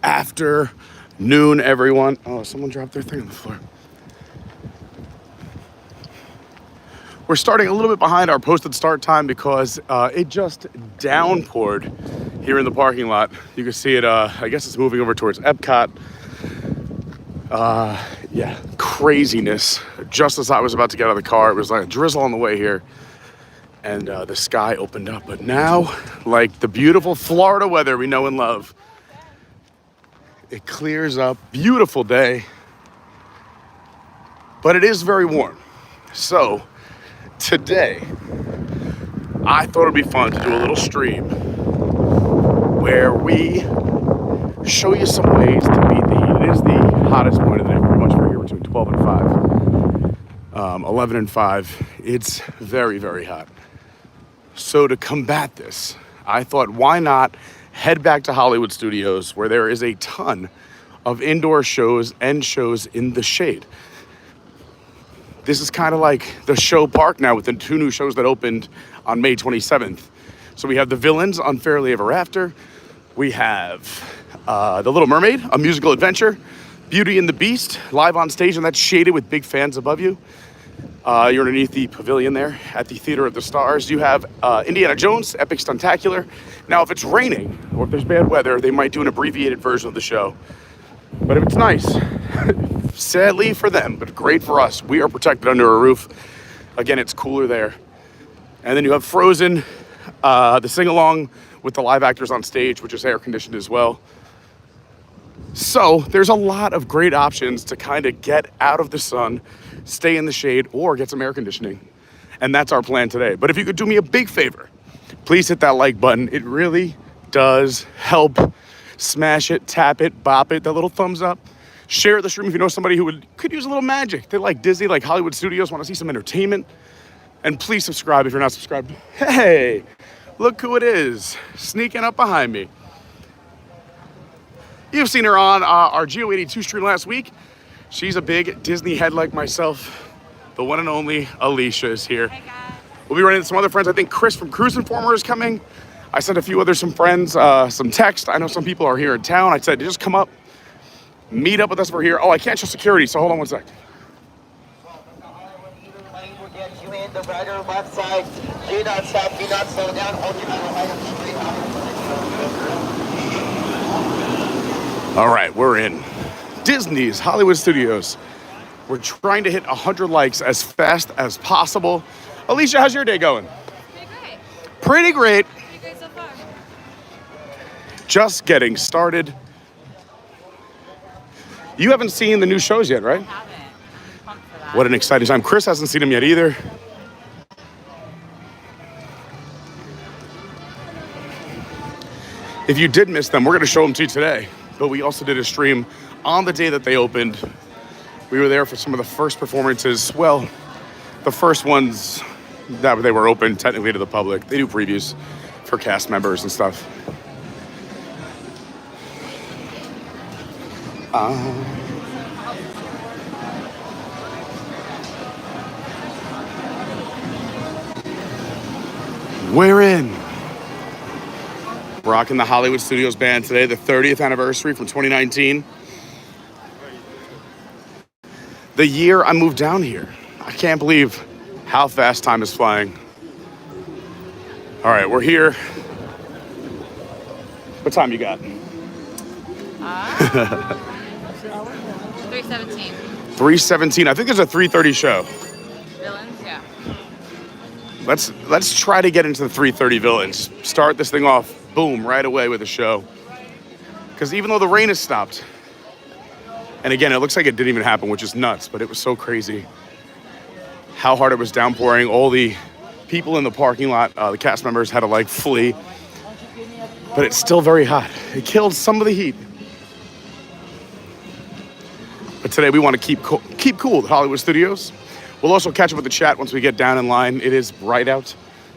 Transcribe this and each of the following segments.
afternoon, everyone. Oh, someone dropped their thing on the floor. We're starting a little bit behind our posted start time because it just downpoured here in the parking lot. You can see it, I guess it's moving over towards Epcot. Yeah, craziness. Just as I was about to get out of the car, it was like a drizzle on the way here. And the sky opened up. But now, like the beautiful Florida weather we know and love, it clears up. Beautiful day. But it is very warm. So, today, I thought it'd be fun to do a little stream where we show you some ways to beat the heat. It is the hottest point of the day, pretty much for here between 12 and 5. 11 and 5. It's very, very hot. So to combat this, I thought, why not head back to Hollywood Studios, where there is a ton of indoor shows and shows in the shade. This is kind of like the show park now with the 2 new shows that opened on May 27th. So we have The Villains, Unfairly Ever After. We have The Little Mermaid, a musical adventure. Beauty and the Beast, live on stage, and that's shaded with big fans above you. You're underneath the pavilion there at the Theater of the Stars. You have Indiana Jones, Epic Stuntacular. Now, if it's raining or if there's bad weather, they might do an abbreviated version of the show. But if it's nice, sadly for them, but great for us, we are protected under a roof. Again, it's cooler there. And then you have Frozen, the sing-along with the live actors on stage, which is air-conditioned as well. So there's a lot of great options to kind of get out of the sun, stay in the shade, or get some air conditioning. And that's our plan today. But if you could do me a big favor, please hit that like button. It really does help. Smash it, tap it, bop it, that little thumbs up. Share the stream if you know somebody who could use a little magic. They like Disney, like Hollywood Studios, want to see some entertainment. And please subscribe if you're not subscribed. Hey, look who it is, sneaking up behind me. You've seen her on our Geo 82 stream last week. She's a big Disney head like myself. The one and only Alicia is here. Hey guys. We'll be running into some other friends. I think Chris from Cruise Informer is coming. I sent a few others, some friends, some text. I know some people are here in town. I said, just come up, meet up with us. We're here. Oh, I can't show security, so hold on one sec. Get you in the right or left side. Do not stop, do not slow down. Hold your All right, we're in Disney's Hollywood Studios. We're trying to hit 100 likes as fast as possible. Alicia, how's your day going? Pretty great. Pretty great. Pretty great so far. Just getting started. You haven't seen the new shows yet, right? I haven't. I'm pumped for that. What an exciting time. Chris hasn't seen them yet either. If you did miss them, we're going to show them to you today. But we also did a stream on the day that they opened. We were there for some of the first performances. Well, the first ones that they were open technically to the public. They do previews for cast members and stuff. We're in. Rocking the Hollywood Studios band today, the 30th anniversary from 2019. The year I moved down here. I can't believe how fast time is flying. All right, we're here. What time you got? 3:17. 3:17. I think there's a 3:30 show. Villains, yeah. Let's try to get into the 3:30 Villains. Start this thing off, boom, right away with a show. Because even though the rain has stopped, and again, it looks like it didn't even happen, which is nuts, but it was so crazy how hard it was downpouring. All the people in the parking lot, the cast members had to like flee, but it's still very hot. It killed some of the heat. But today we want to keep cool at Hollywood Studios. We'll also catch up with the chat once we get down in line. It is bright out,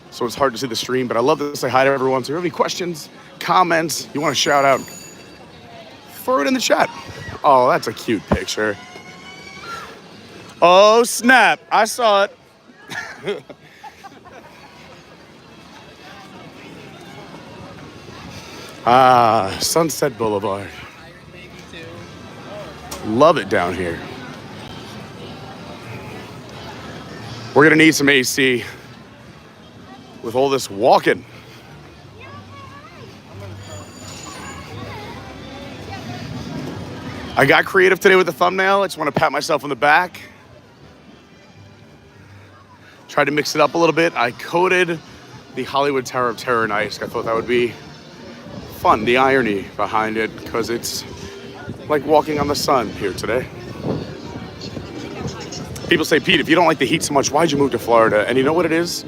so it's hard to see the stream, but I love to say hi to everyone. So if you have any questions, comments, you want to shout out, throw it in the chat. Oh, that's a cute picture. Oh, snap. I saw it. Sunset Boulevard. Love it down here. We're gonna need some AC with all this walking. I got creative today with the thumbnail. I just want to pat myself on the back. Tried to mix it up a little bit. I coated the Hollywood Tower of Terror in ice. I thought that would be fun, the irony behind it, because it's like walking on the sun here today. People say, Pete, if you don't like the heat so much, why'd you move to Florida? And you know what it is?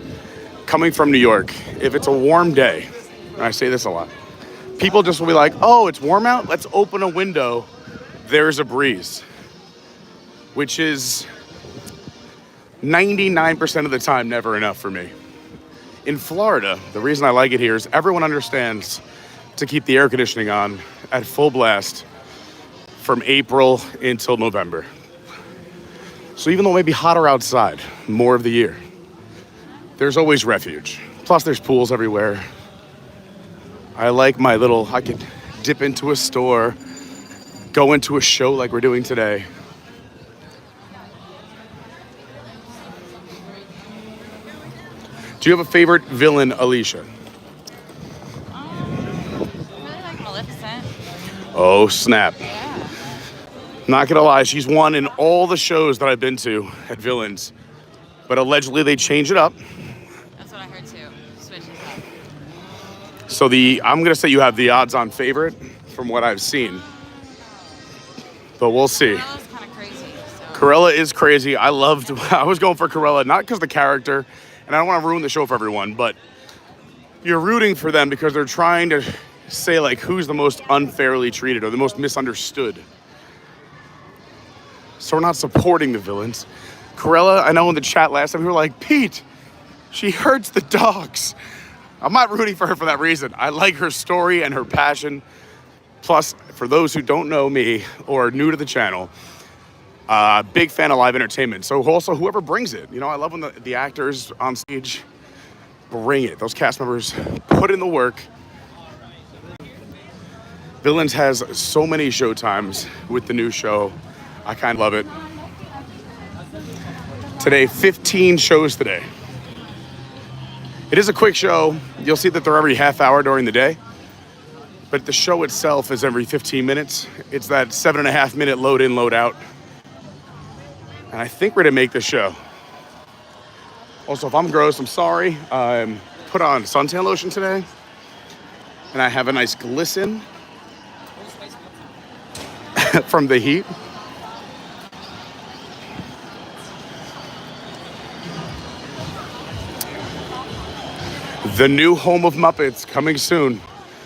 Coming from New York, if it's a warm day, and I say this a lot, people just will be like, oh, it's warm out? Let's open a window. There's a breeze, which is 99% of the time never enough for me. In Florida, the reason I like it here is everyone understands to keep the air conditioning on at full blast from April until November. So even though it may be hotter outside more of the year, there's always refuge. Plus there's pools everywhere. I like my little, I could dip into a store, go into a show like we're doing today. Do you have a favorite villain, Alicia? I really like Maleficent. Oh, snap. Yeah. Not gonna lie, she's won in all the shows that I've been to at Villains. But allegedly they change it up. That's what I heard too. Switches up. So I'm gonna say you have the odds-on favorite from what I've seen. But we'll see. Corella's kind of crazy. So. Corella is crazy. I was going for Corella, not because of the character, and I don't want to ruin the show for everyone, but you're rooting for them because they're trying to say like who's the most unfairly treated or the most misunderstood. So we're not supporting the villains. Corella, I know in the chat last time, we were like, Pete, she hurts the dogs. I'm not rooting for her for that reason. I like her story and her passion. Plus, for those who don't know me or are new to the channel, big fan of live entertainment. So also whoever brings it. You know, I love when the actors on stage bring it. Those cast members put in the work. Villains has so many show times with the new show. I kind of love it. Today, 15 shows today. It is a quick show. You'll see that they're every half hour during the day. But the show itself is every 15 minutes. It's that 7.5 minute load in, load out. And I think we're gonna make the show. Also, if I'm gross, I'm sorry. I put on suntan lotion today. And I have a nice glisten from the heat. The new home of Muppets coming soon.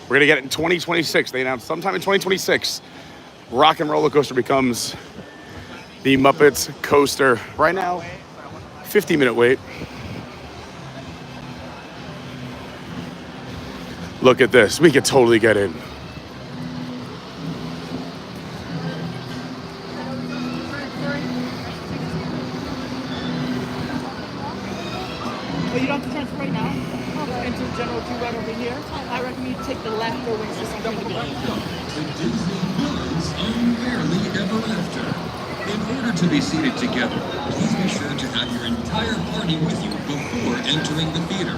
We're gonna get it in 2026. They announced sometime in 2026. Rock and Roller Coaster becomes the Muppets coaster. Right now, 50-minute wait. Look at this. We could totally get in. Oh, you don't have to transfer right now? Into General 2 right over here. I recommend you take the left or wings to something to go. The Disney Villains Unfairly Ever After. In order to be seated together, please be sure to have your entire party with you before entering the theater.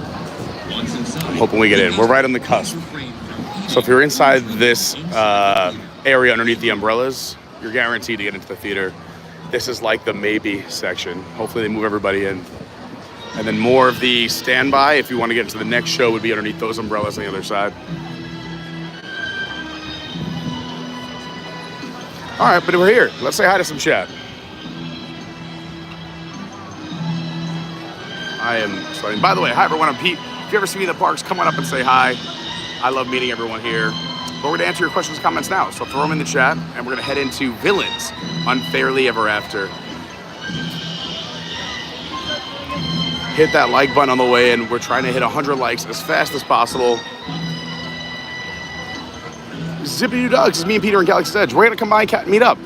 Once inside, I'm hoping we get in. We're right on the cusp. So if you're inside this area underneath the umbrellas, you're guaranteed to get into the theater. This is like the maybe section. Hopefully they move everybody in. And then more of the standby, if you want to get into the next show, would be underneath those umbrellas on the other side. All right, but we're here. Let's say hi to some chat. I am starting. By the way, hi everyone, I'm Pete. If you ever see me in the parks, come on up and say hi. I love meeting everyone here. But we're gonna answer your questions and comments now. So throw them in the chat, and we're gonna head into Villains Unfairly Ever After. Hit that like button on the way in. We're trying to hit 100 likes as fast as possible. Zippity Doo Dogs is me and Peter and Galaxy's Edge. We're gonna come by and meet up.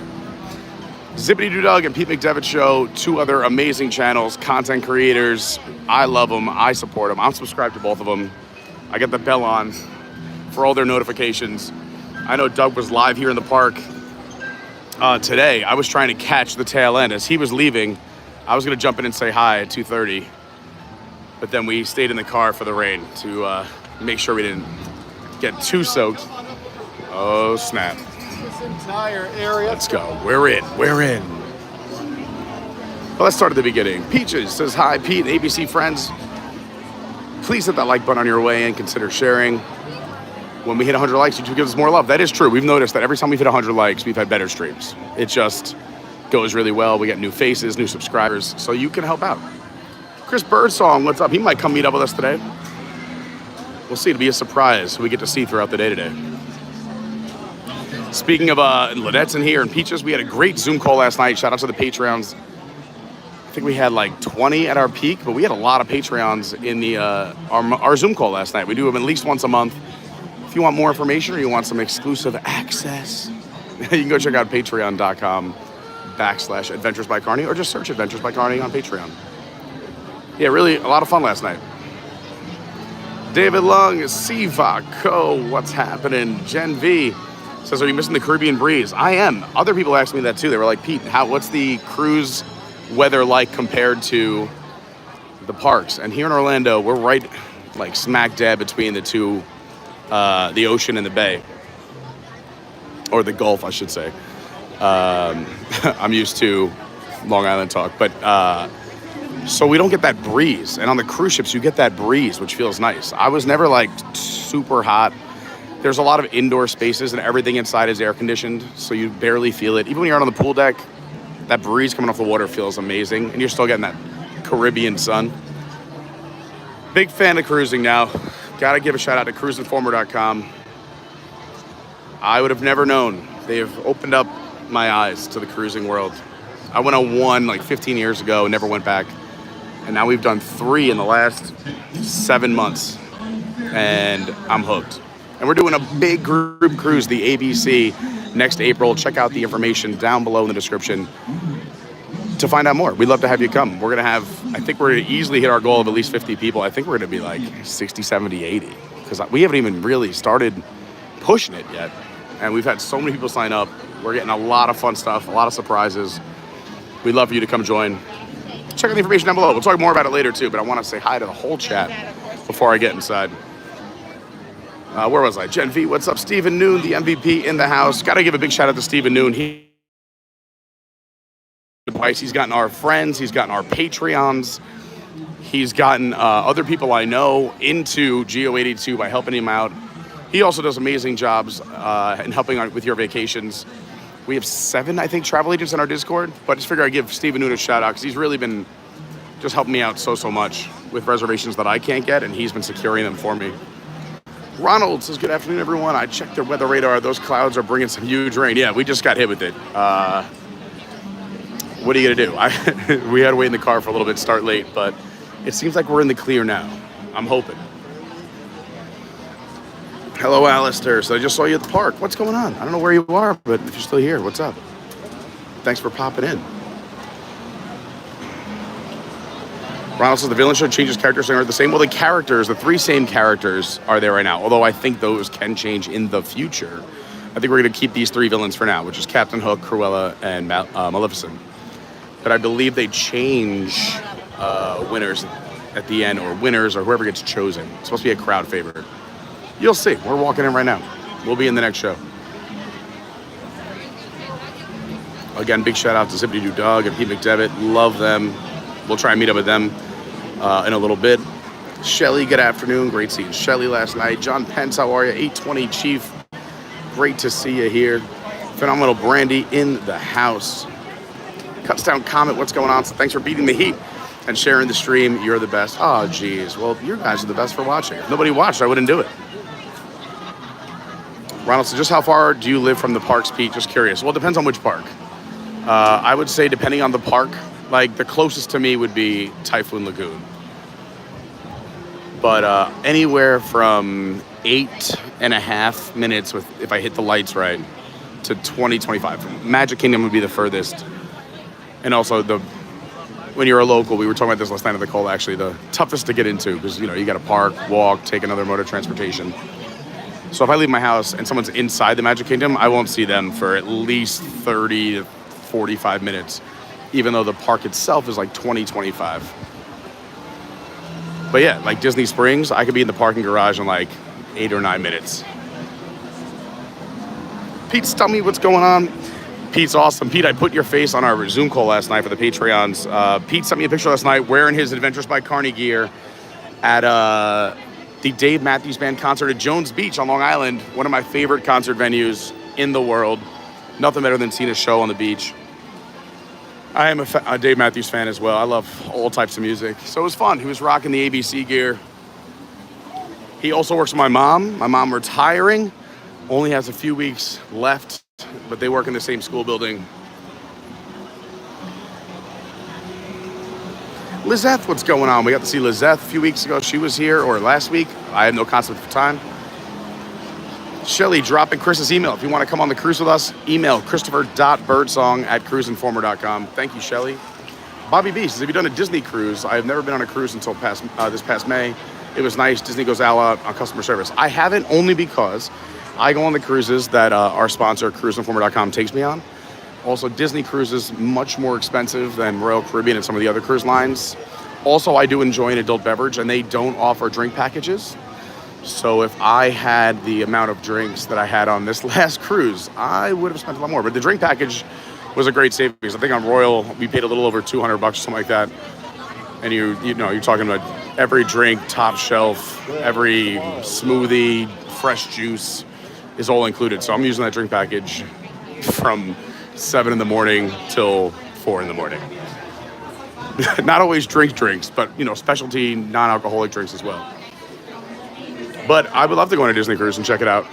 Zippity Doo Dog and Pete McDevitt Show, two other amazing channels, content creators. I love them, I support them. I'm subscribed to both of them. I got the bell on for all their notifications. I know Doug was live here in the park today, I was trying to catch the tail end. As he was leaving, I was going to jump in and say hi at 2:30. But then we stayed in the car for the rain to make sure we didn't get too soaked. Oh, snap. This entire area. Let's go. We're in. Well, let's start at the beginning. Peaches says, hi, Pete, ABC friends. Please hit that like button on your way and consider sharing. When we hit 100 likes, YouTube gives us more love. That is true. We've noticed that every time we've hit 100 likes, we've had better streams. It just goes really well. We get new faces, new subscribers, so you can help out. Christopher.Birdsong, what's up? He might come meet up with us today. We'll see. It'll be a surprise we get to see throughout the day today. Speaking of Lynnette's in here and Peaches, we had a great Zoom call last night. Shout out to the Patreons. I think we had like 20 at our peak, but we had a lot of Patreons in the our Zoom call last night. We do them at least once a month. If you want more information or you want some exclusive access, you can go check out patreon.com/Adventures by Carney or just search Adventures by Carney on Patreon. Yeah, really a lot of fun last night. David Lung, Siva, Co, what's happening? Gen V says, are you missing the Caribbean breeze? I am. Other people asked me that too. They were like, Pete, what's the cruise weather like compared to the parks? And here in Orlando, we're right like smack dab between the two, the ocean and the bay. Or the Gulf, I should say. I'm used to Long Island talk, but so we don't get that breeze. And on the cruise ships, you get that breeze, which feels nice. I was never like super hot. There's a lot of indoor spaces and everything inside is air conditioned, so you barely feel it. Even when you're out on the pool deck, that breeze coming off the water feels amazing, and you're still getting that Caribbean sun. Big fan of cruising now. Gotta give a shout out to cruiseinformer.com. I would have never known. They've opened up my eyes to the cruising world. I went on one like 15 years ago and never went back. And now we've done 3 in the last 7 months. And I'm hooked. And we're doing a big group cruise, the ABC, next April. Check out the information down below in the description to find out more. We'd love to have you come. We're going to have, I think we're going to easily hit our goal of at least 50 people. I think we're going to be like 60, 70, 80. Because we haven't even really started pushing it yet. And we've had so many people sign up. We're getting a lot of fun stuff, a lot of surprises. We'd love for you to come join. Check out the information down below. We'll talk more about it later too, but I want to say hi to the whole chat before I get inside. Where was I? Gen V, what's up? Stephen Noon, the MVP in the house. Got to give a big shout out to Stephen Noon. He's gotten our friends. He's gotten our Patreons. He's gotten other people I know into Geo82 by helping him out. He also does amazing jobs in helping out with your vacations. We have 7, I think, travel agents in our Discord, but I just figure I'd give Stephen Noon a shout out because he's really been just helping me out so much with reservations that I can't get, and he's been securing them for me. Ronald says, good afternoon, everyone. I checked their weather radar. Those clouds are bringing some huge rain. Yeah, we just got hit with it. What are you going to do? We had to wait in the car for a little bit, start late, but it seems like we're in the clear now. I'm hoping. Hello, Alistair. So I just saw you at the park. What's going on? I don't know where you are, but if you're still here, what's up? Thanks for popping in. Ronald says the villain should change his characters are the same. Well, the 3 same characters are there right now, although I think those can change in the future. I think we're going to keep these 3 villains for now, which is Captain Hook, Cruella, and Maleficent. But I believe they change winners at the end, or winners, or whoever gets chosen. It's supposed to be a crowd favorite. You'll see. We're walking in right now. We'll be in the next show. Again, big shout out to Zippity Doo Dog and Pete McDevitt. Love them. We'll try and meet up with them in a little bit. Shelly, good afternoon. Great seeing Shelly last night. John Pence, how are you? 820 Chief. Great to see you here. Phenomenal Brandy in the house. Cuts Down Comet, what's going on? So thanks for beating the heat and sharing the stream. You're the best. Oh, geez. Well, you guys are the best for watching. If nobody watched, I wouldn't do it. Ronald said, just how far do you live from the parks, Pete? Just curious. Well, it depends on which park. I would say depending on the park, like the closest to me would be Typhoon Lagoon. But anywhere from 8.5 minutes if I hit the lights right to 20, 25. Magic Kingdom would be the furthest. And also when you're a local, we were talking about this last night at the call, actually, the toughest to get into because, you got to park, walk, take another mode of transportation. So if I leave my house and someone's inside the Magic Kingdom, I won't see them for at least 30 to 45 minutes, even though the park itself is like 20, 25. But yeah, like Disney Springs, I could be in the parking garage in like 8 or 9 minutes. Pete's telling me what's going on. Pete's awesome. Pete, I put your face on our Zoom call last night for the Patreons. Pete sent me a picture last night wearing his Adventures by Carney gear at the Dave Matthews Band concert at Jones Beach on Long Island, one of my favorite concert venues in the world. Nothing better than seeing a show on the beach. I am a Dave Matthews fan as well. I love all types of music. So it was fun. He was rocking the ABC gear. He also works with my mom. My mom retiring, only has a few weeks left, but they work in the same school building. Lizeth, what's going on? We got to see Lizeth a few weeks ago. She was here, or last week. I have no concept of time. Shelly, dropping Chris's email. If you want to come on the cruise with us, email Christopher.Birdsong@cruiseinformer.com. Thank you, Shelly. Bobby B says, have you done a Disney cruise? I have never been on a cruise until this past May. It was nice. Disney goes all out on customer service. I haven't, only because I go on the cruises that our sponsor, cruiseinformer.com, takes me on. Also, Disney cruises much more expensive than Royal Caribbean and some of the other cruise lines. Also, I do enjoy an adult beverage, and they don't offer drink packages. So if I had the amount of drinks that I had on this last cruise, I would have spent a lot more. But the drink package was a great savings. I think on Royal, we paid a little over $200 or something like that. And you know, you're talking about every drink, top shelf, every smoothie, fresh juice is all included. So I'm using that drink package from 7 in the morning till 4 in the morning. Not always drinks, but you know, specialty non-alcoholic drinks as well. But I would love to go on a Disney cruise and check it out.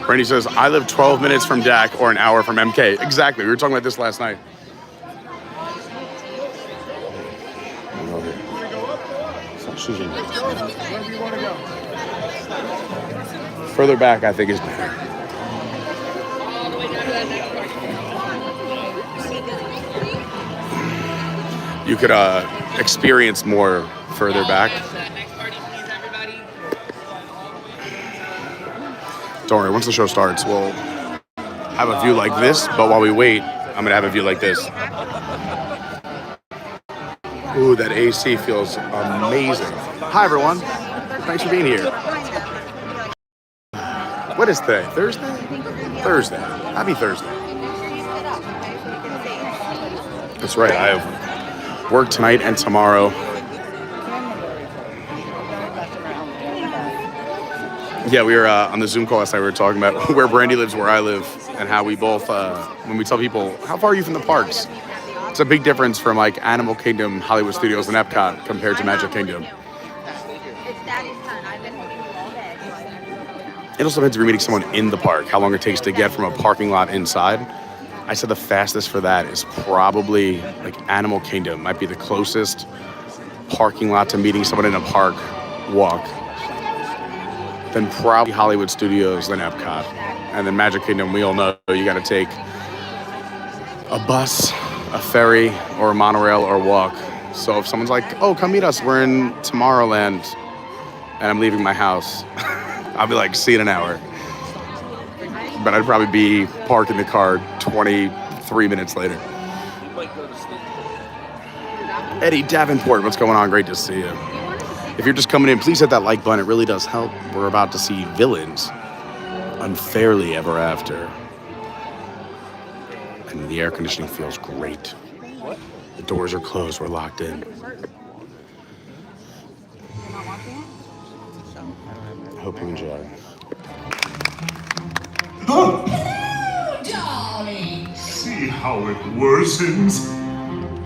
Brandy says, I live 12 minutes from DAC or an hour from MK. Exactly, we were talking about this last night. Suzanne. Wherever you want to go. Further back, I think, is better. You could experience more further back. Don't worry, once the show starts, we'll have a view like this, but while we wait, I'm gonna have a view like this. Ooh, that AC feels amazing. Hi, everyone. Thanks for being here. What is today? Thursday? Thursday. Happy Thursday. That's right. I have work tonight and tomorrow. Yeah, we were on the Zoom call last night. We were talking about where Brandy lives, where I live, and how we both, when we tell people, how far are you from the parks? It's a big difference from like Animal Kingdom, Hollywood Studios, and Epcot compared to Magic Kingdom. It also depends if you're meeting someone in the park, how long it takes to get from a parking lot inside. I said the fastest for that is probably like Animal Kingdom. Might be the closest parking lot to meeting someone in a park walk. Then probably Hollywood Studios, then Epcot. And then Magic Kingdom, we all know you got to take a bus, a ferry, or a monorail, or walk. So if someone's like, oh, come meet us, we're in Tomorrowland, and I'm leaving my house, I'll be like, see you in an hour. But I'd probably be parking the car 23 minutes later. Eddie Davenport, what's going on? Great to see you. If you're just coming in, please hit that like button. It really does help. We're about to see Villains Unfairly Ever After. And the air conditioning feels great. The doors are closed. We're locked in. I hope you enjoy. Hello, darling. See how it worsens?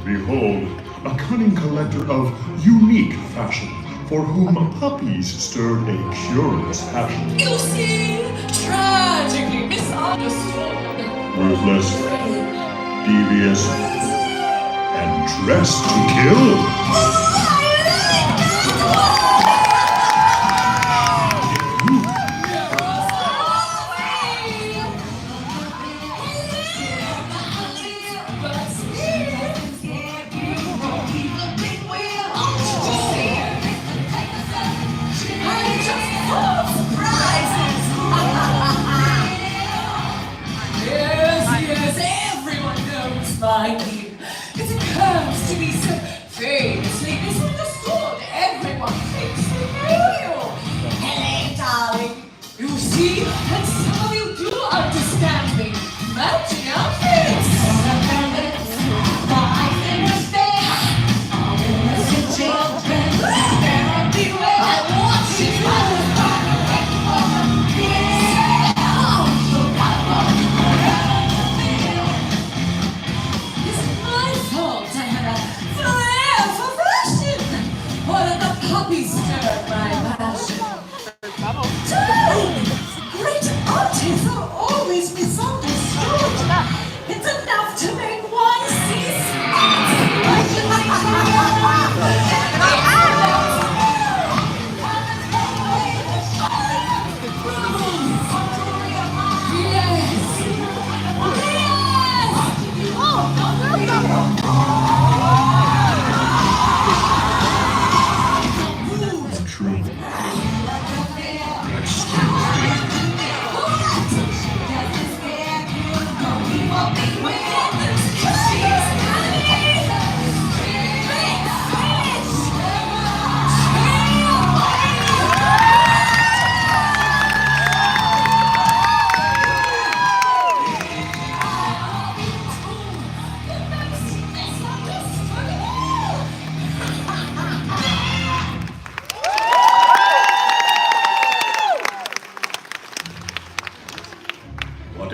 Behold, a cunning collector of unique fashion, for whom puppies stirred a curious passion. You see, tragically misunderstood. Ruthless, devious, and dressed to kill.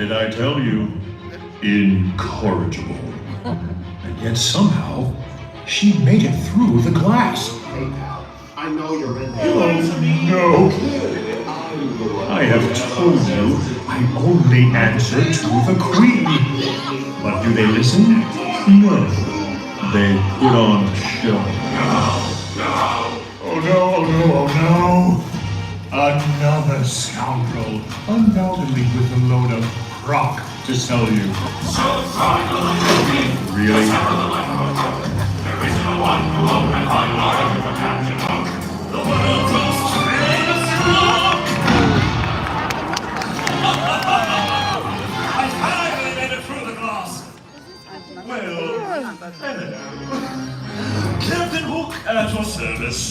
did I tell you? Incorrigible. And yet somehow, she made it through the glass. Hey, pal. I know you're in there. Oh, no. I have told you I only answer to the Queen. But do they listen? No. They put on a show. Oh no, oh no, oh no. Another scoundrel, undoubtedly with a load of crock to sell you. Really? I finally made it through the glass. Well, Captain Hook at your service.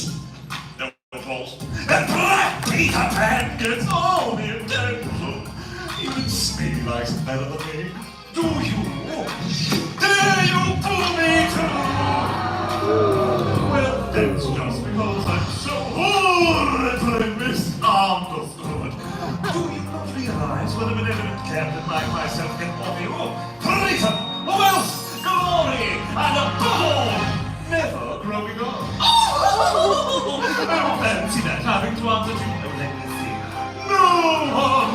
No fault. That black Peter Pan gets all the attention. Even Speedy likes it better than me. Do you? Dare you pull me too? Well, that's just because I'm so horribly misunderstood. Do you not realize what a benevolent captain like myself can offer you? Freedom, wealth, glory, and above all, never growing up. Oh, fancy that, having to answer to no legacy. No one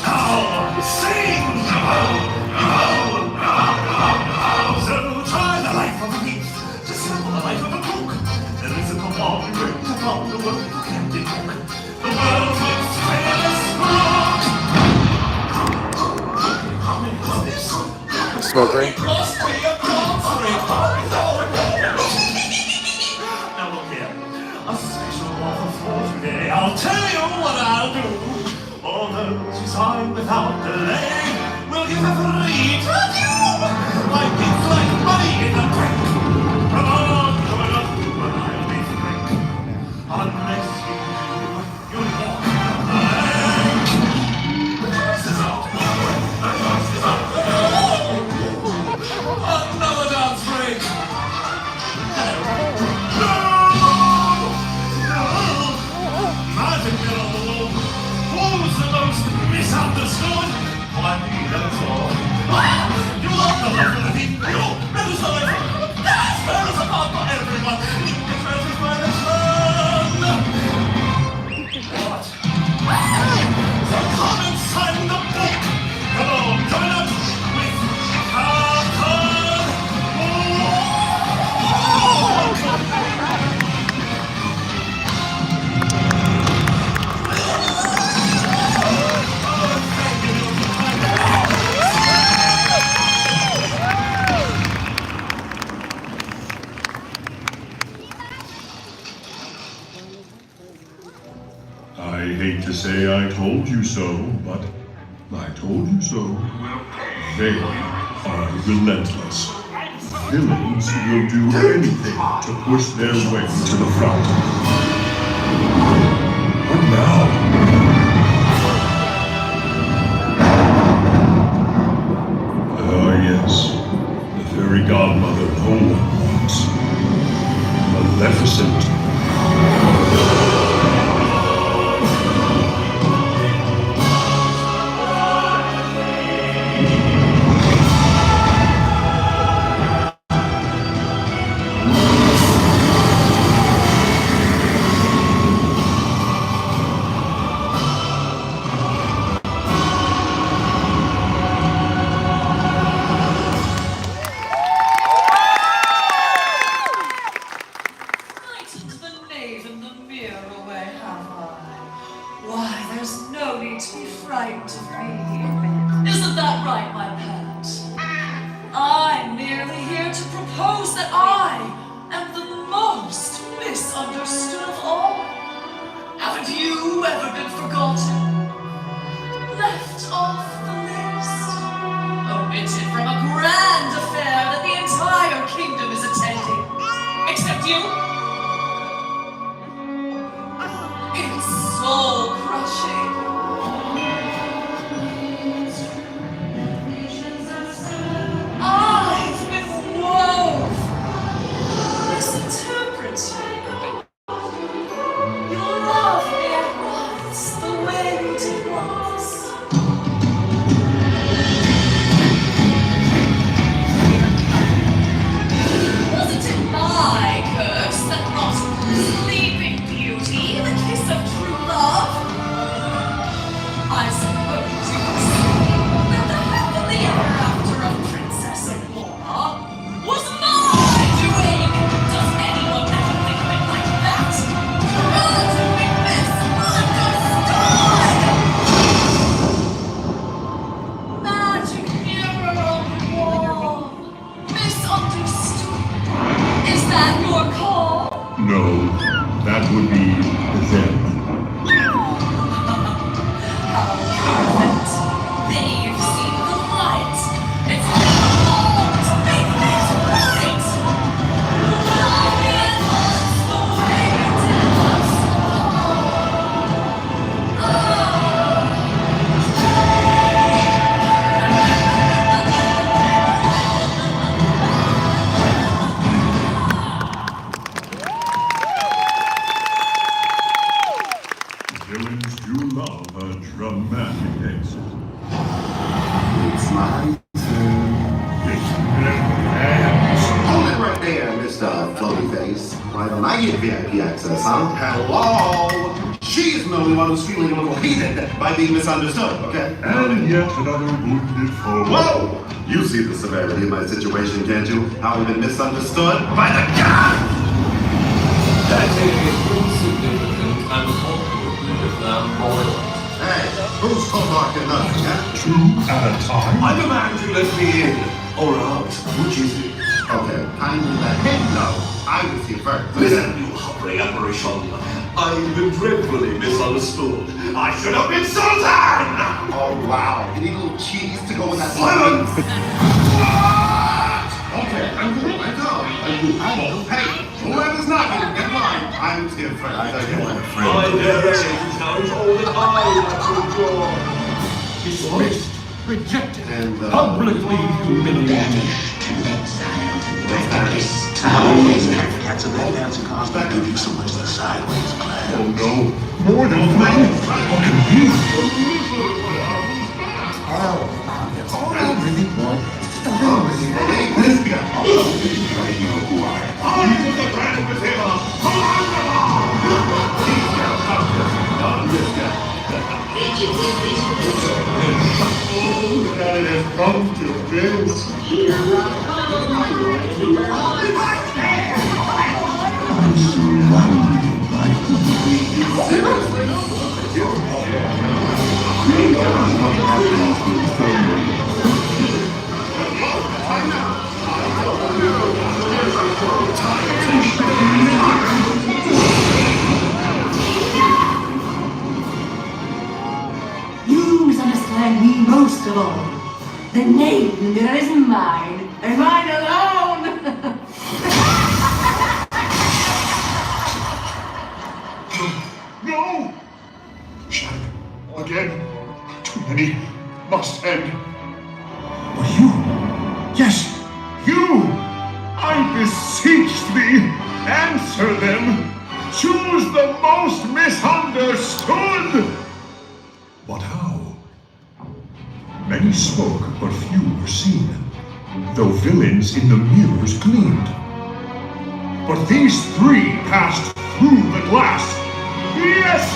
can sing. So try the life of a thief, just sample the life of a cook. There is a command written upon the work of Captain Hook. The world's most famous rock. Smoke ring? Must be a concrete. Now look here, a special offer for today. I'll tell you what I'll do. All those who sign without delay will give a free perfume. Like it's like money in a drink. Come on, but I'll be frank. Unless you walk the plank. The first is out. Another dance break. No! Magic Middle. Who's the most misunderstood? Why me, that's all. You love the life of the thief. You never saw it. That's fair as a pop for everyone. You get treasures by the sun. What? So come and sign the book. Come on, join us with Carney. I hate to say I told you so, but I told you so. They are relentless. Villains will do anything to push their way to the front. But now... Oh yes, the fairy godmother no one wants. Maleficent. No, that would be them. They've seen the light. It's all to make this right. Love us the way Villains do love a dramatic exit. It's my turn. Hold it right there, Mr. Floaty Face. Why don't I get VIP access, huh? Hello? She's the only one who's feeling a little heated by being misunderstood, okay? And yet another wounded foe. Whoa! You see the severity of my situation, can't you? How I've been misunderstood by the god! That is insignificant and awkward, royal. Hey, who's talking nothing, huh? Two at a time? I demand you let me in, or out. Which is it? Okay, kindly let him know I was here first. Listen, you hovering apparition. I've been dreadfully misunderstood. I should have been Suzanne! Oh, wow. You need a little cheese to go with that. Silence! Okay, I'm cool. Hey, whoever's knocking, get mine. I'm here first. I dare say to challenge all that I have to endure. Dismissed, rejected, And, publicly humiliated. Cats and that dancing cars back give you so much of the sideways glare. Oh no, more than one. All I really want is to live with you. This guy. I know who I am. I was the grand receiver! Oh, that it has come to this. You misunderstand me most of all. The name that is mine, and mine alone! No! Shut up. Again. Too many. Must end. Were you? Yes, You! I beseech thee, answer them! Choose the most misunderstood! But how? Many spoke, but few were seen, though villains in the mirrors gleamed. But these three passed through the glass. Yes!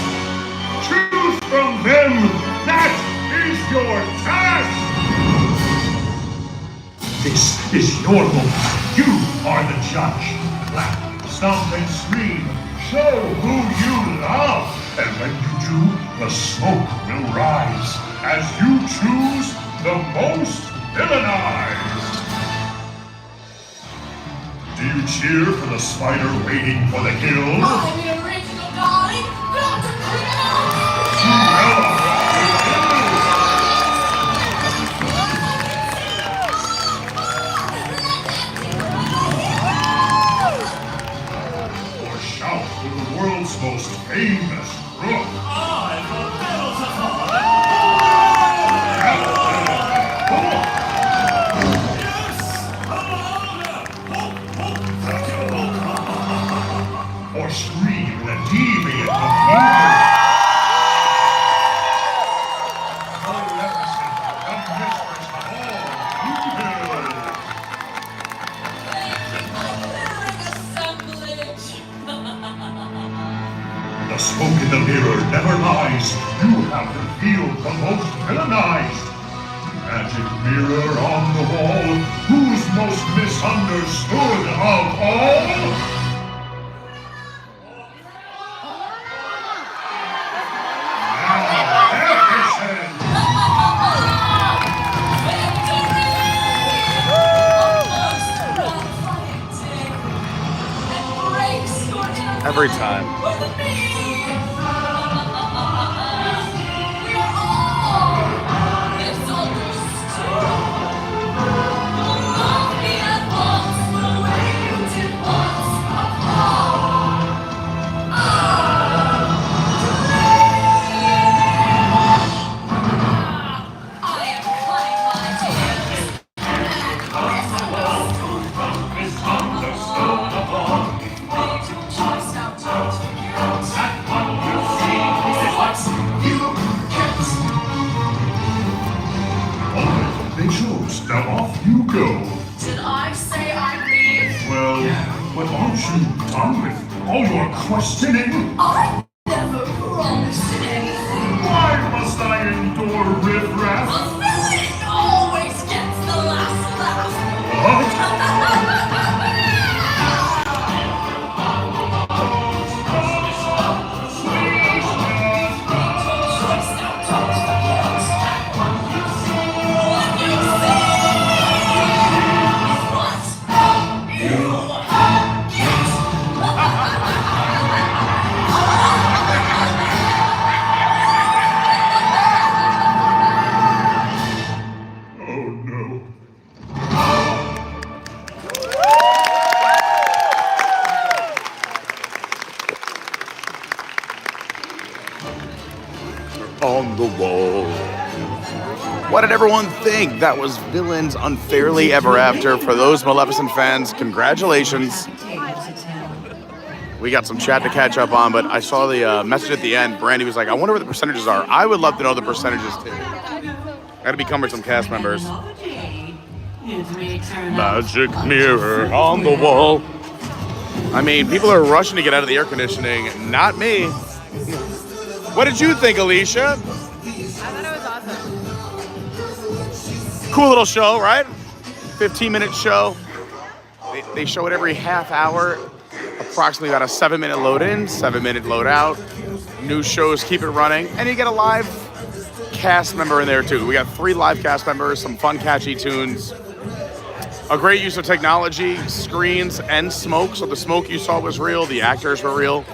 Choose from them! That is your task! This is your moment. You are the judge. Clap, stomp, and scream. Show who you love. And when you do, the smoke will rise as you choose the most villainized. Do you cheer for the spider waiting for the kill? I'm the original darling, Dr. Criminal! Or shout for the world's most famous crook? I'm the Beelzebub! Or scream the deviant of evil? Maleficent, the mistress of all evil! The smoke in the mirror never lies. You have revealed the most villainized. Magic mirror on the wall, who's most misunderstood of all? Breaks your Every time. Now off you go. Did I say I'd leave? Well, but aren't you done with all your questioning? I never promised anything. Why must I endure riffraff? A villain always gets the last laugh. On the wall. What did everyone think? That was Villains Unfairly Ever After. For those Maleficent fans, congratulations. We got some chat to catch up on, but I saw the message at the end. Brandy was like, I wonder what the percentages are. I would love to know the percentages too. Gotta be with some cast members. Magic mirror on the wall. I mean, people are rushing to get out of the air conditioning. Not me. What did you think, Alicia? I thought it was awesome. Cool little show, right? 15-minute show. They show it every half hour. Approximately about a 7-minute load in, 7-minute load out. New shows keep it running. And you get a live cast member in there too. We got 3 live cast members, some fun, catchy tunes. A great use of technology, screens, and smoke. So the smoke you saw was real, the actors were real.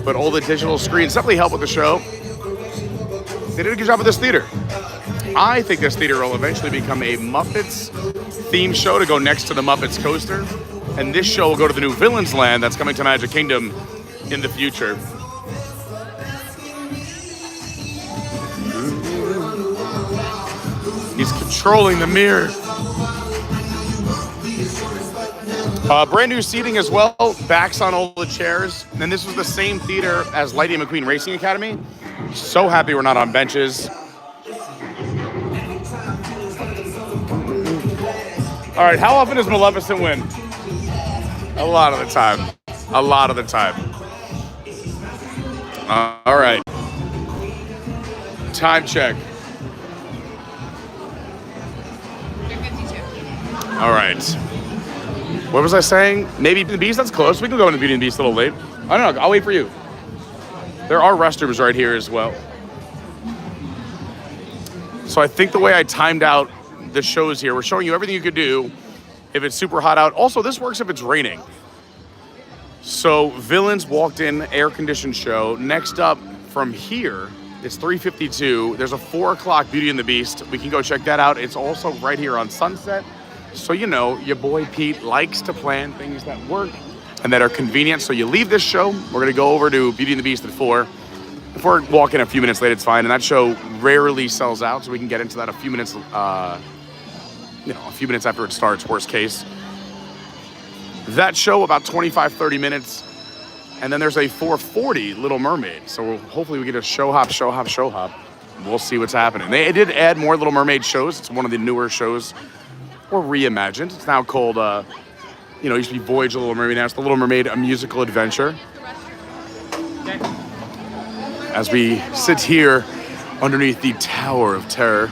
But all the digital screens definitely help with the show. They did a good job with this theater. I think this theater will eventually become a Muppets theme show to go next to the Muppets coaster. And this show will go to the new Villains Land that's coming to Magic Kingdom in the future. He's controlling the mirror. Brand new seating as well, backs on all the chairs. And this was the same theater as Lightning McQueen Racing Academy. So happy we're not on benches. All right, how often does Maleficent win? A lot of the time. A lot of the time. All right. Time check. 3:52. All right. What was I saying? Maybe the Beast? That's close. We can go into Beauty and the Beast a little late. I don't know. I'll wait for you. There are restrooms right here as well. So I think the way I timed out the shows here, we're showing you everything you could do if it's super hot out. Also, this works if it's raining. So Villains walked in, air-conditioned show. Next up from here, it's 3:52. There's a 4 o'clock Beauty and the Beast. We can go check that out. It's also right here on Sunset. So you know, your boy Pete likes to plan things that work and that are convenient. So you leave this show, we're gonna go over to Beauty and the Beast at 4. If we're walking a few minutes late, it's fine. And that show rarely sells out, so we can get into that a few minutes, a few minutes after it starts, worst case. That show, about 25, 30 minutes. And then there's a 4:40 Little Mermaid. So hopefully we get a show hop. We'll see what's happening. They did add more Little Mermaid shows. It's one of the newer shows. Or reimagined. It's now called, it used to be Voyage of the Little Mermaid. Now it's the Little Mermaid, a musical adventure. As we sit here underneath the Tower of Terror.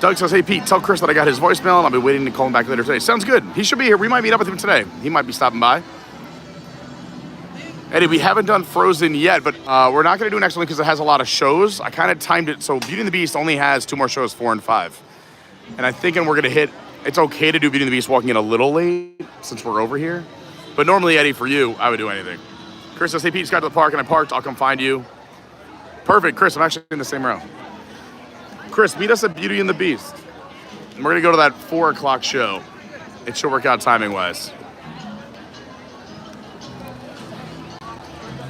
Doug says, hey, Pete, tell Chris that I got his voicemail and I'll be waiting to call him back later today. Sounds good. He should be here. We might meet up with him today. He might be stopping by. Eddie, we haven't done Frozen yet, but we're not going to do next one because it has a lot of shows. I kind of timed it. So Beauty and the Beast only has 2 more shows, 4 and 5. And I'm thinking we're going to hit, it's okay to do Beauty and the Beast walking in a little late since we're over here. But normally, Eddie, for you, I would do anything. Chris says, hey, Pete, just got to the park and I parked. I'll come find you. Perfect, Chris. I'm actually in the same row. Chris, meet us at Beauty and the Beast. And we're going to go to that 4 o'clock show. It should work out timing-wise.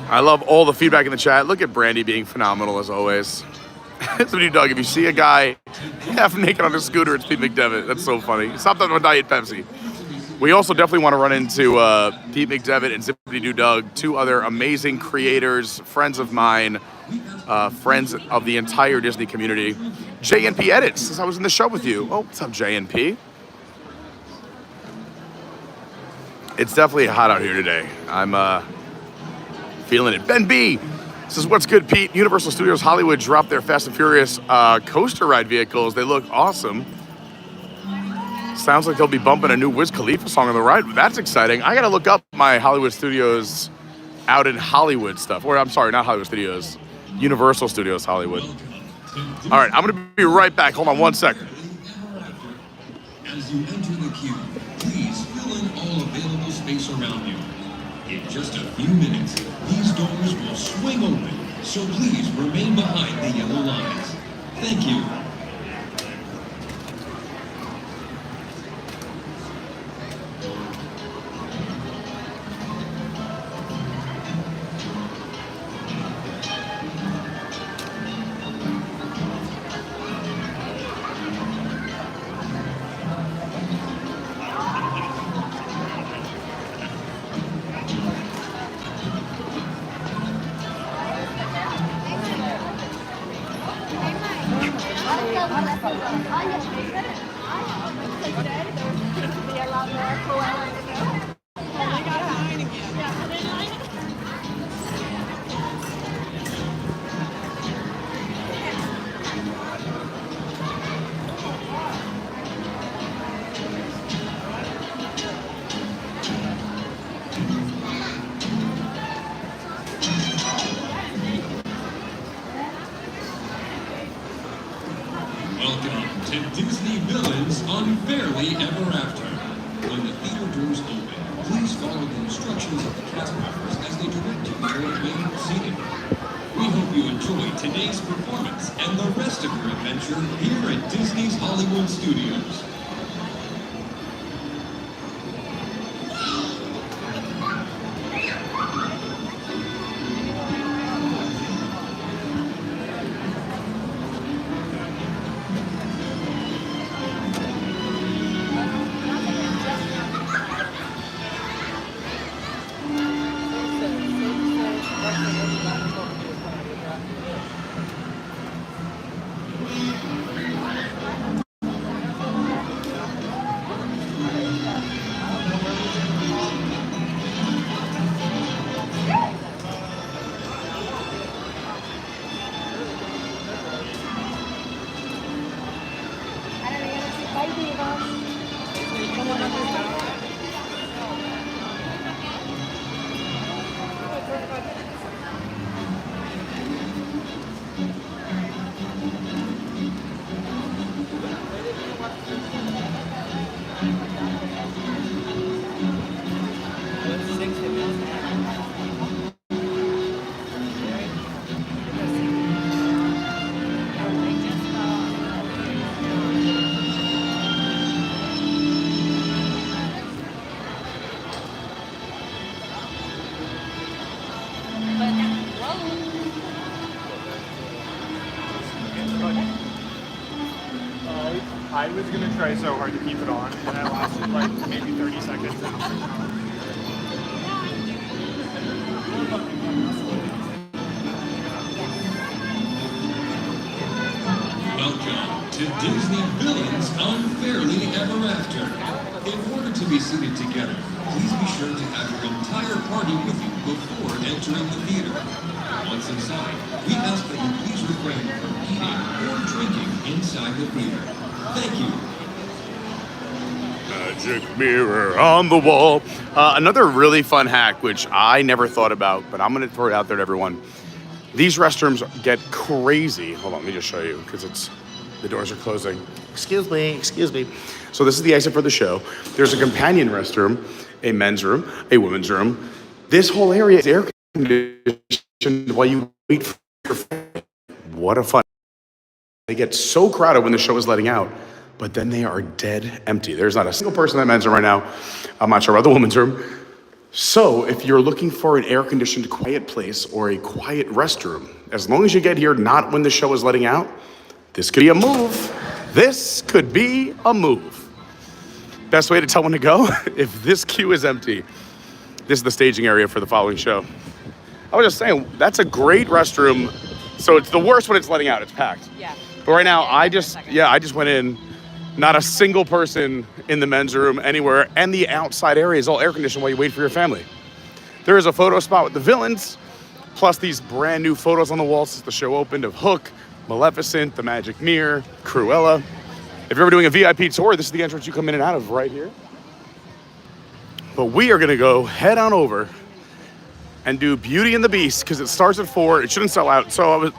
I love all the feedback in the chat. Look at Brandy being phenomenal, as always. Somebody, Doug, if you see a guy half naked on a scooter, it's Pete McDevitt. That's so funny. Stop that on Diet Pepsi. We also definitely want to run into Pete McDevitt and Zippity Doo Doug, 2 other amazing creators, friends of mine, friends of the entire Disney community. JNP Edits, since I was in the show with you. Oh, what's up, JNP? It's definitely hot out here today. I'm feeling it. Ben B says, what's good, Pete? Universal Studios Hollywood dropped their Fast and Furious coaster ride vehicles. They look awesome. Sounds like they'll be bumping a new Wiz Khalifa song on the ride. That's exciting. I got to look up my Hollywood Studios out in Hollywood stuff. Or I'm sorry, not Hollywood Studios. Universal Studios Hollywood. All right, I'm going to be right back. Hold on 1 second. As you enter the queue, please fill in all available space around you. In just a few minutes, these doors will swing open, so please remain behind the yellow lines. Thank you. Welcome to Disney Villains Unfairly Ever After. When the theater doors open, please follow the instructions of the cast members as they direct you toward being seated. We hope you enjoy today's performance and the rest of your adventure here at Disney's Hollywood Studios. I was going to try so hard to keep it on, and I lasted like maybe 30 seconds. Welcome to Disney Villains Unfairly Ever After. In order to be seated together, please be sure to have your entire party with you before entering the theater. Once inside, we ask that you please refrain from eating or drinking inside the theater. Thank you. Magic mirror on the wall. Another really fun hack, which I never thought about, but I'm going to throw it out there to everyone. These restrooms get crazy. Hold on, let me just show you, because the doors are closing. Excuse me. So this is the exit for the show. There's a companion restroom, a men's room, a women's room. This whole area is air conditioned while you wait for your family. What a fun. They get so crowded when the show is letting out, but then they are dead empty. There's not a single person in that men's room right now. I'm not sure about the women's room. So if you're looking for an air-conditioned quiet place or a quiet restroom, as long as you get here not when the show is letting out, this could be a move. This could be a move. Best way to tell when to go? If this queue is empty, this is the staging area for the following show. I was just saying, that's a great restroom. So it's the worst when it's letting out, it's packed. Yeah. But right now, I just went in, not a single person in the men's room anywhere, and the outside area is all air conditioned while you wait for your family. There is a photo spot with the villains, plus these brand new photos on the wall since the show opened of Hook, Maleficent, The Magic Mirror, Cruella. If you're ever doing a VIP tour, this is the entrance you come in and out of right here. But we are gonna go head on over and do Beauty and the Beast because it starts at 4. It shouldn't sell out. So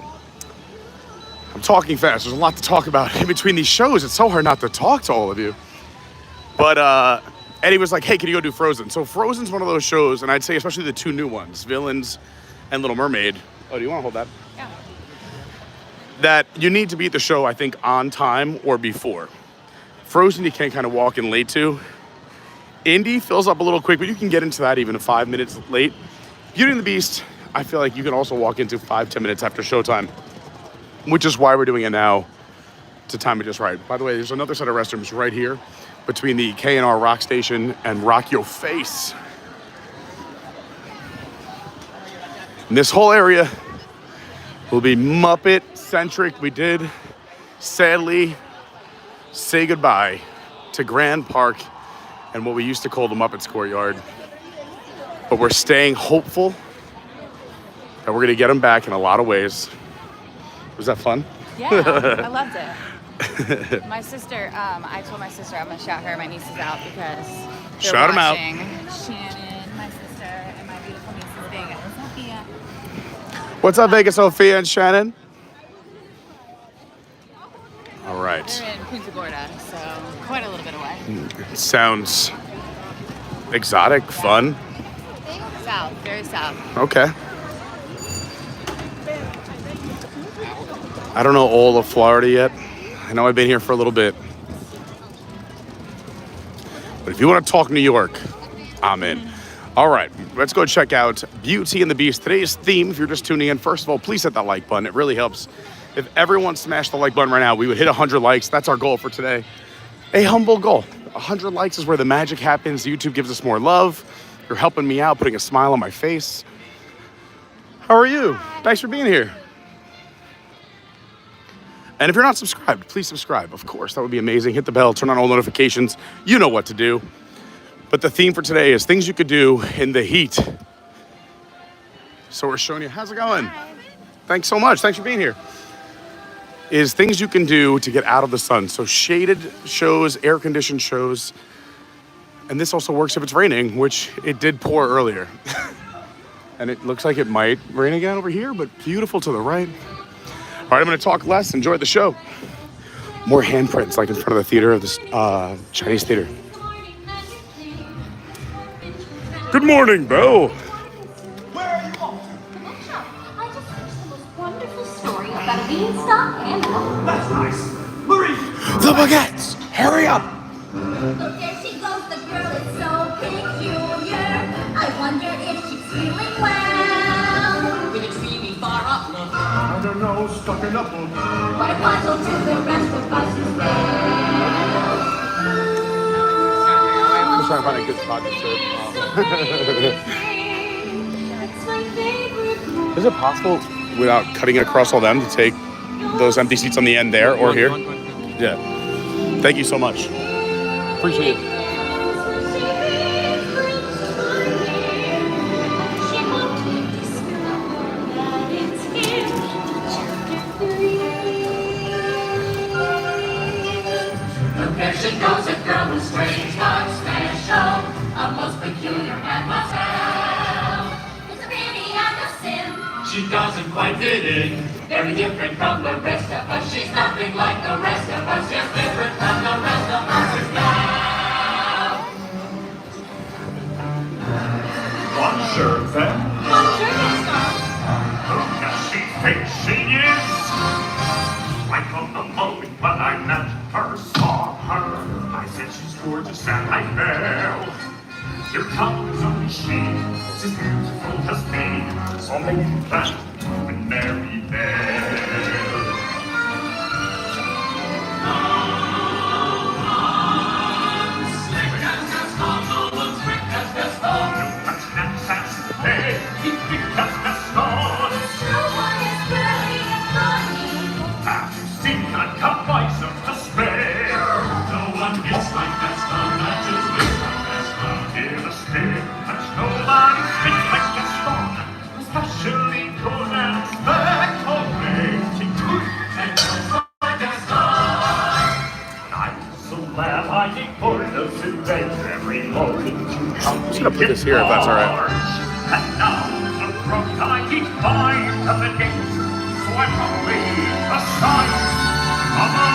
I'm talking fast. There's a lot to talk about in between these shows. It's so hard not to talk to all of you. But Eddie was like, hey, can you go do Frozen? So Frozen's one of those shows, and I'd say especially the two new ones, Villains and Little Mermaid. Oh, do you want to hold that? Yeah. That you need to be at the show, I think, on time or before. Frozen, you can kind of walk in late to. Indy fills up a little quick, but you can get into that even 5 minutes late. Beauty and the Beast, I feel like you can also walk into 5-10 minutes after showtime, which is why we're doing it now to time it just right. By the way, there's another set of restrooms right here between the K&R Rock Station and Rock Your Face. And this whole area will be Muppet-centric. We did, sadly, say goodbye to Grand Park and what we used to call the Muppets Courtyard. But we're staying hopeful that we're gonna get them back in a lot of ways. Was that fun? Yeah, I loved it. My sister, I told my sister I'm gonna shout her. My niece is out because they're Shout 'em out. watching Shannon, my sister, and my beautiful niece is Vegas. Sophia. What's up, Vegas, Sophia and Shannon? All right. They're in Punta Gorda, so quite a little bit away. Sounds exotic, fun. South, very south. Okay. I don't know all of Florida yet. I know I've been here for a little bit. But if you want to talk New York, I'm in. All right, let's go check out Beauty and the Beast. Today's theme, if you're just tuning in, first of all, please hit that like button. It really helps. If everyone smashed the like button right now, we would hit 100 likes. That's our goal for today. A humble goal. 100 likes is where the magic happens. YouTube gives us more love. You're helping me out, putting a smile on my face. How are you? Thanks for being here. And if you're not subscribed, please subscribe. Of course, that would be amazing. Hit the bell, turn on all notifications. You know what to do. But the theme for today is things you could do in the heat. So we're showing you, how's it going? Hi. Thanks so much, thanks for being here. Is things you can do to get out of the sun. So shaded shows, air-conditioned shows. And this also works if it's raining, which it did pour earlier. And it looks like it might rain again over here, but beautiful to the right. All right, I'm gonna talk less, enjoy the show. More handprints like in front of the theater of this Chinese theater. Good morning, Belle. Where are you off? The bookshop. I just finished the most wonderful story about a beanstalk and a... That's nice. Marie! The baguettes, hurry up. Look, there she goes. The girl is so peculiar. I wonder if she's feeling well. Will the tree be far off? I don't know, stuck in a book. What a puzzle to the rest of us is there. I'm trying to find a good spot to sit. Is it possible, without cutting it across all them, to take those empty seats on the end there or here? Yeah. Thank you so much. Appreciate it. There she goes, a girl who's strange but special, a most peculiar and must have. It's a pity and a sin. She doesn't quite fit in. Very different from the rest of us. She's nothing like the rest of us. Yes, different from the rest of us is now. Bonjour, then. Bonjour, Gaston. Who does she think she is? Right from the moment when I met her, saw her, I said she's gorgeous and I fell. Here comes a machine, she's beautiful as me, so make you plan with Mary Bell. I'm just gonna put this here if that's all right. And now, the brook I keep mine to the gates, so I'm only the sight of a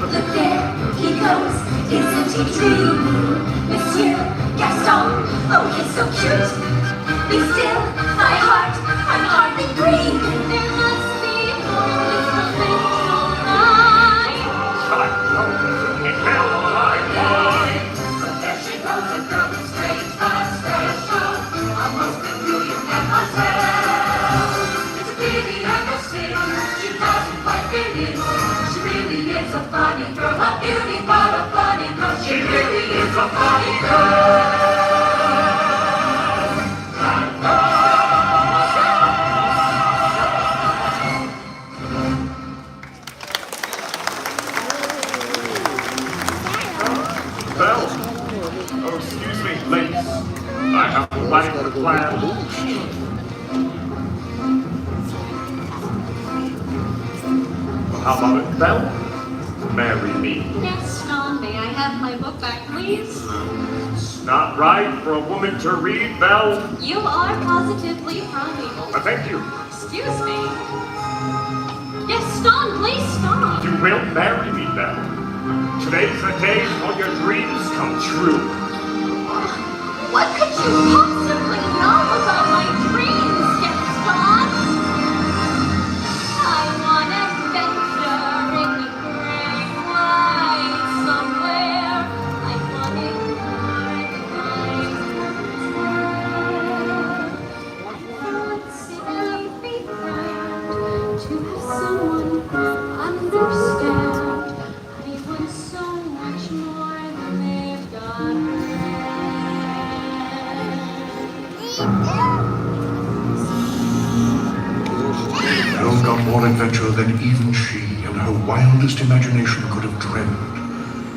Look there, he goes, isn't he true? Monsieur Gaston, oh he's so cute. Be still, my heart, I'm hardly breathe. There must be more with the face of mine. But there she goes, a girl with strange but special, a most peculiar and myself. It's a pity and a sin, she doesn't quite fit in. She really is a funny girl, a beauty but a funny girl. She really is a funny girl. Belle? Oh, excuse me, ladies. I have a wedding to plan. How about it, Belle? Marry me. Gaston, may I have my book back, please? It's not right for a woman to read, Belle. You are positively primeval. Thank you. Excuse me. Gaston, please stop. You will marry me, Belle. Today's the day all your dreams come true. What could you possibly know about my dreams, Gaston? I want to venture in the great wide somewhere. I want to ignore the noise of the world. Simply be grand to have someone who understands. I want so much more than they've got. Belle got more adventure than even she and her wildest imagination could have dreamed.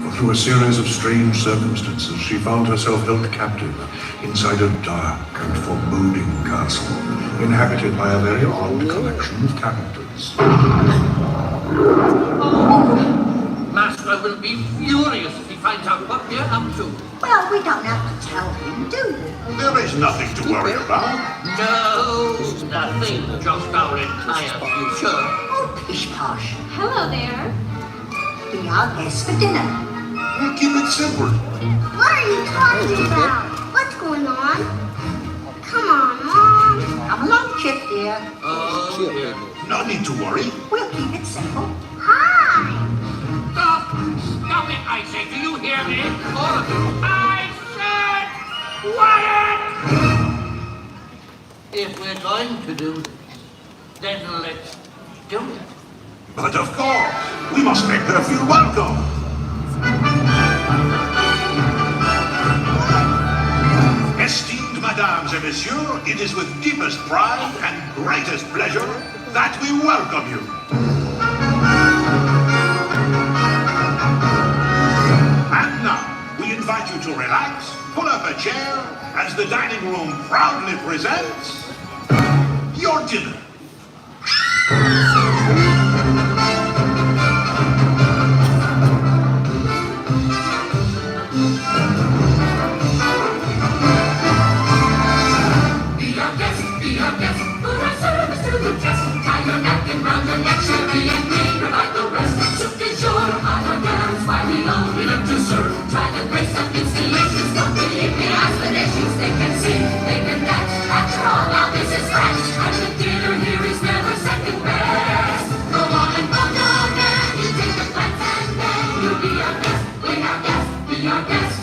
For through a series of strange circumstances, she found herself held captive inside a dark and foreboding castle, inhabited by a very odd collection of characters. Master will be furious if he finds out what we're up to. Well, we don't have to tell him, do we? There is nothing to worry about. No, nothing. Just our entire future. Oh, pish posh. Hello there. Be our guests for dinner. We keep it simple. What are you talking about? What's going on? Come on, Mom. Come along, Chip, dear. Oh, dear. No need to worry. We'll keep it simple. Hi. Stop it, I say. Do you hear me? All of you. I said quiet! If we're going to do this, then let's do it. But of course, we must make her feel welcome. Esteemed Mesdames et Messieurs, it is with deepest pride and greatest pleasure that we welcome you. And now, we invite you to relax, pull up a chair, as the dining room proudly presents your dinner. Be our guest, put our service to the test. Tie your napkin round your neck, sherry and cream, provide the rest. Soup du jour, hot or down, smiley, lonely. serve. Try to break some installations, don't believe me, ask the nations. They can see, they can dance. After all, now this is France. And the theater here is never second best. Go on and go down there. You take the plans and then you'll be our guest. Be our guest, be our guest.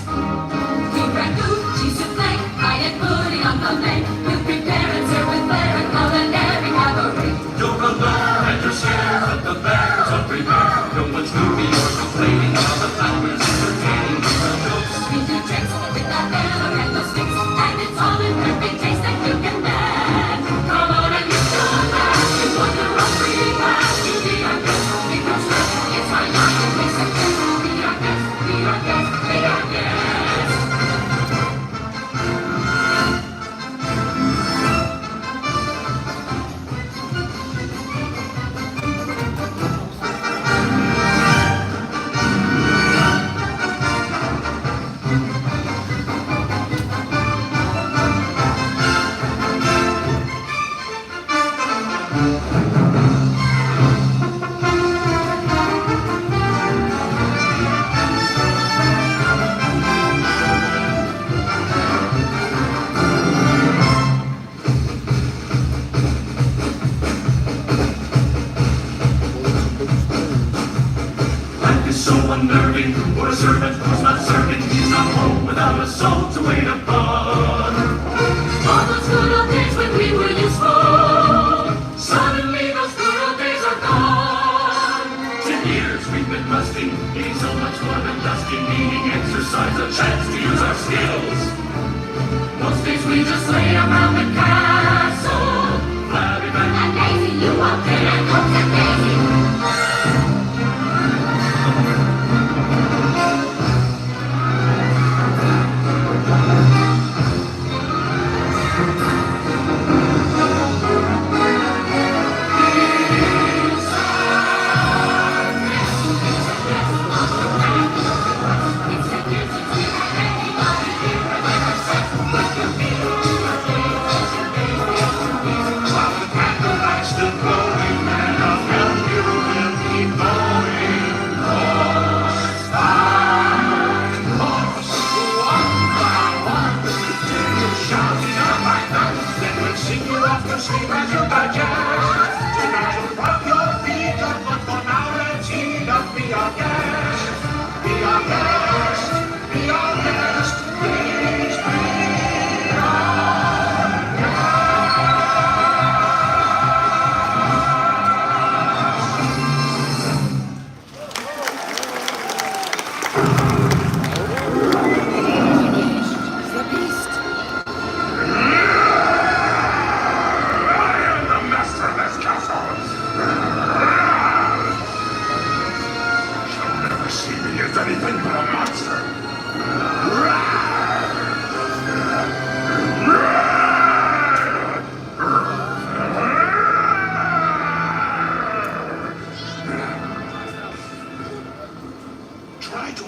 Food ragout, cheese soufflé, pie and pudding on the lake. We'll prepare and serve with flair and culinary cabaret. You'll come there and your share of the bears are prepared. No one's moving or complaining while the flowers entertaining with the jokes. We do tricks with that banner and the sticks, and it's all in perfect taste that you can dance. Come on and you should laugh. You wonder what we have to be our guest. Because it's my life that makes a guest. Be our guest, be our guest, be our guest. Life is so unnerving for a servant who's not serving. He's not home without a soul to wait upon. All those good old days when we were useful, suddenly those good old days are gone. 10 years we've been rusting, needing so much more than dusting, needing exercise, a chance to use our skills. Most days we just lay around the castle, Flabby man, and lazy. You walked in and looked at Daisy.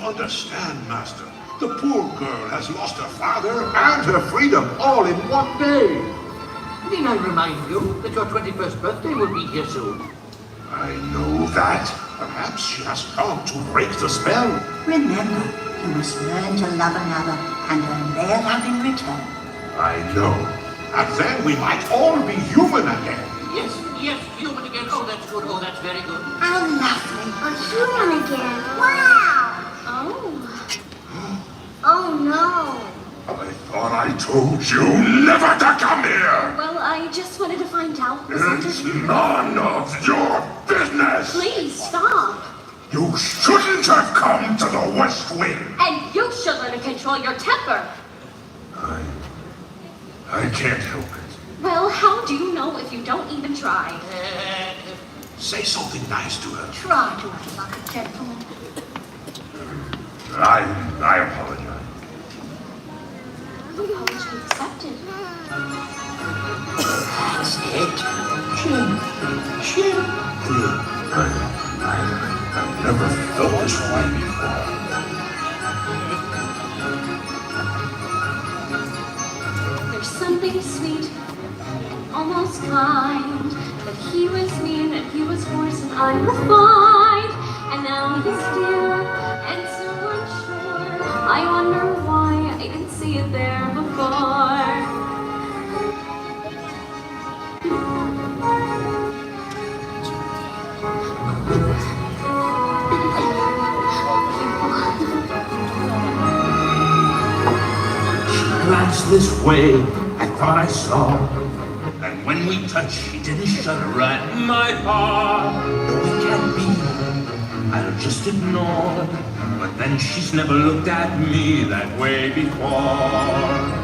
Understand, Master. The poor girl has lost her father and her freedom all in one day. Need I remind you that your 21st birthday will be here soon? I know that. Perhaps she has come to break the spell. Remember, you must learn to love another and earn their love in return. I know. And then we might all be human again. Yes, human again. Oh, that's good. Oh, that's very good. How lovely. A human again. Wow. Oh no. I thought I told you never to come here. Well, I just wanted to find out. It's none of your business. Please stop. You shouldn't have come to the West Wing. And you should learn to control your temper. I can't help it. Well, how do you know if you don't even try? Say something nice to her. Try to act like a gentleman. I apologize. Apology accepted. That's it. Gently. I've never felt this way before. There's something sweet, almost kind, that he was mean and he was coarse and I refined, and now he's dear and so unsure. dance this way, I thought I saw. And when we touched, she didn't shudder at my heart. No, it can't be, I'll just ignore. But then she's never looked at me that way before.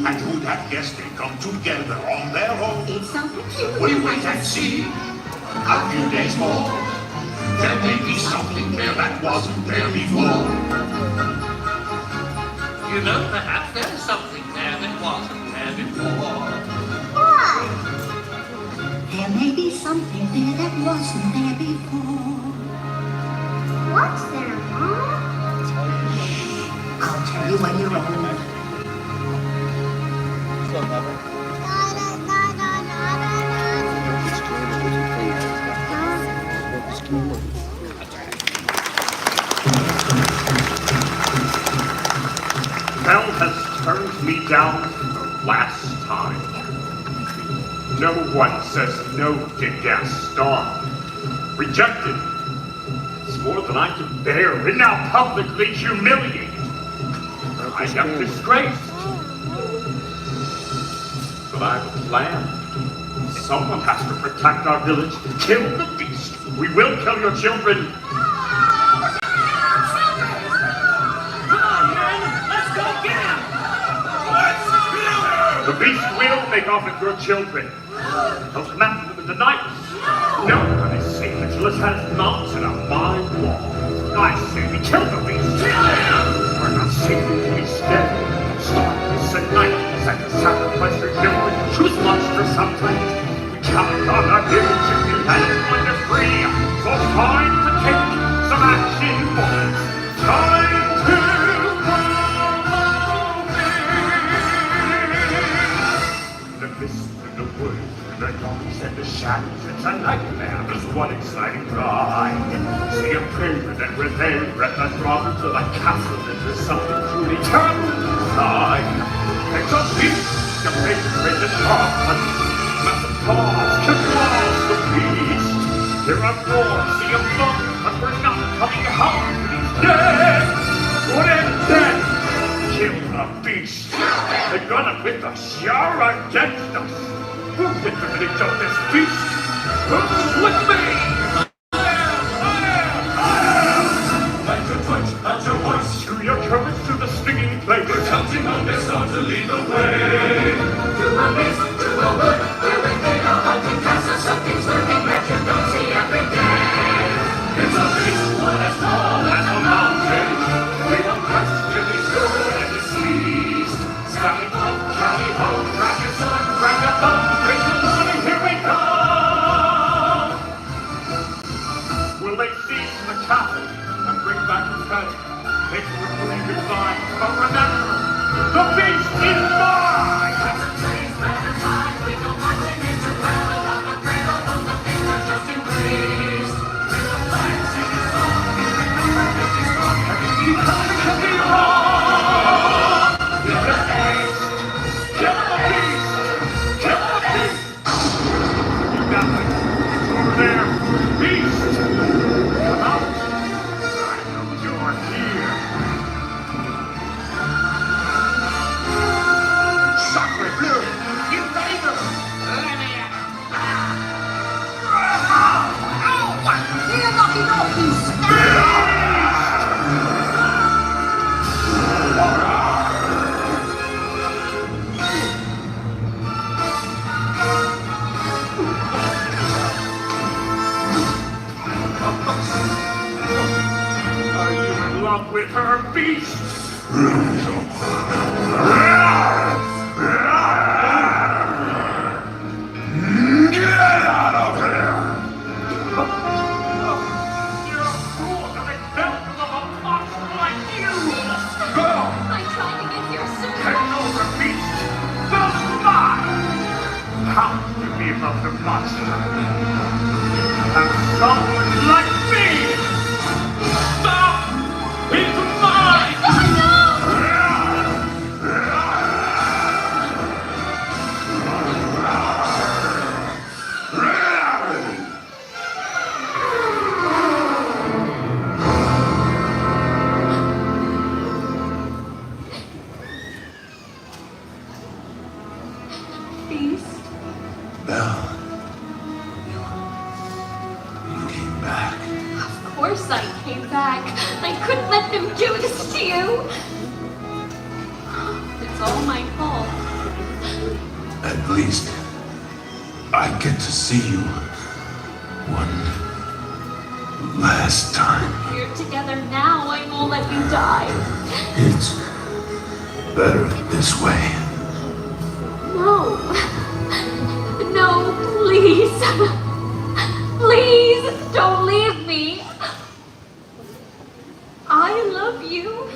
And who'd have guessed they'd come together on their own? It's so peculiar. We wait and see. A few days more. There may be something there that wasn't there before. You know, perhaps there's something there that wasn't there before. Why? There may be something there that wasn't there before. What's there, Mom? I'll tell you when you're old. Belle has turned me down for the last time. No one says no to Gaston. Rejected. It's more than I can bear, and now publicly humiliated. I am disgraced. But I have a plan. Someone has to protect our village. Kill the beast. We will kill your children. The beast will make off with your children. He'll come after them in the night. No one is safe until it has mounted a mine wall. I say we kill the beast. We're not safe until he's dead. Start this at night. Set to sacrifice your children. Choose monsters sometimes. We count on our village if you let it when they're free. So time to take some action, boys. Time to the wood, the dogs and the shadows, it's a nightmare, there's one exciting ride. See a pyramid and we're there at the drop to the castle, and there's something truly terrible inside. It's a beast, the favorite is hard. Massive paws, kick walls, the beast. Hear a roar, see a blow, but we're not coming home, he's dead. Good and dead. Kill the beast. They're gonna pit the Shiar against us. Who's intimidated of this beast? Who's with me? Let your touch, let your voice. Screw your courage to the stinging place. We're counting on this song to lead the way. To a mist, to a wood, where we made a haunted castle. Something's lurking that you don't see every day. It's a beast, one as tall as a mountain. We will question these good and deceased. Sally ho, Charlie ho, grab your sword, grab your bow, bring the money, here we go! Will they seize the castle and bring back his treasure? They will bring goodbye, but remember, the beast is mine! That's a trace, better time, we go marching into battle, on the cradle, on the finger just increased. With the flag singing song, we remember that he's strong, and if you come to be wrong! With her beast! Get out of here! You're a fool! I fell from the parasite came back. I couldn't let them do this to you. It's all my fault. At least I get to see you one last time. We're together now. I won't let you die. It's better this way. No. No, please. Please don't leave me. I love you.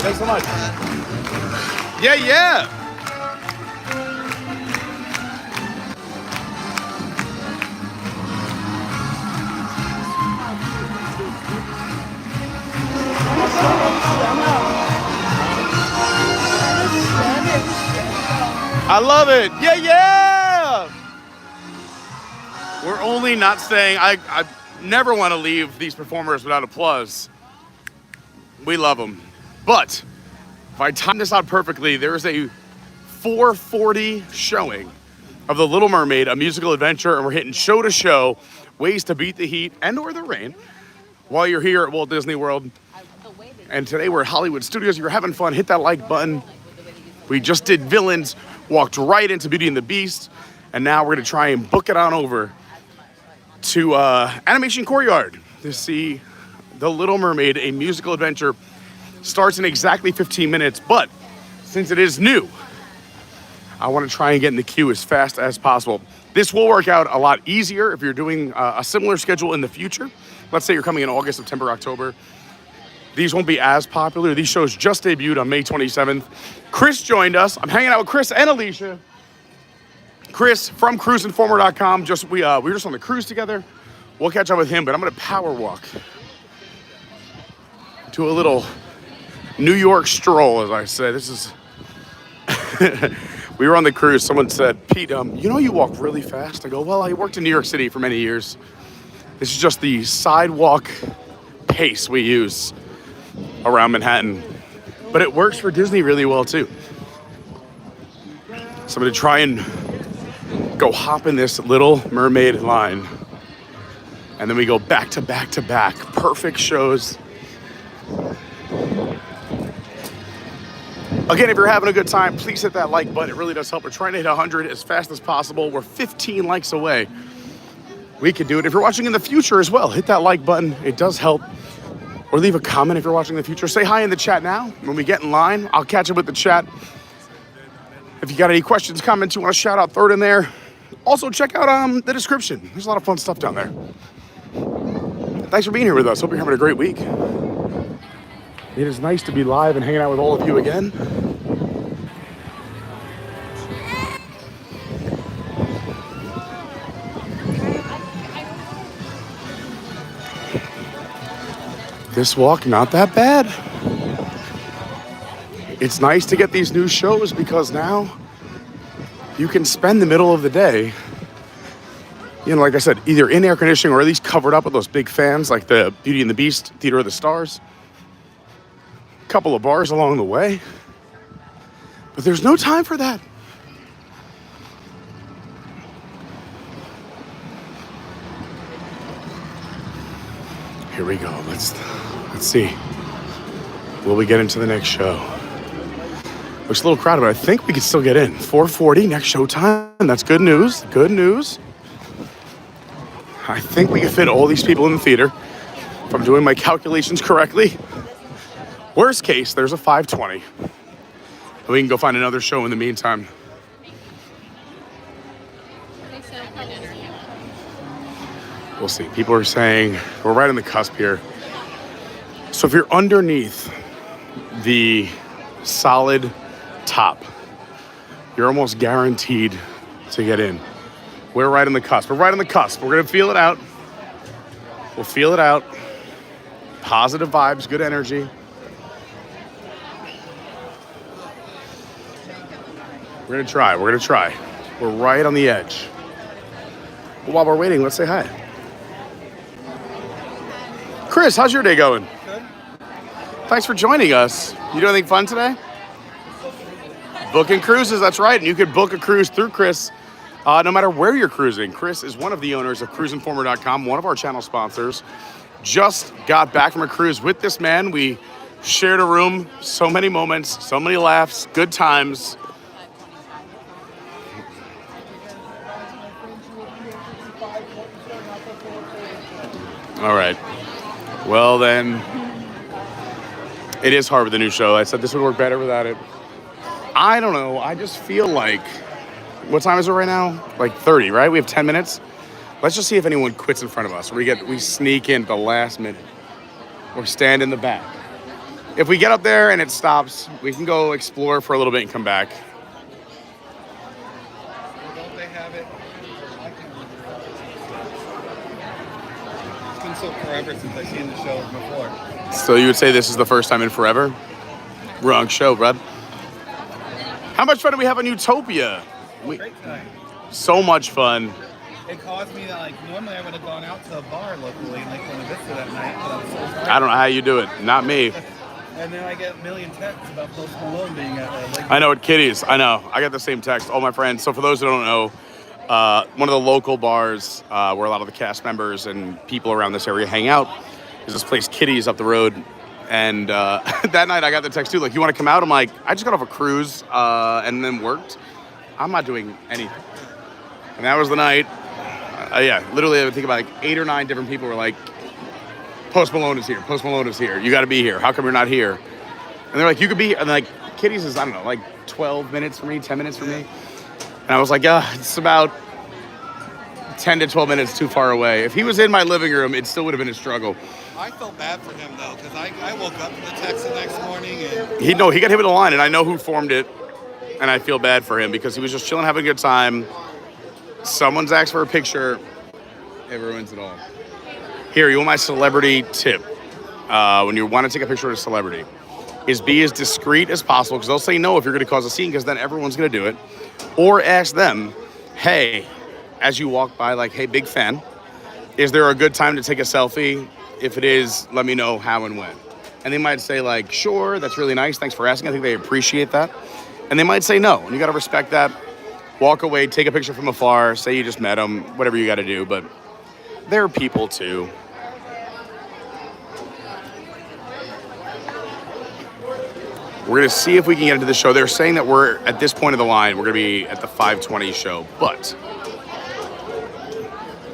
Thanks so much. Yeah, yeah. I love it. Yeah, yeah. We're only not staying. I never want to leave these performers without applause. We love them. But if I time this out perfectly, there is a 4:40 showing of The Little Mermaid, a musical adventure, and we're hitting show to show, ways to beat the heat and or the rain while you're here at Walt Disney World. And today we're at Hollywood Studios. You're having fun. Hit that like button. We just did Villains, walked right into Beauty and the Beast, and now we're going to try and book it on over to Animation Courtyard to see The Little Mermaid, a musical adventure. Starts in exactly 15 minutes, but since it is new, I want to try and get in the queue as fast as possible. This will work out a lot easier if you're doing a similar schedule in the future. Let's say you're coming in August, September, October. These won't be as popular. These shows just debuted on May 27th. Chris joined us. I'm hanging out with Chris and Alicia. Chris from CruiseInformer.com. We were just on the cruise together. We'll catch up with him, but I'm going to power walk to a little New York stroll, as I say. This is... We were on the cruise. Someone said, Pete, you know you walk really fast? I go, well, I worked in New York City for many years. This is just the sidewalk pace we use around Manhattan. But it works for Disney really well, too. So I'm going to try and go hop in this Little Mermaid line. And then we go back to back to back. Perfect shows. Again, if you're having a good time, please hit that like button. It really does help. We're trying to hit 100 as fast as possible. We're 15 likes away. We could do it. If you're watching in the future as well, hit that like button. It does help. Or leave a comment if you're watching in the future. Say hi in the chat now. When we get in line, I'll catch up with the chat. If you got any questions, comments you want to shout out, throw it in there. Also, check out the description. There's a lot of fun stuff down there. Thanks for being here with us. Hope you're having a great week. It is nice to be live and hanging out with all of you again. This walk, not that bad. It's nice to get these new shows because now you can spend the middle of the day, you know, like I said, either in air conditioning or at least covered up with those big fans like the Beauty and the Beast, Theater of the Stars. A couple of bars along the way. But there's no time for that. Here we go. Let's see. Will we get into the next show? Looks a little crowded, but I think we can still get in. 4:40, next show time. That's good news. Good news. I think we can fit all these people in the theater, if I'm doing my calculations correctly. Worst case, there's a 5:20. And we can go find another show in the meantime. We'll see. People are saying we're right on the cusp here. So if you're underneath the solid top, you're almost guaranteed to get in. We're right on the cusp. We're right on the cusp. We're going to feel it out. We'll feel it out. Positive vibes, good energy. We're going to try. We're going to try. We're right on the edge. Well, while we're waiting, let's say hi. Chris, how's your day going? Good. Thanks for joining us. You doing anything fun today? Booking cruises, that's right. And you could book a cruise through Chris no matter where you're cruising. Chris is one of the owners of CruiseInformer.com, one of our channel sponsors. Just got back from a cruise with this man. We shared a room, so many moments, so many laughs, good times. All right. Well, then, it is hard with the new show. I said this would work better without it. I don't know. I just feel like, what time is it right now? Like 30, right? We have 10 minutes. Let's just see if anyone quits in front of us. We sneak in at the last minute. Or stand in the back. If we get up there and it stops, we can go explore for a little bit and come back. Don't they have it? It's been so forever since I've seen the show before. So you would say this is the first time in forever? Wrong show, bud. How much fun do we have on Utopia? Great time. So much fun. It caused me to, like, normally I would have gone out to a bar locally and, like, went to Vista that night, but I was so tired. I don't know how you do it. Not me. And then I get a million texts about Post Malone being at Lake. I know at Kitty's. I know. I got the same text. All my friends. So for those who don't know, one of the local bars where a lot of the cast members and people around this area hang out is this place, Kitty's, up the road. And that night I got the text too, like, you want to come out? I'm like, I just got off a cruise and then worked. I'm not doing anything. And that was the night. Yeah, literally I would think about like 8 or 9 different people were like, Post Malone is here. Post Malone is here. You got to be here. How come you're not here? And they're like, you could be here. And like, Kitty's is, I don't know, like 12 minutes for me, 10 minutes for me. And I was like, it's about 10 to 12 minutes too far away. If he was in my living room, it still would have been a struggle. I felt bad for him, though, because I woke up to the text the next morning. And He got hit with a line, and I know who formed it. And I feel bad for him because he was just chilling, having a good time. Someone's asked for a picture. It ruins it all. Here, you want my celebrity tip. When you want to take a picture of a celebrity, is be as discreet as possible, because they'll say no if you're going to cause a scene, because then everyone's going to do it. Or ask them, hey, as you walk by, like, hey, big fan, is there a good time to take a selfie? If it is, let me know how and when. And they might say, like, sure, that's really nice. Thanks for asking. I think they appreciate that. And they might say no. And you got to respect that. Walk away, take a picture from afar, say you just met them, whatever you got to do. But they're people too. We're going to see if we can get into the show. They're saying that we're, at this point of the line, we're going to be at the 5:20 show. But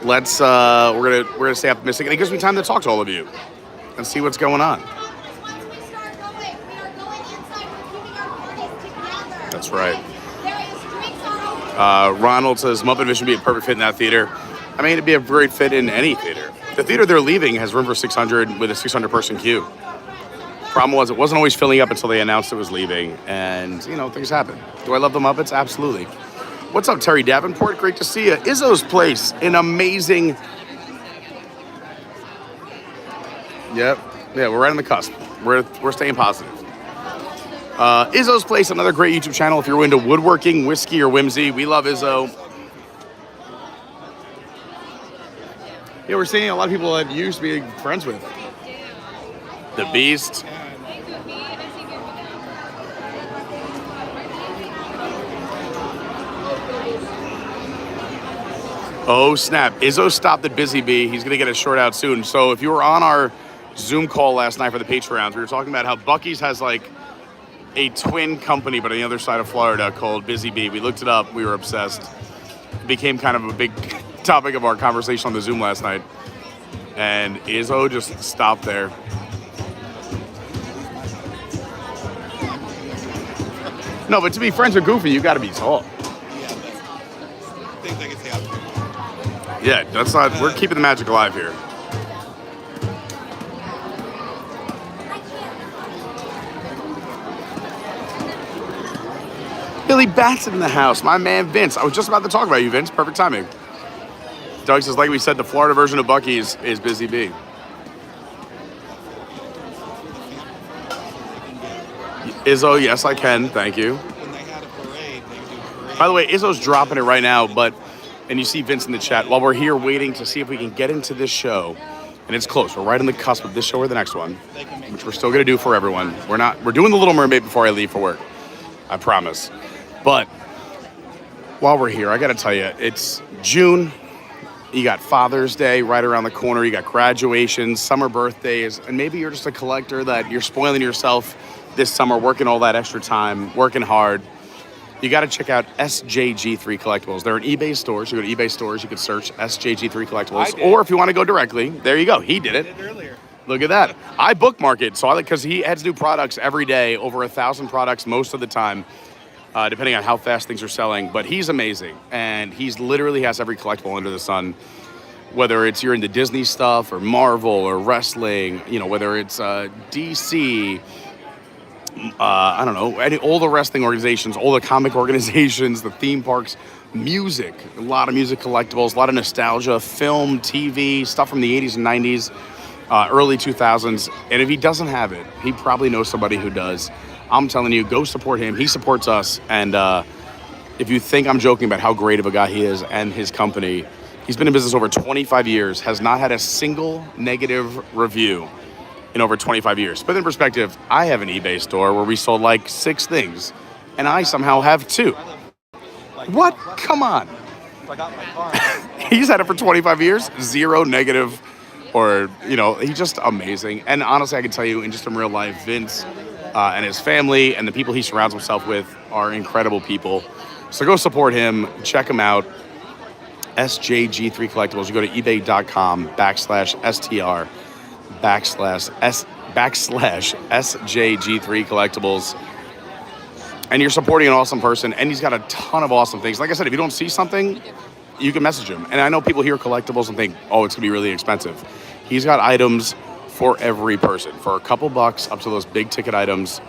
let's, we're going to stay optimistic. And it gives me time to talk to all of you and see what's going on. That's right. Ronald says Muppet Vision would be a perfect fit in that theater. I mean, it'd be a great fit in any theater. The theater they're leaving has room for 600 with a 600-person queue. Problem was, it wasn't always filling up until they announced it was leaving. And, you know, things happen. Do I love the Muppets? Absolutely. What's up, Terry Davenport? Great to see you. Izzo's Place, an amazing... Yep. Yeah, we're right on the cusp. We're staying positive. Izzo's Place, another great YouTube channel if you're into woodworking, whiskey, or whimsy. We love Izzo. Yeah, we're seeing a lot of people that you used to be friends with. The Beast. Oh, snap. Izzo stopped at Busy Bee. He's going to get a short out soon. So if you were on our Zoom call last night for the Patreons, we were talking about how Buc-ee's has like a twin company, but on the other side of Florida, called Busy Bee. We looked it up. We were obsessed. It became kind of a big topic of our conversation on the Zoom last night. And Izzo just stopped there. No, but to be friends with Goofy, you got to be tall. things I can say out. Yeah, that's not. We're keeping the magic alive here. Billy Batson in the house. My man Vince. I was just about to talk about you, Vince. Perfect timing. Doug says, like we said, the Florida version of Buc-ee's is Busy Bee. Izzo, yes, I can. Thank you. By the way, Izzo's dropping it right now, and you see Vince in the chat. While we're here waiting to see if we can get into this show, and it's close. We're right on the cusp of this show or the next one, which we're still going to do for everyone. We're doing The Little Mermaid before I leave for work. I promise. But while we're here, I got to tell you, it's June. You got Father's Day right around the corner. You got graduations, summer birthdays, and maybe you're just a collector that you're spoiling yourself this summer, working all that extra time, working hard. You got to check out SJG3 Collectibles. They're in eBay stores. You go to eBay stores, you can search SJG3 Collectibles. Or if you want to go directly, there you go. He did it. Earlier. Look at that. I bookmark it, so I like, because he adds new products every day, over 1,000 products most of the time, depending on how fast things are selling. But he's amazing, and he's literally has every collectible under the sun. Whether it's you're into Disney stuff or Marvel or wrestling, whether it's DC. I don't know, all the wrestling organizations, all the comic organizations, the theme parks, music, a lot of music collectibles, a lot of nostalgia, film, TV, stuff from the 80s and 90s, early 2000s. And if he doesn't have it, he probably knows somebody who does. I'm telling you, go support him. He supports us. And if you think I'm joking about how great of a guy he is and his company, he's been in business over 25 years, has not had a single negative review in over 25 years. But in perspective, I have an eBay store where we sold like 6 things, and I somehow have 2. What? Come on. He's had it for 25 years, 0 negative, or, you know, he's just amazing. And honestly, I can tell you, in just in real life, Vince and his family and the people he surrounds himself with are incredible people. So go support him, check him out. SJG3 Collectibles. You go to ebay.com/STR /SJG3 Collectibles. And you're supporting an awesome person, and he's got a ton of awesome things. Like I said, if you don't see something, you can message him. And I know people hear collectibles and think, oh, it's gonna be really expensive. He's got items for every person, for a couple bucks up to those big ticket items.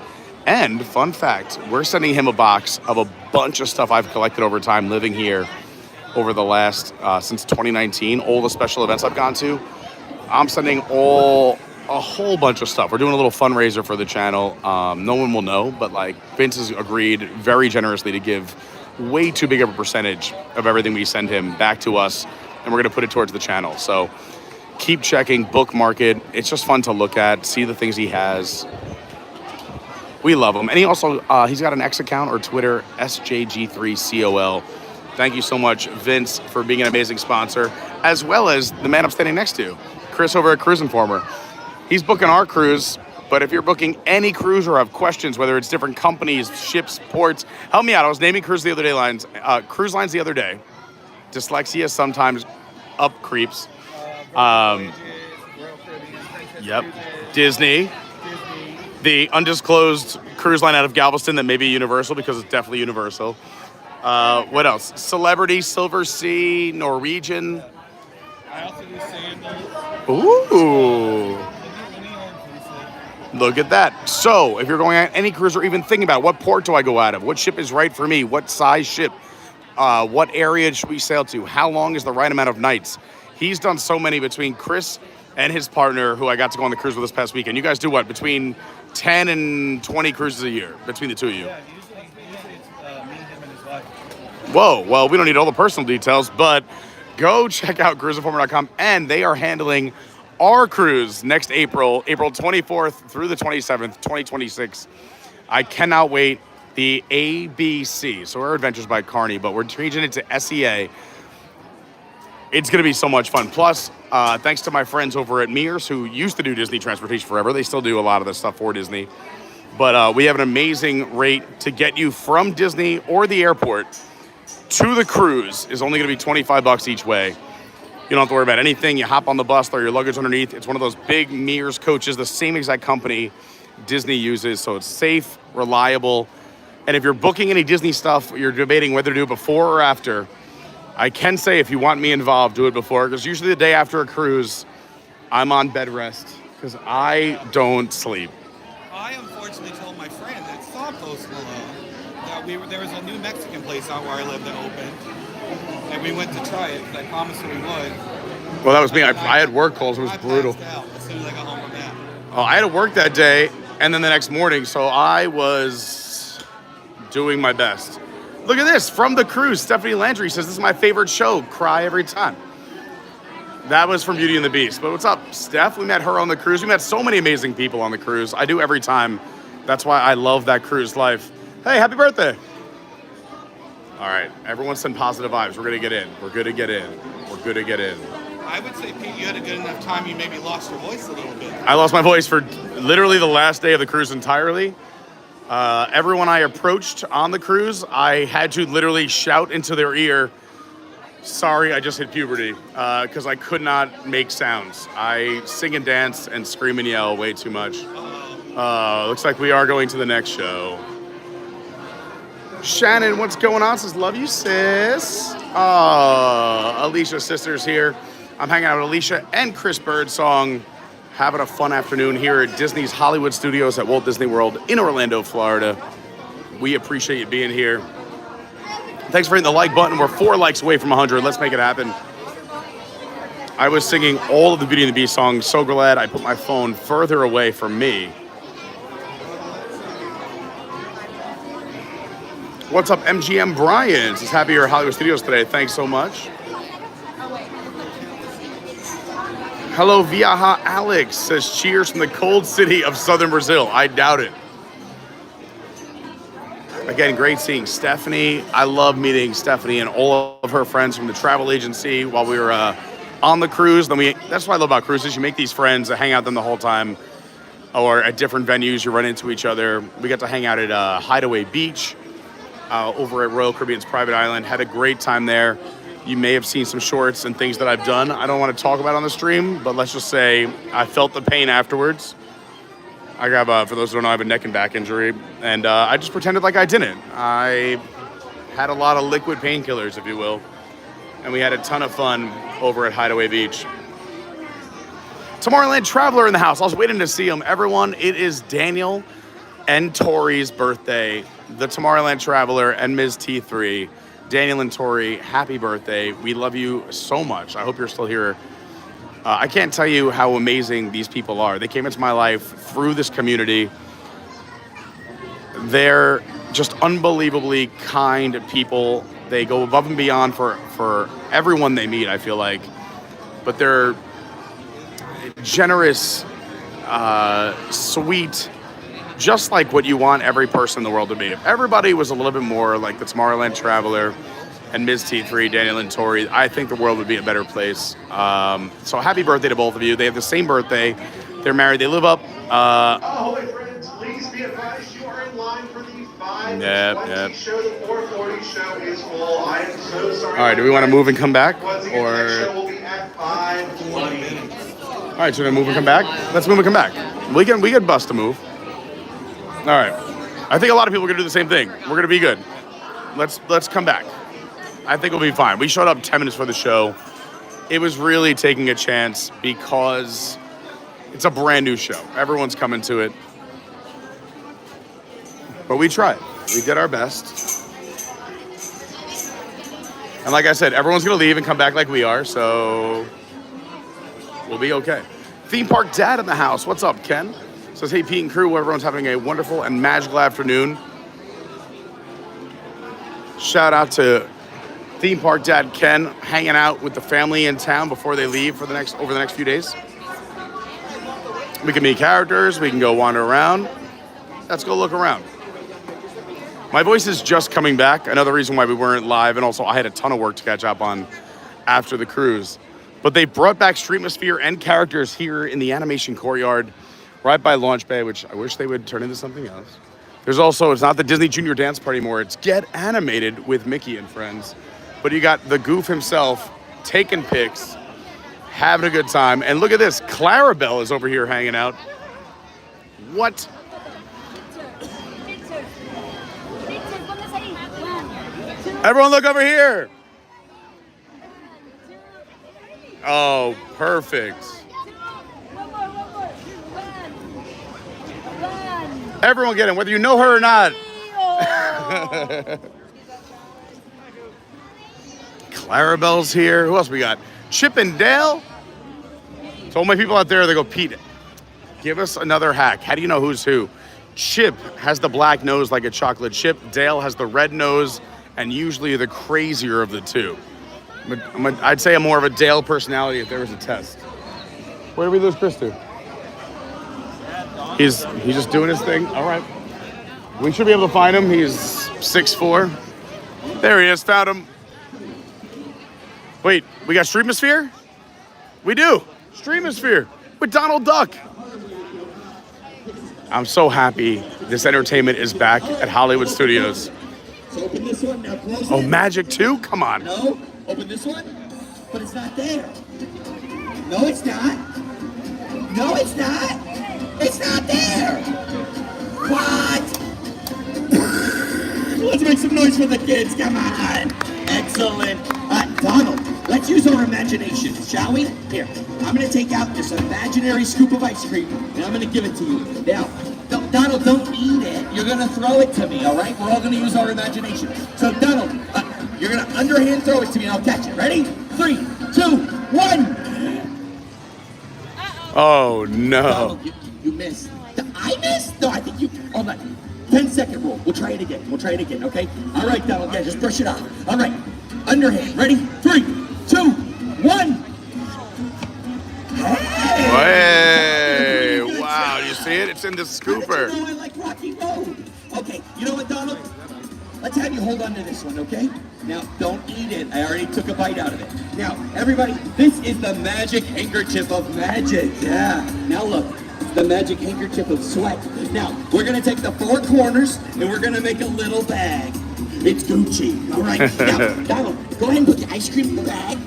And fun fact, we're sending him a box of a bunch of stuff I've collected over time living here over the last, since 2019, all the special events I've gone to. I'm sending a whole bunch of stuff. We're doing a little fundraiser for the channel. No one will know, but like Vince has agreed very generously to give way too big of a percentage of everything we send him back to us, and we're gonna put it towards the channel. So keep checking, bookmark it. It's just fun to look at, see the things he has. We love him. And he also, he's got an X account or Twitter, SJG3COL. Thank you so much, Vince, for being an amazing sponsor, as well as the man I'm standing next to, Chris over at Cruise Informer. He's booking our cruise, but if you're booking any cruise or have questions, whether it's different companies, ships, ports, help me out. I was naming cruise lines the other day. Dyslexia sometimes up creeps. Yep. Disney. The undisclosed cruise line out of Galveston that may be Universal, because it's definitely Universal. What else? Celebrity, Silver Sea, Norwegian. I also do sandals. Ooh. Look at that. So, if you're going on any cruise or even thinking about what port do I go out of? What ship is right for me? What size ship? What area should we sail to? How long is the right amount of nights? He's done so many between Chris and his partner, who I got to go on the cruise with this past weekend. You guys do what? Between 10 and 20 cruises a year, between the two of you? Yeah, usually it's me, him, and his wife. Whoa, well, we don't need all the personal details, but go check out cruiseinformer.com, and they are handling our cruise next April 24th through the 27th, 2026. I cannot wait. The ABC, so our Adventures by Carney, but we're changing it to SEA. It's going to be so much fun. Plus, thanks to my friends over at Mears, who used to do Disney Transportation forever. They still do a lot of the stuff for Disney. But we have an amazing rate to get you from Disney or the airport to the cruise. Is only going to be $25 each way. You don't have to worry about anything. You hop on the bus, throw your luggage underneath. It's one of those big Mears coaches, the same exact company Disney uses. So it's safe, reliable. And if you're booking any Disney stuff, you're debating whether to do it before or after, I can say if you want me involved, do it before, because usually the day after a cruise, I'm on bed rest because I don't sleep. I unfortunately told my friend that saw Post Malone that there was a new Mexican place out where I live that opened, and we went to try it because I promised we would. Well, that was me. I had work calls. It was brutal. Out as soon as I got home from that. Oh, I had to work that day and then the next morning, so I was doing my best. Look at this, from the cruise, Stephanie Landry says, this is my favorite show, cry every time. That was from Beauty and the Beast. But what's up, Steph? We met her on the cruise. We met so many amazing people on the cruise. I do every time. That's why I love that cruise life. Hey, happy birthday. All right, everyone send positive vibes. We're gonna get in. We're good to get in. We're good to get in. I would say, Pete, you had a good enough time. You maybe lost your voice a little bit. I lost my voice for literally the last day of the cruise entirely. Everyone I approached on the cruise, I had to literally shout into their ear, sorry, I just hit puberty, because I could not make sounds. I sing and dance and scream and yell way too much. Looks like we are going to the next show. Shannon, what's going on? Says, love you, sis. Alicia's sister's here. I'm hanging out with Alicia and Chris.Birdsong, having a fun afternoon here at Disney's Hollywood Studios at Walt Disney World in Orlando, Florida. We appreciate you being here. Thanks for hitting the like button. We're 4 likes away from 100. Let's make it happen. I was singing all of the Beauty and the Beast songs. So glad I put my phone further away from me. What's up, MGM Brian? Says happy you're at Hollywood Studios today. Thanks so much. Hello, Viaja Alex says cheers from the cold city of southern Brazil. I doubt it. Again, great seeing Stephanie. I love meeting Stephanie and all of her friends from the travel agency while we were on the cruise. That's what I love about cruises. You make these friends that hang out with them the whole time, or at different venues, you run into each other. We got to hang out at Hideaway Beach over at Royal Caribbean's private island. Had a great time there. You may have seen some shorts and things that I've done. I don't want to talk about on the stream, but let's just say I felt the pain afterwards. I have, for those who don't know, I have a neck and back injury, and I just pretended like I didn't. I had a lot of liquid painkillers, if you will, and we had a ton of fun over at Hideaway Beach. Tomorrowland Traveler in the house. I was waiting to see him. Everyone, it is Daniel and Tori's birthday. The Tomorrowland Traveler and Ms. T3. Daniel and Tori, happy birthday. We love you so much. I hope you're still here. I can't tell you how amazing these people are. They came into my life through this community. They're just unbelievably kind people. They go above and beyond for everyone they meet, I feel like. But they're generous, sweet, just like what you want every person in the world to be. If everybody was a little bit more like the Tomorrowland Traveler and Ms. T3, Daniel and Tori, I think the world would be a better place. So happy birthday to both of you. They have the same birthday. They're married. They live up. Ahoy, friends. Please be advised you are in line for the 5:20 show. The 4:40 show is full. I am so sorry. All right, do we want to move and come back? Once again, the next show will be at 5:20. All right, so we're gonna move and come back? Let's move and come back. We can bust a move. All right. I think a lot of people are gonna do the same thing. We're gonna be good. Let's come back. I think we'll be fine. We showed up 10 minutes for the show. It was really taking a chance because it's a brand new show. Everyone's coming to it. But we tried. We did our best. And like I said, everyone's gonna leave and come back like we are, so we'll be okay. Theme Park Dad in the house. What's up, Ken? Says, hey, Pete and crew, everyone's having a wonderful and magical afternoon. Shout out to Theme Park Dad Ken, hanging out with the family in town before they leave for over the next few days. We can meet characters, we can go wander around. Let's go look around. My voice is just coming back, another reason why we weren't live, and also I had a ton of work to catch up on after the cruise. But they brought back Streetmosphere and characters here in the animation courtyard, right by Launch Bay, which I wish they would turn into something else. There's also, it's not the Disney Junior Dance Party anymore, it's Get Animated with Mickey and Friends. But you got the Goof himself taking pics, having a good time. And look at this, Clarabelle is over here hanging out. What? Everyone look over here. Oh, perfect. Everyone get in, whether you know her or not. Clarabelle's here. Who else we got? Chip and Dale. So all my people out there, they go, Pete, give us another hack. How do you know who's who? Chip has the black nose like a chocolate chip. Dale has the red nose and usually the crazier of the two. I'd say I'm more of a Dale personality if there was a test. Where did we lose Chris to? He's just doing his thing. All right. We should be able to find him. He's 6'4". There he is. Found him. Wait, we got Streetmosphere? We do. Streetmosphere with Donald Duck. I'm so happy this entertainment is back at Hollywood Studios. So open this one, now close it. Oh, Magic 2? Come on. No, open this one, but it's not there. No, it's not. No, it's not. It's not there. What? Let's make some noise for the kids, come on. Excellent. Donald, let's use our imagination, shall we? Here, I'm gonna take out this imaginary scoop of ice cream, and I'm gonna give it to you. Now, Donald, don't eat it. You're gonna throw it to me, all right? We're all gonna use our imagination. So, Donald, you're gonna underhand throw it to me, and I'll catch it. Ready? 3, 2, 1. Oh, no. Donald, you missed. I missed? No, I think you, hold on. 10-second rule. We'll try it again. Okay? All right, Donald. Yeah, just brush it off. All right. Underhand. Ready? 3, 2, 1. Hey! Wow, you see it? It's in the scooper. I like Rocky Road. Okay, you know what, Donald? Let's have you hold on to this one, okay? Now, don't eat it. I already took a bite out of it. Now, everybody, this is the magic handkerchief of magic. Yeah. Now look, it's the magic handkerchief of sweat. Now, we're gonna take the 4 corners and we're gonna make a little bag. It's Gucci, all right? Now, Donald, go ahead and put the ice cream in the bag.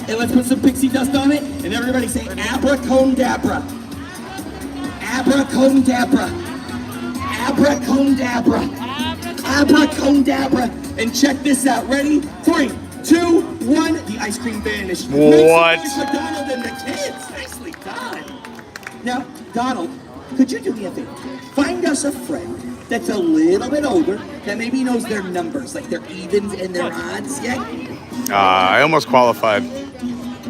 And let's put some pixie dust on it. And everybody say abracadabra. Abracadabra. Abracadabra. Abracadabra. And check this out. Ready? 3, 2, 1. The ice cream vanished. What? Make some noise for Donald and the kids. Nicely done. Now, Donald, could you do me a favor? Find us a friend that's a little bit older that maybe knows their numbers, like their evens and their odds. Yeah? I almost qualified.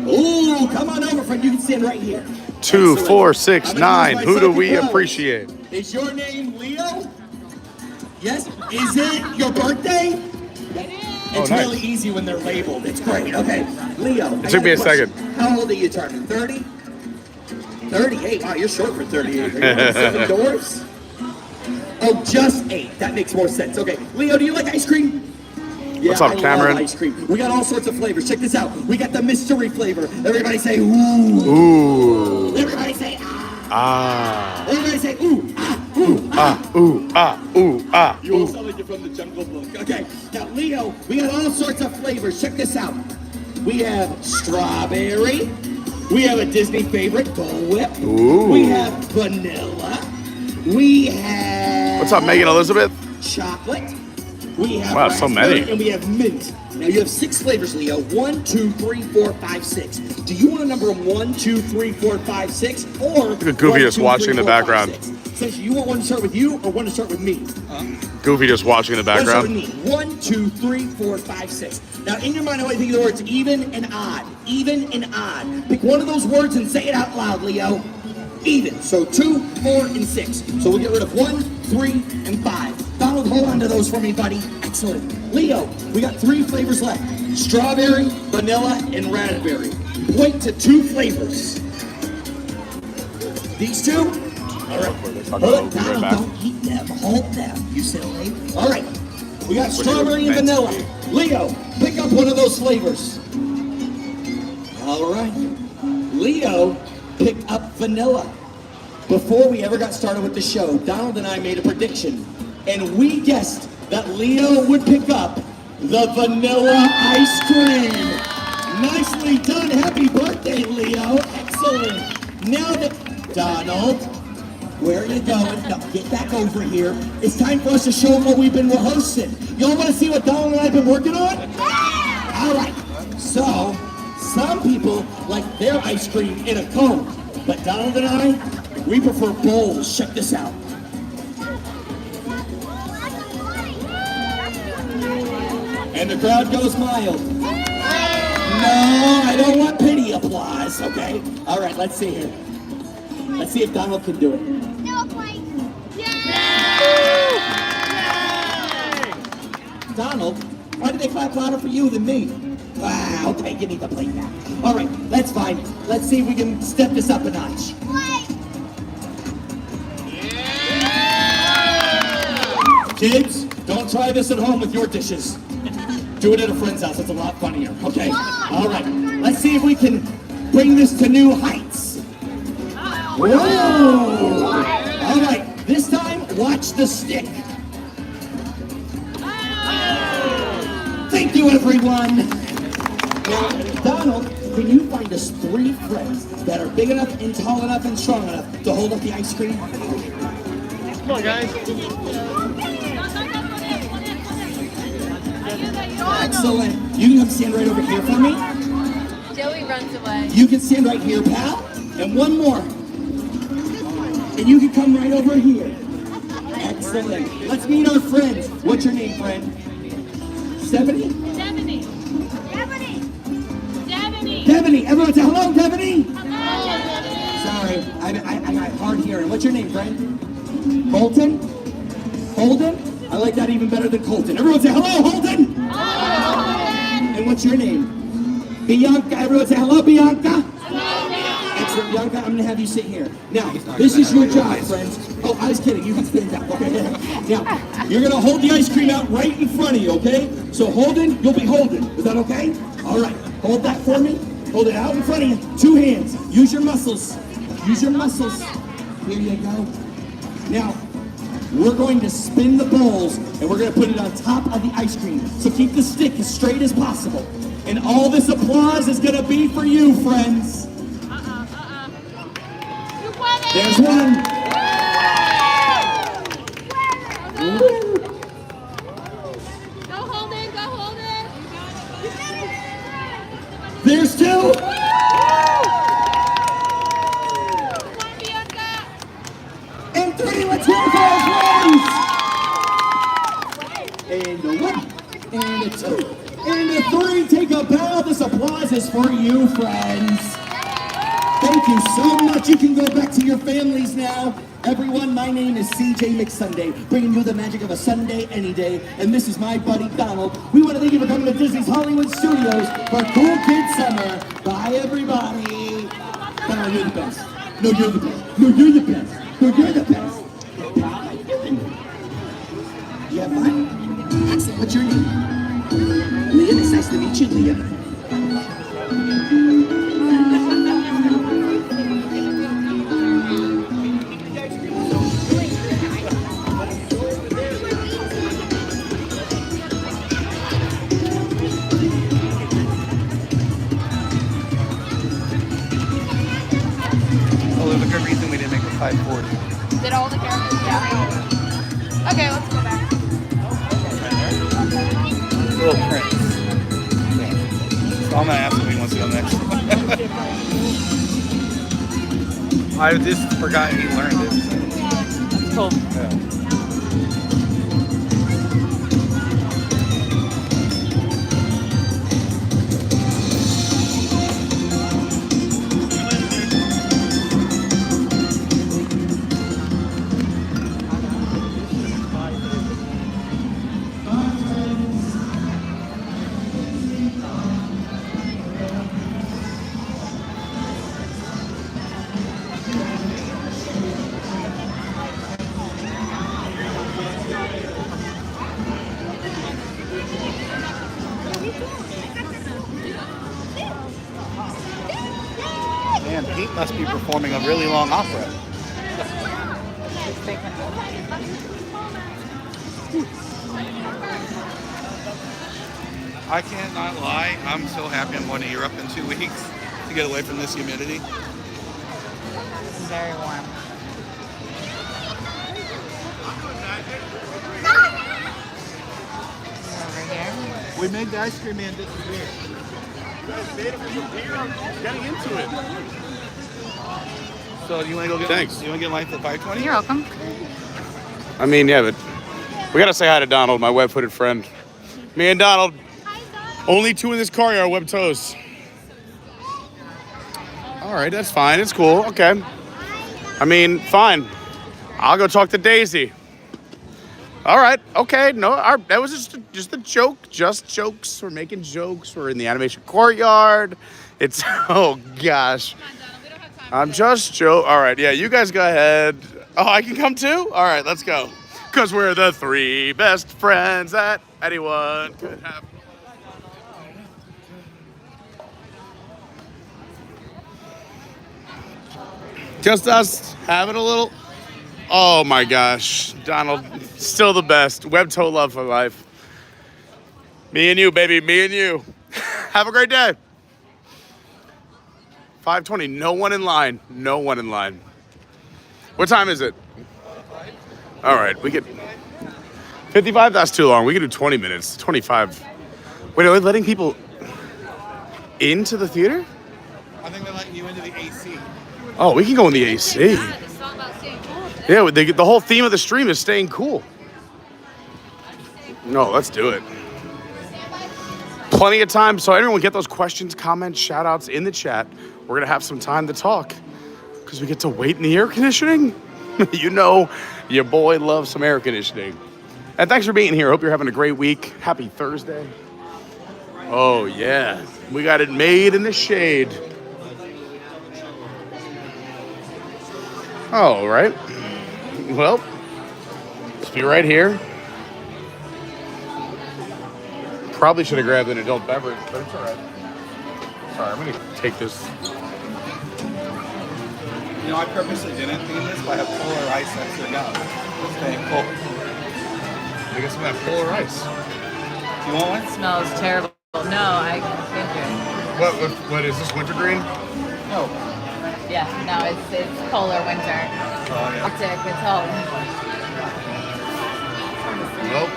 Ooh, come on over, friend. You can stand right here. 2, 4, 6, 9. Who do we appreciate? Is your name Leo? Yes? Is it your birthday? It's nice. really easy when they're labeled. It's great. Okay, Leo. It took me a second. How old are you turning? 30? 38. Wow, you're short for 38. Are you on 7 doors? Oh, just 8. That makes more sense. Okay, Leo, do you like ice cream? Yeah, What's up, Cameron? I love ice cream. We got all sorts of flavors. Check this out. We got the mystery flavor. Everybody say ooh. Ooh. Everybody say ah. Ah. Everybody say ooh, ah, ooh, Ah, ooh, ah, ooh, ah, You all ooh. sound like you're from the Jungle Book. Okay, now Leo, we got all sorts of flavors. Check this out. We have strawberry. We have a Disney favorite, Dole Whip. Ooh. We have vanilla. We have... What's up, Megan Elizabeth? Chocolate. We have Wow, so many. raspberry, and we have mint. Now you have 6 flavors, Leo. 1, 2, 3, 4, 5, 6. Do you want to number them 1, 2, 3, 4, 5, 6, or Look at Goofy just watching in the background. Essentially, you want one to start with you or one to start with me? Goofy just watching in the Let's start background. with me. 1, 2, 3, 4, 5, 6. Now, in your mind, I want you to think of the words even and odd. Even and odd. Pick one of those words and say it out loud, Leo. Even. So 2, 4, and 6. So we'll get rid of 1, 3, and 5. Donald, hold on to those for me, buddy. Excellent. Leo, we got 3 flavors left. Strawberry, vanilla, and raspberry. Point to 2 flavors. These 2? All right. Hold, Donald, don't eat them. Hold them, you silly. All right. We got strawberry and vanilla. Leo, pick up one of those flavors. All right. Leo, pick up vanilla. Before we ever got started with the show, Donald and I made a prediction, and we guessed that Leo would pick up the vanilla ice cream. Nicely done. Happy birthday, Leo. Excellent. Now that, Donald, where are you going? No, get back over here. It's time for us to show them what we've been rehearsing. Y'all want to see what Donald and I have been working on? All right. So, some people like their ice cream in a cone, but Donald and I, we prefer bowls. Check this out. And the crowd goes mild. No, I don't want pity applause, okay? All right, let's see here. Let's see if Donald can do it. Donald, why did they clap louder for you than me? Wow, okay, give me the plate back. All right, that's fine. Let's see if we can step this up a notch. Kids, don't try this at home with your dishes. Do it at a friend's house, it's a lot funnier, okay? All right, let's see if we can bring this to new heights. Whoa! All right, this time, watch the stick. Thank you, everyone. Now, Donald, can you find us 3 friends that are big enough and tall enough and strong enough to hold up the ice cream? Come on, guys. Excellent. You can come stand right over here for me. Joey runs away. You can stand right here, pal. And one more. And you can come right over here. Excellent. Let's meet our friends. What's your name, friend? Stephanie? Devaney. Devaney. Everyone say hello, Devaney. Hello. Sorry, I got hard hearing. What's your name, friend? Bolton? Holden? I like that even better than Colton. Everyone say hello, Holden! And what's your name? Bianca. Everyone say hello, Bianca. Excellent, Bianca. I'm gonna have you sit here. Now, this is your job, friends. Oh, I was kidding. You can stand up. Okay. Now, you're gonna hold the ice cream out right in front of you, okay? So Holden, you'll be Holden. Is that okay? All right. Hold that for me. Hold it out in front of you. 2 hands. Use your muscles. Use your muscles. Here you go. Now, we're going to spin the bowls and we're going to put it on top of the ice cream. So keep the stick as straight as possible. And all this applause is going to be for you, friends. There's one. Go Holden, go Holden. There's 2. And 3, let's hear it for our friends. And a 1, and a 2, and a 3. Take a bow. This applause is for you, friends. Thank you so much. You can go back to your families now. Everyone, my name is CJ McSunday, bringing you the magic of a Sunday any day. And this is my buddy Donald. We want to thank you for coming to Disney's Hollywood Studios for Cool Kids Summer. Bye, everybody. Donald, you're the best. No, you're the best. No, you're the best. No, you're the best. How are you doing? You have fun? Excellent. What's your name? Leah. It's nice to meet you, Leah. Oh, there's a good reason we didn't make the 540. Did all the characters? Yeah. Okay, let's go back. Little Prince. So I'm gonna ask him if he wants to go next. I just forgot he learned it. That's cool. Yeah. Man, Pete must be performing a really long opera. I cannot lie. I'm so happy I'm going to Europe in 2 weeks to get away from this humidity. Very warm. Over here. We made the ice cream man disappear. Getting into it. So do you want to go get? Thanks. You want to get life at 520? You're welcome. I mean, yeah, but we gotta say hi to Donald, my web-footed friend. Me and Donald, only 2 in this car are web toes. All right, that's fine. It's cool. Okay. I mean, fine. I'll go talk to Daisy. All right. Okay. No, that was just a joke. Just jokes. We're making jokes. We're in the animation courtyard. It's oh gosh. I'm just joking. All right. Yeah, you guys go ahead. Oh, I can come too? All right, let's go. Because we're the 3 best friends that anyone could have. Just us having a little. Oh my gosh. Donald, still the best. Web toe love for life. Me and you, baby. Me and you. Have a great day. 5:20. No one in line. No one in line. What time is it? All right. We could. 55? That's too long. We could do 20 minutes. 25. Wait, are we letting people into the theater? I think they're letting you into the AC. Oh, we can go in the AC. Yeah, the whole theme of the stream is staying cool. No, let's do it. Plenty of time, so everyone get those questions, comments, shout outs in the chat. We're going to have some time to talk because we get to wait in the air conditioning. You know, your boy loves some air conditioning. And thanks for being here. Hope you're having a great week. Happy Thursday. Oh, yeah. We got it made in the shade. All right. Well, let's be right here. Probably should have grabbed an adult beverage, but it's all right. Sorry, I'm going to take this. You know, I purposely didn't theme this, but I have polar ice extra gum. Staying cold. I guess I'm going to have polar ice. You want one? It smells terrible. No, I can't do it. What is this, wintergreen? No. Yeah, no, it's polar winter. Oh, yeah. Arctic, it's all. Nope.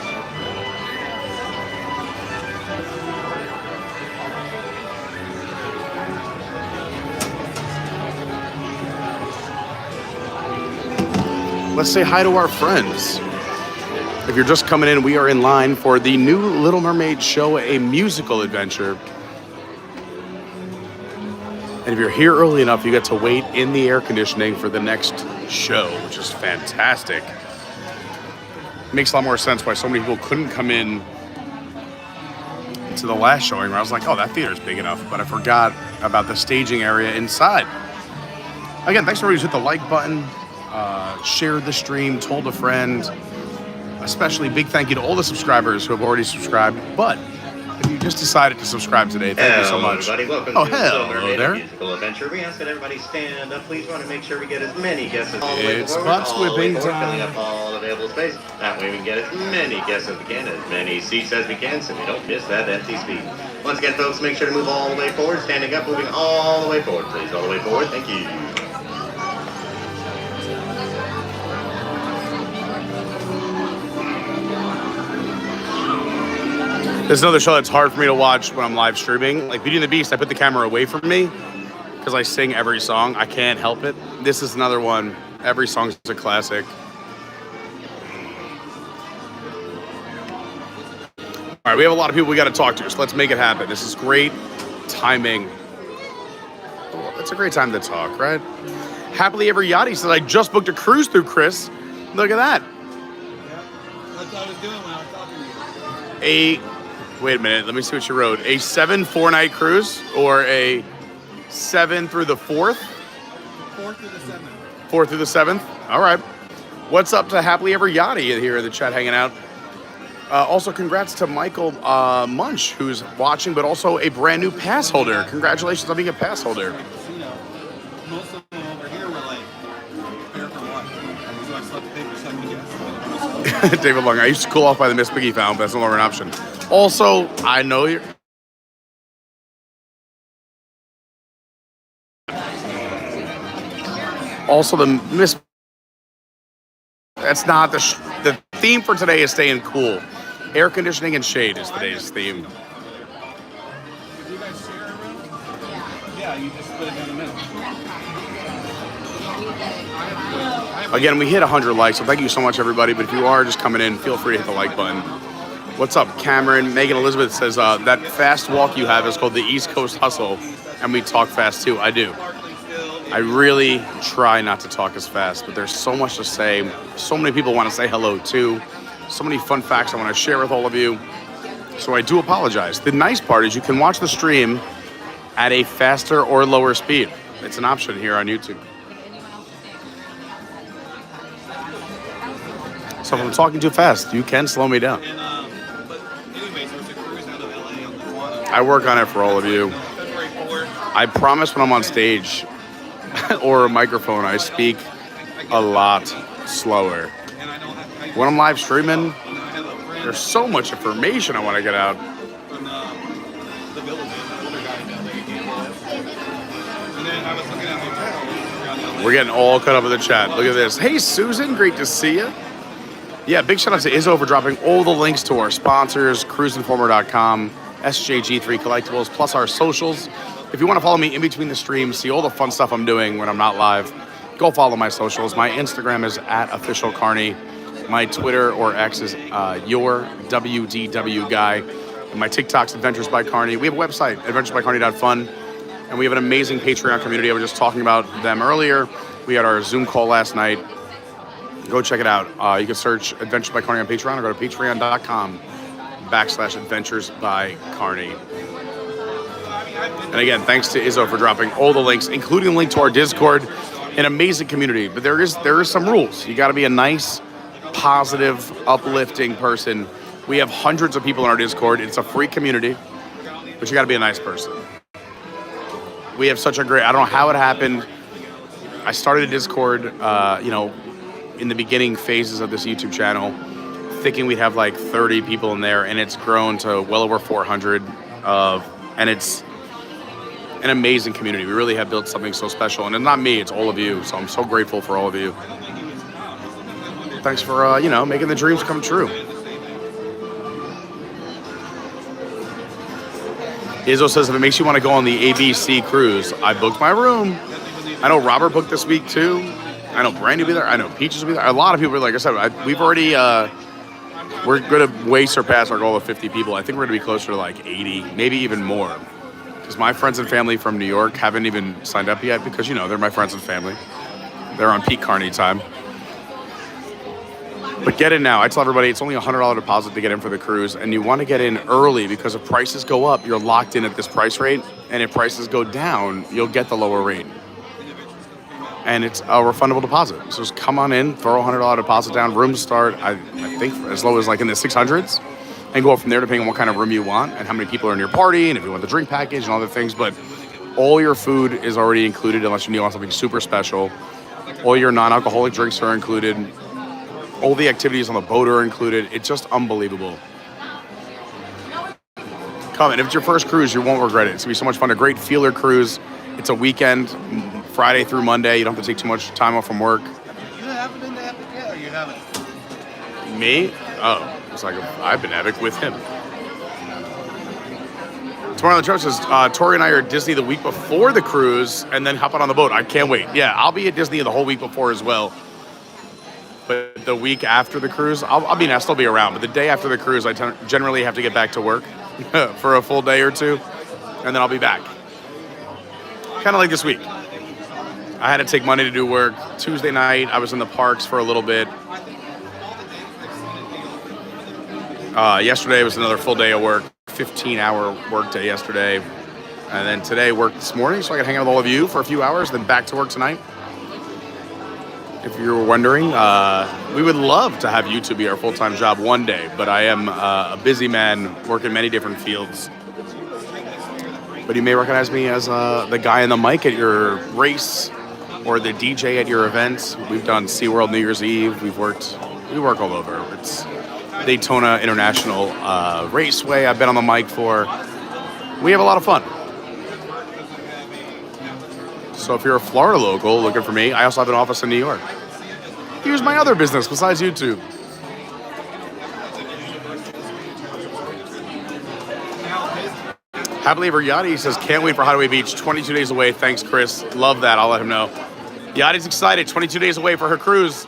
Let's say hi to our friends. If you're just coming in, we are in line for the new Little Mermaid show, a musical adventure. And if you're here early enough, you get to wait in the air conditioning for the next show, which is fantastic. Makes a lot more sense why so many people couldn't come in to the last showing where I was like, oh, that theater's big enough, but I forgot about the staging area inside. Again, thanks for everybody who's hit the like button, shared the stream, told a friend. Especially big thank you to all the subscribers who have already subscribed. But if you just decided to subscribe today, thank you so much. Everybody, welcome oh, to hello Mermaid there. Musical Adventure. We ask that everybody stand up. Please want to make sure we get as many guests as all the way It's forward, butt all the way whipping forward, filling time. up all available space. That way we can get as many guests as we can, as many seats as we can, so we don't miss that empty seat. Once again, folks, make sure to move all the way forward, standing up, moving all the way forward, please. All the way forward. Thank you. There's another show that's hard for me to watch when I'm live streaming. Like Beauty and the Beast, I put the camera away from me because I sing every song. I can't help it. This is another one. Every song's a classic. All right, we have a lot of people we got to talk to, so let's make it happen. This is great timing. It's a great time to talk, right? Happily Ever Yachty says, I just booked a cruise through Chris. Look at that. That's what I was doing when I was talking to you. Wait a minute, let me see what you wrote. A 7 4-night cruise or a 7 through the 4th? 4th through the 7th. 4th through the 7th? All right. What's up to Happily Ever Yachty here in the chat hanging out? Also, congrats to Michael Munch, who's watching, but also a brand new pass holder. Congratulations on being a pass holder. Most of them over here were like, here for what? So I slept the paper second guess. David Long, I used to cool off by the Miss Piggy fountain, but that's no longer an option. Also, I know you're... Also, the Miss... That's not the theme for today is staying cool. Air conditioning and shade is today's theme. Did you guys share a room? Yeah, you just split it down the middle. Again, we hit 100 likes, so thank you so much, everybody. But if you are just coming in, feel free to hit the like button. What's up, Cameron? Megan Elizabeth says, that fast walk you have is called the East Coast Hustle, and we talk fast, too. I do. I really try not to talk as fast, but there's so much to say. So many people want to say hello, too. So many fun facts I want to share with all of you. So I do apologize. The nice part is you can watch the stream at a faster or lower speed. It's an option here on YouTube. So if I'm talking too fast, you can slow me down. But anyways, there was a cruise out of LA on the Guano. I work on it for all of you. February 4th. I promise when I'm on stage or a microphone, I speak a lot slower. When I'm live streaming, there's so much information I want to get out. From the village, the older guy in LA came with. And then I was looking at hotels around LA. We're getting all cut up in the chat. Look at this. Hey, Susan, great to see you. Yeah, big shout out to Izzo for dropping all the links to our sponsors, cruiseinformer.com, SJG3 Collectibles, plus our socials. If you want to follow me in between the streams, see all the fun stuff I'm doing when I'm not live, go follow my socials. My Instagram is @officialcarney. My Twitter or X is your WDW guy. And my TikTok's Adventures by Carney. We have a website, adventuresbycarney.fun. And we have an amazing Patreon community. I was just talking about them earlier. We had our Zoom call last night. Go check it out. You can search Adventures by Carney on Patreon or go to patreon.com/Adventures by Carney. And again, thanks to Izzo for dropping all the links, including the link to our Discord. An amazing community, but there is some rules. You got to be a nice, positive, uplifting person. We have hundreds of people in our Discord. It's a free community, but you got to be a nice person. We have such a great, I don't know how it happened. I started a Discord, in the beginning phases of this YouTube channel, thinking we'd have like 30 people in there, and it's grown to well over 400, and it's an amazing community. We really have built something so special, and it's not me, it's all of you, so I'm so grateful for all of you. Thanks for, making the dreams come true. Izzo says, if it makes you want to go on the ABC cruise, I booked my room. I know Robert booked this week too. I know Brandy will be there. I know Peaches will be there. A lot of people, like I said, we've already, we're going to way surpass our goal of 50 people. I think we're going to be closer to like 80, maybe even more. Because my friends and family from New York haven't even signed up yet because, they're my friends and family. They're on peak Carney time. But get in now. I tell everybody it's only a $100 deposit to get in for the cruise, and you want to get in early because if prices go up, you're locked in at this price rate, and if prices go down, you'll get the lower rate. And it's a refundable deposit. So just come on in, throw a $100 deposit down. Rooms start, I think, as low as like in the 600s, and go up from there depending on what kind of room you want and how many people are in your party and if you want the drink package and all the things. But all your food is already included unless you want something super special. All your non-alcoholic drinks are included. All the activities on the boat are included. It's just unbelievable. Come, and if it's your first cruise, you won't regret it. It's going to be so much fun. A great feeler cruise. It's a weekend, Friday through Monday. You don't have to take too much time off from work. You haven't been to Epic yet, or you haven't? Me? Oh, it's like I've been Epic with him. Tomorrow the show says, Tori and I are at Disney the week before the cruise and then hop on the boat. I can't wait. Yeah, I'll be at Disney the whole week before as well. But the week after the cruise, I'll still be around. But the day after the cruise, I generally have to get back to work for a full day or two, and then I'll be back. Kind of like this week. I had to take Monday to do work. Tuesday night, I was in the parks for a little bit. Yesterday was another full day of work, 15-hour work day yesterday. And then today, work this morning, so I could hang out with all of you for a few hours, then back to work tonight. If you were wondering, we would love to have YouTube be our full-time job one day, but I am a busy man, working many different fields. But you may recognize me as the guy on the mic at your race or the DJ at your events. We've done SeaWorld New Year's Eve. We work all over. It's Daytona International Raceway I've been on the mic for. We have a lot of fun. So if you're a Florida local looking for me, I also have an office in New York. Here's my other business besides YouTube. Happily Ever Yachty says, can't wait for Hideaway Beach, 22 days away. Thanks, Chris. Love that. I'll let him know. Yachty's excited, 22 days away for her cruise.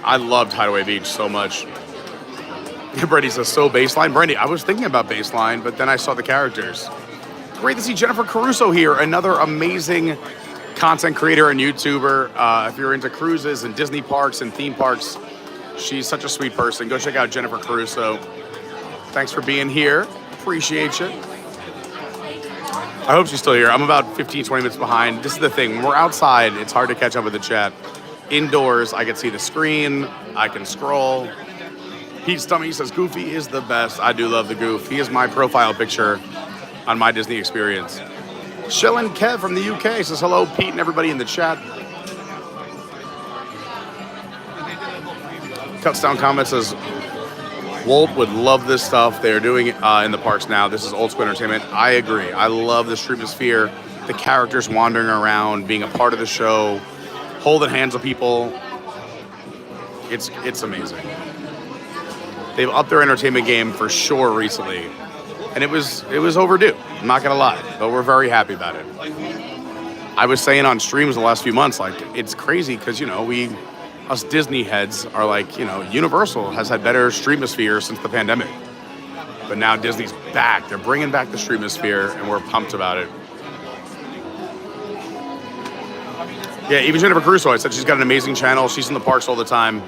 I loved Hideaway Beach so much. Brady says, so Baseline. Brandy, I was thinking about Baseline, but then I saw the characters. Great to see Jennifer Caruso here, another amazing content creator and YouTuber. If you're into cruises and Disney parks and theme parks, she's such a sweet person. Go check out Jennifer Caruso. Thanks for being here. Appreciate you. I hope she's still here. I'm about 15, 20 minutes behind. This is the thing. When we're outside, it's hard to catch up with the chat. Indoors, I can see the screen. I can scroll. Pete Stummy says, Goofy is the best. I do love the Goof. He is my profile picture on my Disney experience. Shillin Kev from the UK says, hello, Pete and everybody in the chat. Cuts down comment says, Walt would love this stuff. They're doing it in the parks now. This is old school entertainment. I agree. I love the Streamosphere, the characters wandering around, being a part of the show, holding hands with people. It's amazing. They've upped their entertainment game for sure recently. And it was overdue. I'm not gonna lie, but we're very happy about it. I was saying on streams the last few months, like, it's crazy because, us Disney heads are like, Universal has had better Streamosphere since the pandemic. But now Disney's back. They're bringing back the Streamosphere, and we're pumped about it. Yeah, even Jennifer Crusoe, I said she's got an amazing channel. She's in the parks all the time.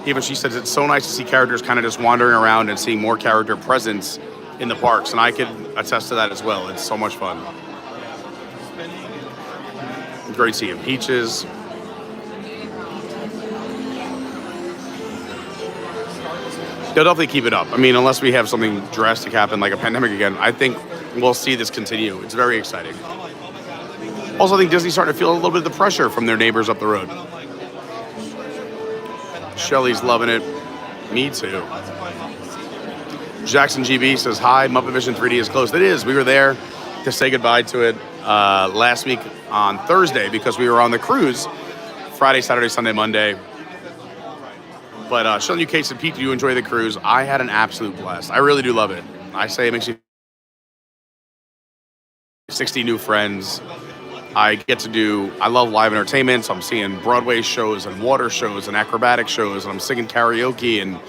Even she says it's so nice to see characters kind of just wandering around and seeing more character presence in the parks. And I could attest to that as well. It's so much fun. Great seeing Peaches. They'll definitely keep it up. I mean, unless we have something drastic happen, like a pandemic again, I think we'll see this continue. It's very exciting. Also, I think Disney's starting to feel a little bit of the pressure from their neighbors up the road. Shelly's loving it. Me too. Jackson GB says, hi, Muppet Vision 3D is closed. It is. We were there to say goodbye to it last week on Thursday because we were on the cruise Friday, Saturday, Sunday, Monday. But Sheldon UK said, Pete, do you enjoy the cruise? I had an absolute blast. I really do love it. I say it makes you 60 new friends. I love live entertainment, so I'm seeing Broadway shows and water shows and acrobatic shows, and I'm singing karaoke, and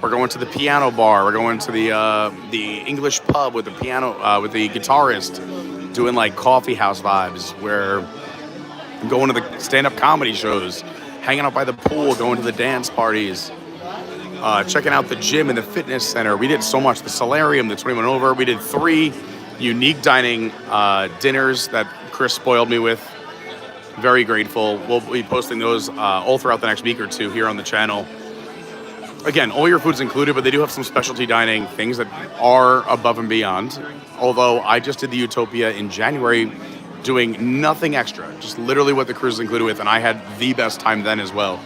we're going to the piano bar. We're going to the English pub with the piano, with the guitarist, doing like coffee house vibes, where I'm going to the stand-up comedy shows, hanging out by the pool, going to the dance parties, checking out the gym and the fitness center. We did so much. The solarium, the 21 over. We did 3 unique dining dinners that Chris spoiled me with. Very grateful. We'll be posting those all throughout the next week or two here on the channel. Again, all your food's included, but they do have some specialty dining things that are above and beyond. Although I just did the Utopia in January, doing nothing extra, just literally what the cruise is included with, and I had the best time then as well.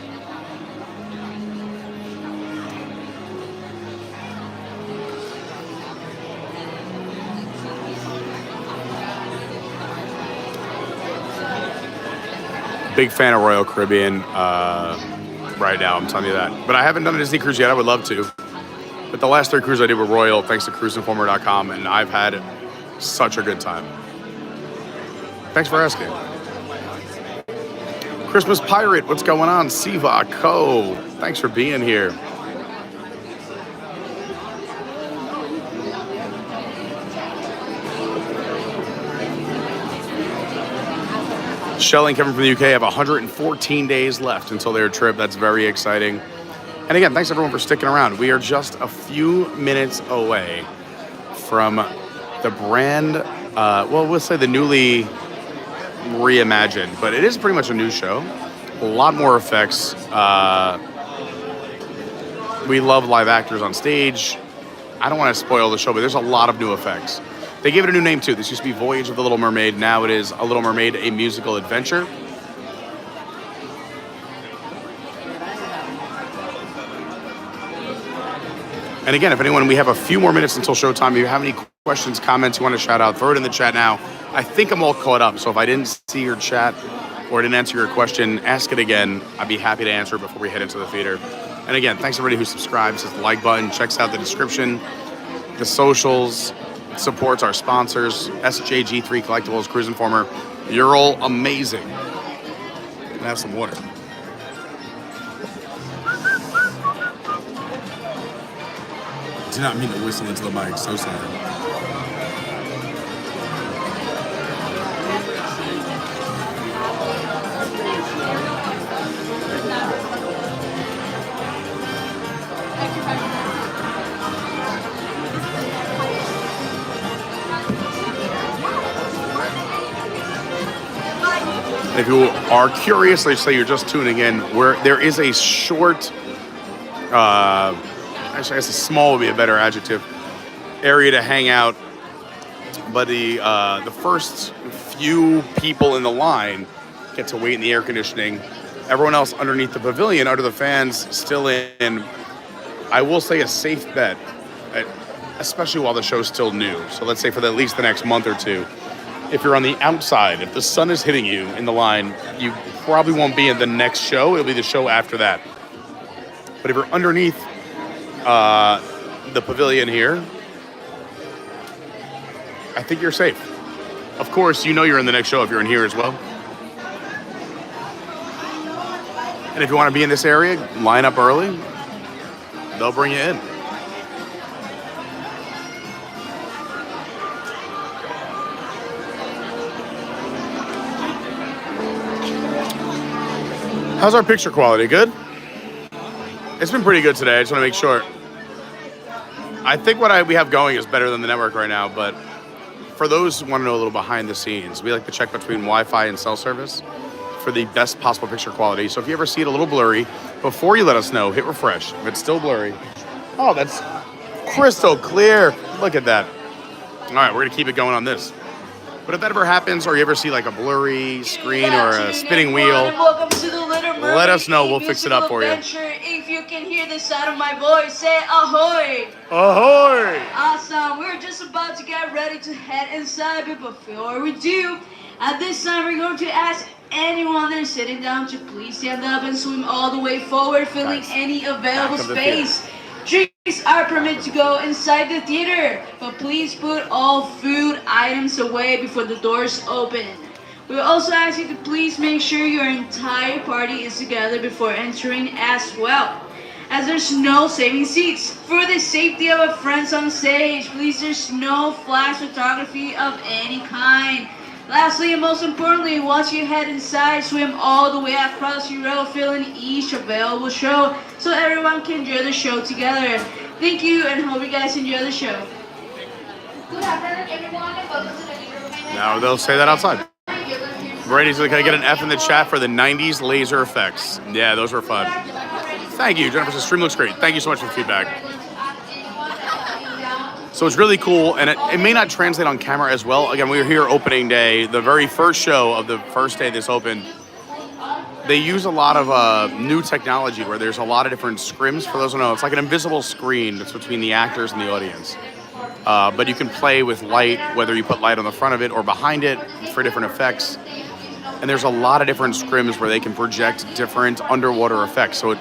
Big fan of Royal Caribbean right now, I'm telling you that. But I haven't done a Disney cruise yet. I would love to. But the last 3 cruises I did were Royal, thanks to cruiseinformer.com, and I've had such a good time. Thanks for asking. Christmas Pirate, what's going on? Siva, Co, thanks for being here. Shelley and Kevin from the UK have 114 days left until their trip. That's very exciting. And again, thanks everyone for sticking around. We are just a few minutes away from the brand, we'll say the newly reimagined, but it is pretty much a new show. A lot more effects. We love live actors on stage. I don't want to spoil the show, but there's a lot of new effects. They gave it a new name too. This used to be Voyage of the Little Mermaid. Now it is A Little Mermaid, a Musical Adventure. And again, if anyone, we have a few more minutes until showtime. If you have any questions, comments you want to shout out, throw it in the chat now. I think I'm all caught up. So if I didn't see your chat or didn't answer your question, ask it again. I'd be happy to answer it before we head into the theater. And again, thanks everybody who subscribes, hits the like button, checks out the description, the socials, supports our sponsors, SJG3 Collectibles, Cruise Informer. You're all amazing. And have some water. Did not mean to whistle into the mic. So sorry. If you are curious, let's say you're just tuning in, where there is a short, actually I guess a small would be a better adjective, area to hang out. But the first few people in the line get to wait in the air conditioning. Everyone else underneath the pavilion, under the fans, still in, I will say, a safe bet, especially while the show's still new. So let's say for at least the next month or two. If you're on the outside, if the sun is hitting you in the line, you probably won't be in the next show. It'll be the show after that. But if you're underneath the pavilion here, I think you're safe. Of course, you know you're in the next show if you're in here as well. And if you want to be in this area, line up early. They'll bring you in. How's our picture quality? Good? It's been pretty good today. I just want to make sure. I think what we have going is better than the network right now, but for those who want to know a little behind the scenes, we like to check between Wi-Fi and cell service for the best possible picture quality. So if you ever see it a little blurry, before you let us know, hit refresh. If it's still blurry, oh, that's crystal clear. Look at that. All right, we're gonna keep it going on this. But if that ever happens, or you ever see like a blurry screen or a spinning wheel, Welcome to the Little Mermaid. let us know. We'll fix it up for you. If you can hear the sound of my voice, say ahoy. Ahoy! Awesome. We're just about to get ready to head inside, but before we do, at this time we're going to ask anyone that's sitting down to please stand up and swim all the way forward, filling any available space. Drinks are permitted to go inside the theater, but please put all food items away before the doors open. We also ask you to please make sure your entire party is together before entering as well, as there's no saving seats. For the safety of our friends on stage, please, there's no flash photography of any kind. Lastly, and most importantly, once you head inside, swim all the way across your row, filling each available show so everyone can enjoy the show together. Thank you, and hope you guys enjoy the show. Good afternoon, everyone, and welcome to the Little Mermaid. Now they'll say that outside. Brady's like, can I get an F in the chat for the 90s laser effects? Yeah, those were fun. Thank you. Jennifer says, stream looks great. Thank you so much for the feedback. So it's really cool, and it may not translate on camera as well. Again, we were here opening day, the very first show of the first day this opened. They use a lot of new technology where there's a lot of different scrims. For those who know, it's like an invisible screen that's between the actors and the audience. But you can play with light, whether you put light on the front of it or behind it for different effects. And there's a lot of different scrims where they can project different underwater effects. So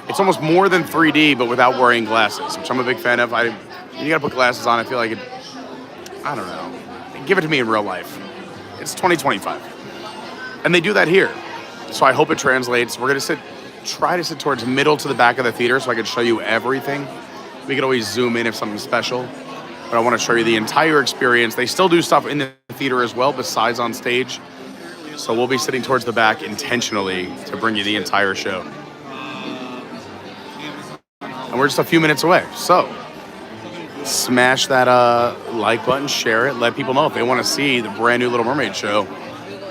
it's almost more than 3D, but without wearing glasses, which I'm a big fan of. You gotta put glasses on. I feel like it, I don't know. Give it to me in real life. It's 2025. And they do that here. So I hope it translates. We're gonna try to sit towards middle to the back of the theater so I can show you everything. We could always zoom in if something's special, but I wanna show you the entire experience. They still do stuff in the theater as well, besides on stage. So we'll be sitting towards the back intentionally to bring you the entire show. And we're just a few minutes away. So smash that like button, share it, let people know if they want to see the brand new Little Mermaid show.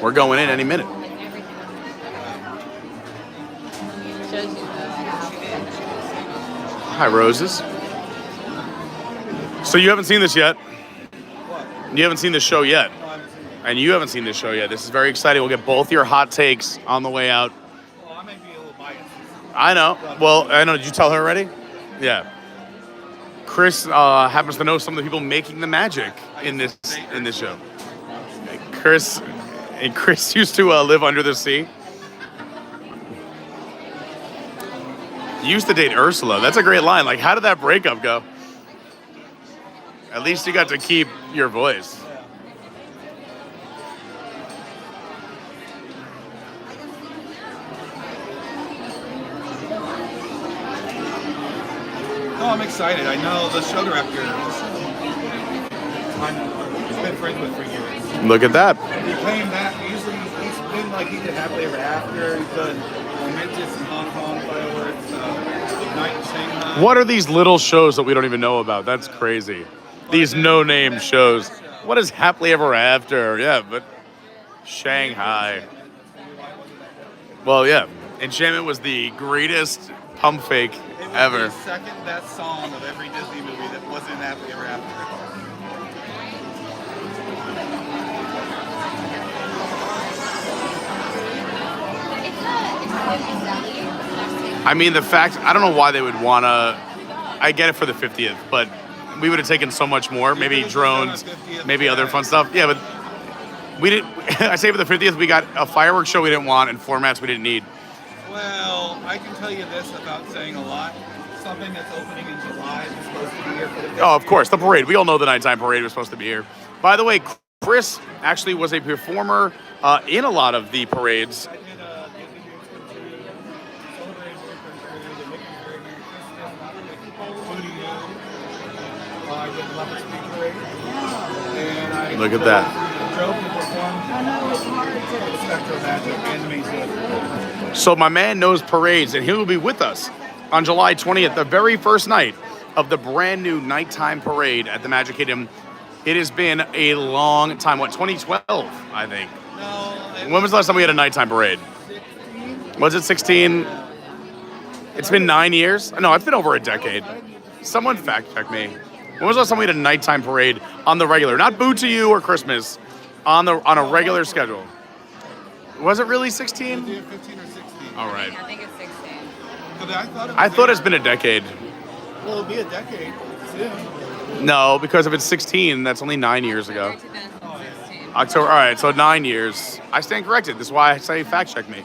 We're going in any minute. Hi, Roses. So you haven't seen this yet? You haven't seen this show yet? And you haven't seen this show yet. This is very exciting. We'll get both your hot takes on the way out. Well, I might be a little biased. I know. Well, I know. Did you tell her already? Yeah. Chris happens to know some of the people making the magic in this show. Chris used to live under the sea. He used to date Ursula. That's a great line. Like, how did that breakup go? At least you got to keep your voice. No, I'm excited. I know the show director. I've been friends with for years. Look at that. He came back. Usually he's been like he did Happily Ever After. He's done Momentous in Hong Kong, Fireworks, Night in Shanghai. What are these little shows that we don't even know about? That's crazy. These no-name shows. What is Happily Ever After? Yeah, but Shanghai. Well, yeah. Enchantment was the greatest pump fake ever. It was the second best song of every Disney movie that wasn't Happily Ever After. I mean, the fact, I don't know why they would want to, I get it for the 50th, but we would have taken so much more. Maybe drones, maybe other fun stuff. Yeah, but we didn't, I say for the 50th, we got a fireworks show we didn't want and formats we didn't need. Well, I can tell you this without saying a lot. Something that's opening in July is supposed to be here for the 50th. Oh, of course, the parade. We all know the nighttime parade was supposed to be here. By the way, Chris actually was a performer in a lot of the parades. And I Look at that. drove to perform. I know it's hard to Spectrum Magic and the main stage. So my man knows parades, and he will be with us on July 20th, the very first night of the brand new nighttime parade at the Magic Kingdom. It has been a long time. What, 2012, I think? No. When was the last time we had a nighttime parade? 16? Was it 16? It's been 9 years? No, it's been over a decade. Someone fact check me. When was the last time we had a nighttime parade on the regular? Not Boo to You or Christmas, on a regular schedule. Was it really 16? 15 or 16. All right. I think it's 16. I thought it's been a decade. Well, it'll be a decade soon. No, because if it's 16, that's only 9 years ago. October, all right, so 9 years. I stand corrected. This is why I say fact check me.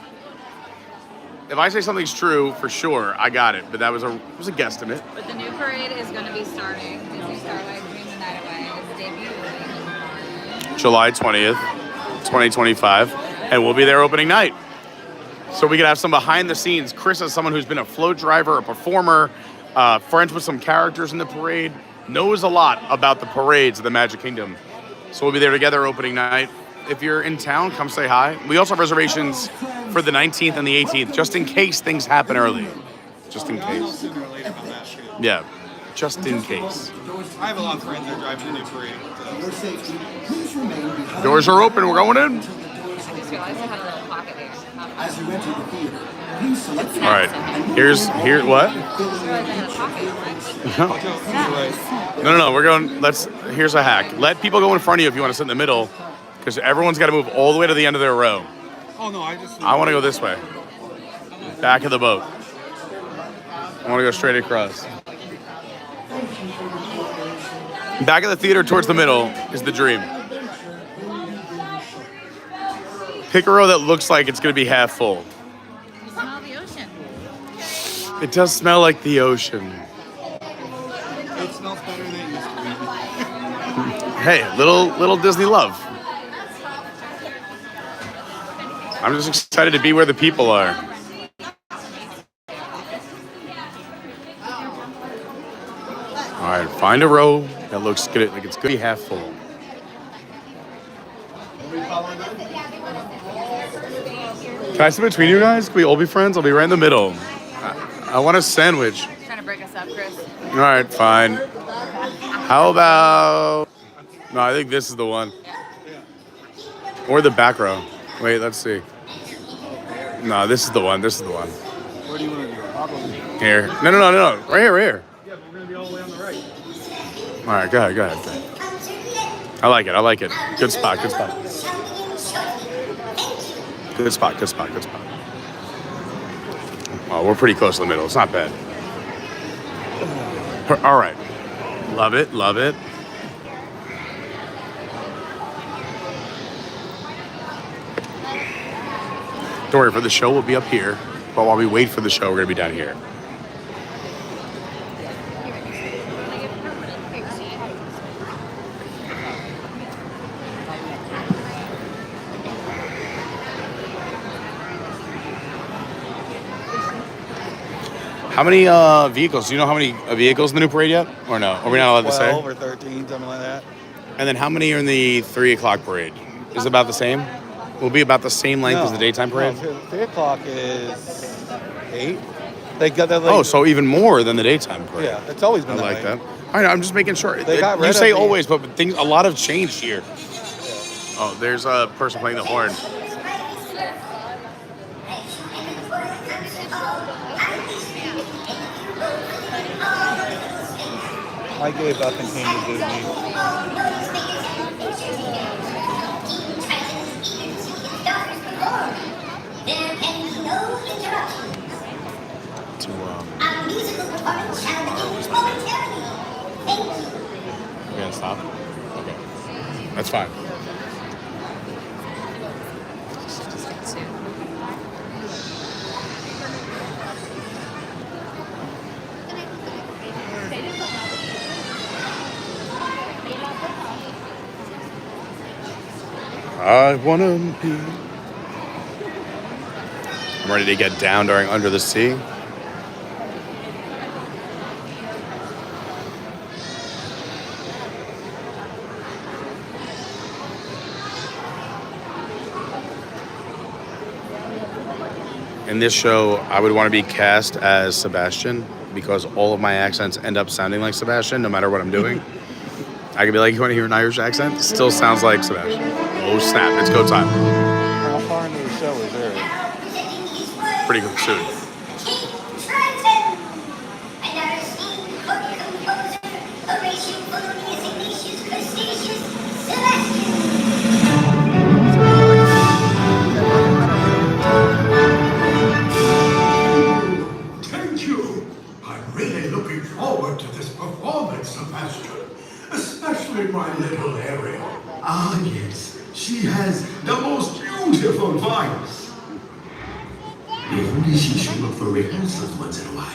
If I say something's true, for sure, I got it. But that was a guesstimate. But the new parade is going to be starting. Disney Starlight Dream the Night Away. It's debut. July 20th, 2025. And we'll be there opening night. So we could have some behind the scenes. Chris is someone who's been a float driver, a performer, friends with some characters in the parade, knows a lot about the parades of the Magic Kingdom. So we'll be there together opening night. If you're in town, come say hi. We also have reservations for the 19th and the 18th, just in case things happen early. Just in case. Yeah, just in case. I have a lot of friends that are driving the new parade. So. Doors are open, we're going in. I just realized I had a little pocket there. As you enter the theater, please select. All right, here what? No, we're going, here's a hack. Let people go in front of you if you want to sit in the middle, because everyone's got to move all the way to the end of their row. Oh, no, I want to go this way. Back of the boat. I want to go straight across. Back of the theater towards the middle is the dream. Pick a row that looks like it's going to be half full. You smell the ocean. It does smell like the ocean. It smells better than it used to be. Hey, little Disney love. I'm just excited to be where the people are. All right, find a row that looks good, like it's going to be half full. Can I sit between you guys? Can we all be friends? I'll be right in the middle. I want a sandwich. Trying to break us up, Chris. All right, fine. How about... No, I think this is the one. Or the back row. Wait, let's see. No, this is the one. This is the one. Where do you want to go? Here. No. Right here, right here. Yeah, but we're going to be all the way on the right. All right, go ahead. I like it. Good spot. Good spot. Well, we're pretty close to the middle. It's not bad. All right. Love it. Don't worry, for the show, we'll be up here. But while we wait for the show, we're going to be down here. How many vehicles? Do you know how many vehicles in the new parade yet? Or no? Are we not allowed to say? 12 or 13, something like that. And then how many are in the 3 o'clock parade? Is it about the same? Will it be about the same length as the daytime parade? No, 3 o'clock is 8. So even more than the daytime parade. Yeah, it's always been I like that. All right, I'm just making sure. They got rid you of say the- always, but a lot have changed here. Oh, there's a person playing the horn. I gave up and came to Disney. We're gonna stop? Okay. That's fine. I wanna be. I'm ready to get down during Under the Sea. in this show, I would want to be cast as Sebastian because all of my accents end up sounding like Sebastian no matter what I'm doing. I could be like, you want to hear an Irish accent? Still sounds like Sebastian. Oh snap, it's go time. How far into the show is there? Pretty good soon. Thank you. I'm really looking forward to this performance, Sebastian. Especially my little Ariel. Ah, yes. She has the most beautiful voice. If only she should look for rehearsals once in a while.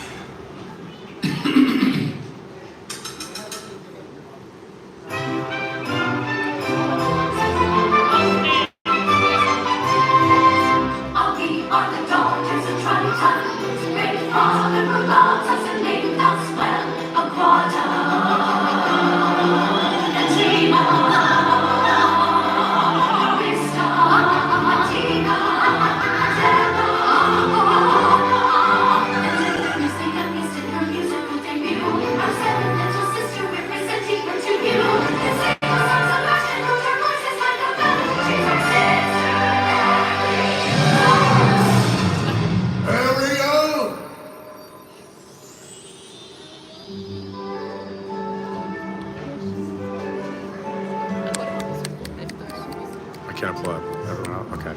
I can't applaud. Everyone else? Okay.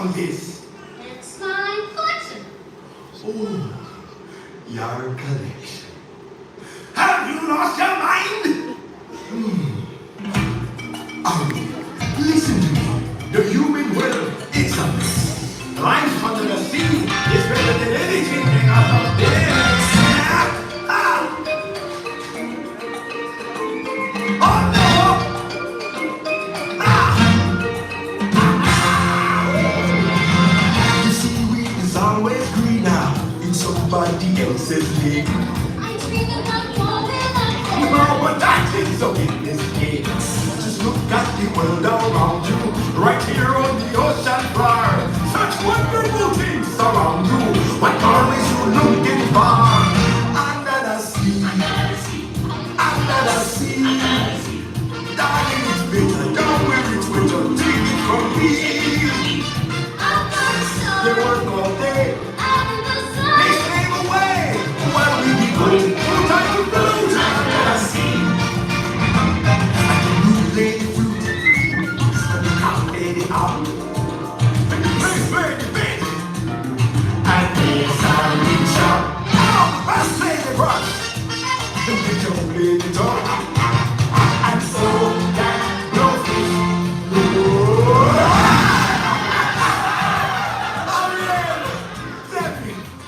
all this? It's my collection. Oh, your collection. Have you lost your mind? Listen to me. The human world is a mess. Life under the sea is better than anything out there. Snap! Ah! Oh no! The seaweed is always greener in somebody else's lake. I dream about falling up. No, but that is okay in this game. Just look at the world around you, right here on the ocean floor. Such wonderful things surround you. What more is you looking for? Under the sea, under the sea. Darling, it's bitter, don't wear it with your take it from me. They work all day, they slave away. While we be going through time to blue time under the sea. Like a blue lady fruit, out lady out. Baby. And there's a reach out. Oh, I say the brush. The young lady dog. And so that blowfish.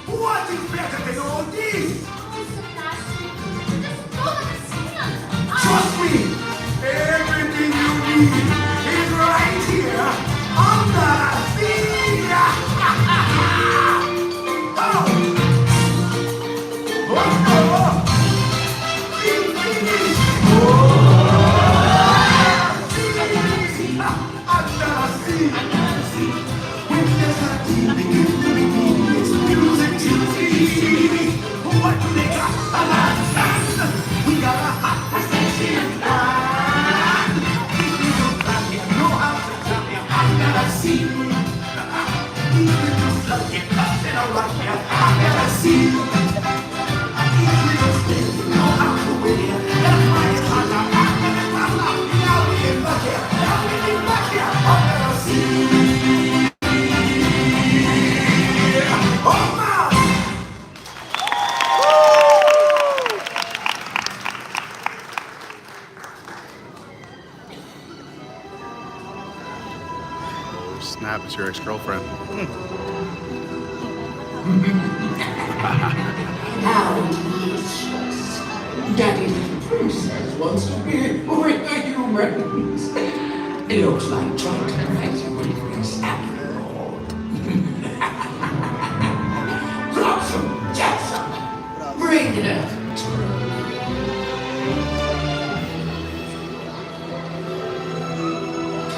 What is better than all this? Trust me, everything you need is right here under the sea. What do they got? We got a hot possession. Know how to tell me I've never seen. Even just like it cuts in a rocket, I've never seen. Even just know how to win. That's why it's hard to act in the past. Now we in bucket, I've never seen. Oh my! Snap, it's your ex-girlfriend. How delicious. Daddy's little princess wants to be with the humans. It looks like trying to make you with after all. Blossom, Jackson, bring it up.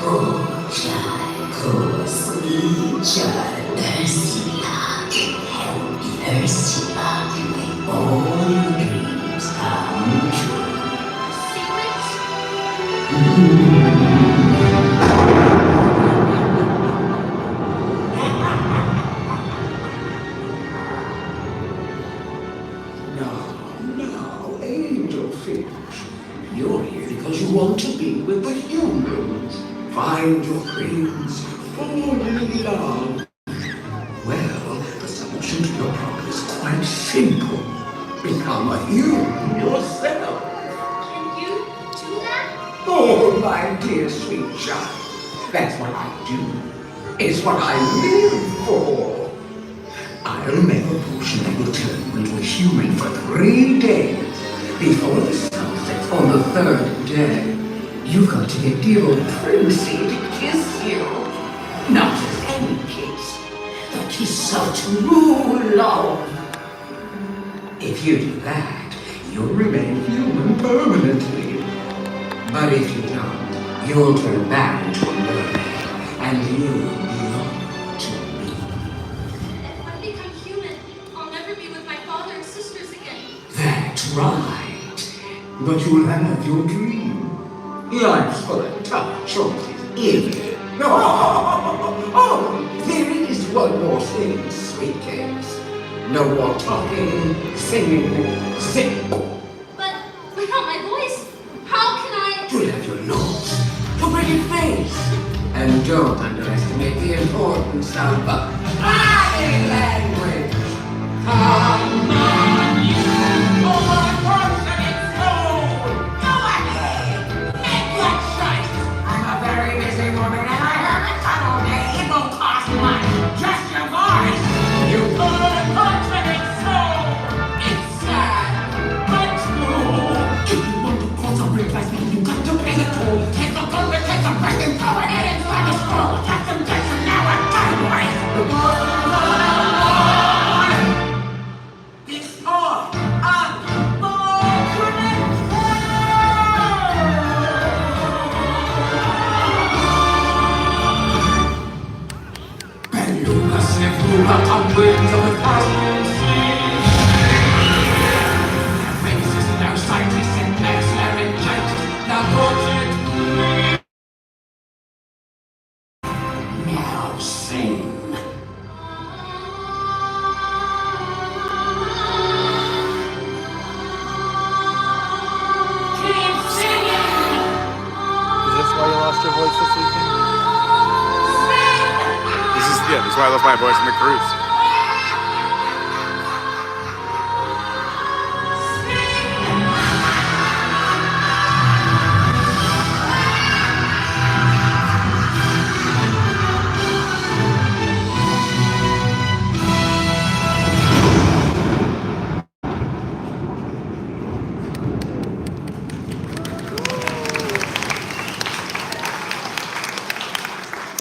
Oh, child, oh, sweet child, Ursula, help Ursula make all your dreams come true. No, angel fish. You're here because you want to be with the humans. Find your friends, fall in love. Well, the solution to your problem is quite simple. Become a human yourself. Can you do that? Oh, my dear sweet child, that's what I do. It's what I live for. I'll make a potion that will turn you into a human for 3 days. Before the sun sets on the 3rd day, you've got to get dear old Princey to kiss you. Not just any kiss, the kiss of true love. If you do that, you'll remain human permanently. But if you don't, you'll turn back into a mermaid, and you'll belong to me. If I become human, I'll never be with my father and sisters again. That's right. But you'll have your dream. Life's full of tough choices, isn't it? Oh, there is one more thing, sweet cakes. No more talking, singing, sing. But without my voice, how can I? You'll have your nose, your pretty face. And don't underestimate underestimate the importance of body language. Come on, you overfortunate soul! Go ahead, make your choice. I'm a very busy woman and I haven't done all day. It won't cost much, just your voice. You overfortunate soul! It's sad, but true. If you want to cause a break like me, you got to pay the toll. Take the bullet, take the breath, and throw it in inside the skull. Get some dicks and now I'm done with the world. It's all unfortunate. Badillo sniff through her tongue winds of the cosmic sea. Faces no scientists and no laryngitis. Now tortured me. Now sing. Keep singing. Is this why you lost your voice this weekend? This is why I lost my voice in the cruise.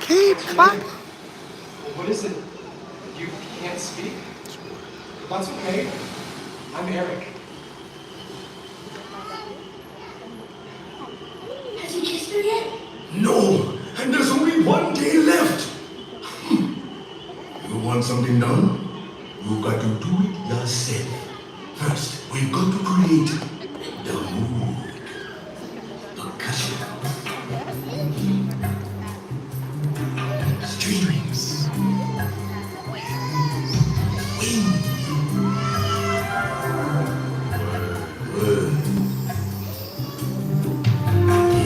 Keep clapping. What is it? You can't speak? That's okay. I'm Eric. Has he kissed her yet? No, and there's only one day left. You want something done? You got to do it yourself. First, we've got to create the mood. Percussion. Strings. Wind. Words.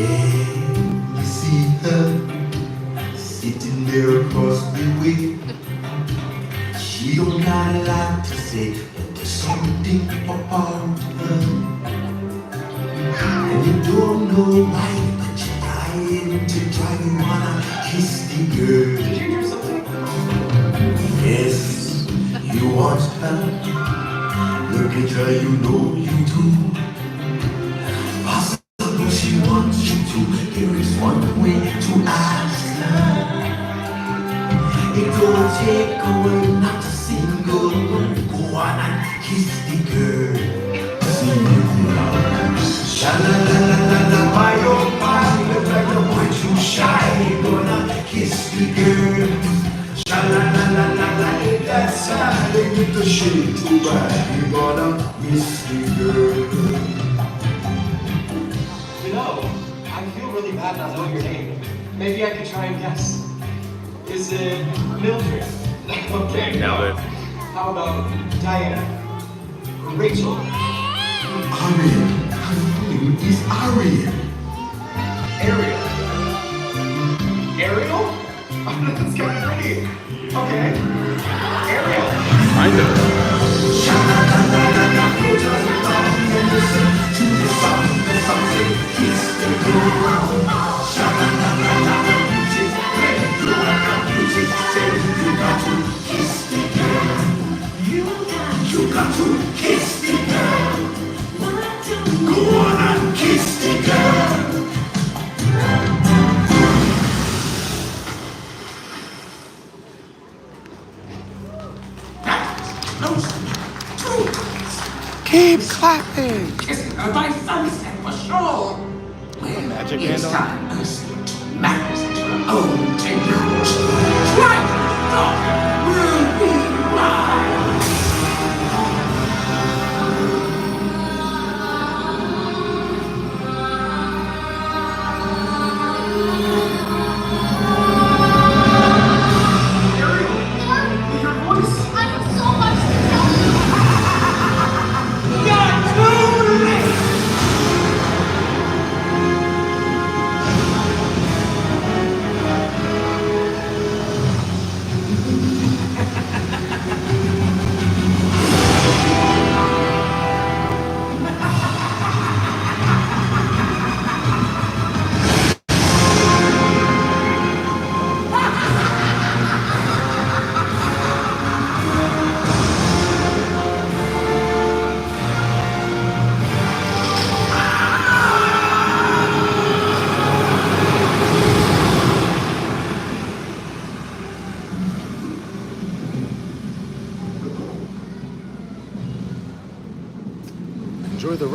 Yeah, you see her sitting there across the way. She don't got a lot to say, but there's something about her. And you don't know why, but you're trying to try to wanna kiss the girl. Did you hear something? Yes, you want her. Look at her, you know you do. Possible she wants you to. There is one way to ask her. It don't take a word, not a single word. Go on and kiss the girl. Sing it loud. Sha-la-la-la-la-la, why oh why? Look like the boy too shy. Gonna kiss the girl. Sha-la-la-la-la-la, ain't that sad? They get the shade too bad. You gonna miss the girl. You know, I feel really bad not knowing your name. Maybe I could try and guess. Is it Mildred? Okay. Nailed it. How about Diana? Or Rachel? Ariel. Her name is Ariel. Ariel? Ariel? That's kind of pretty. Okay. Ariel. Kind of. You got to kiss the girl. Go on and kiss the girl. Keep clapping. Kissing her by sunset for sure. Well, Magic it's hand time to master her own technology. Right, daughter, will be mine. Your voice. I have so much to tell you. You're too late.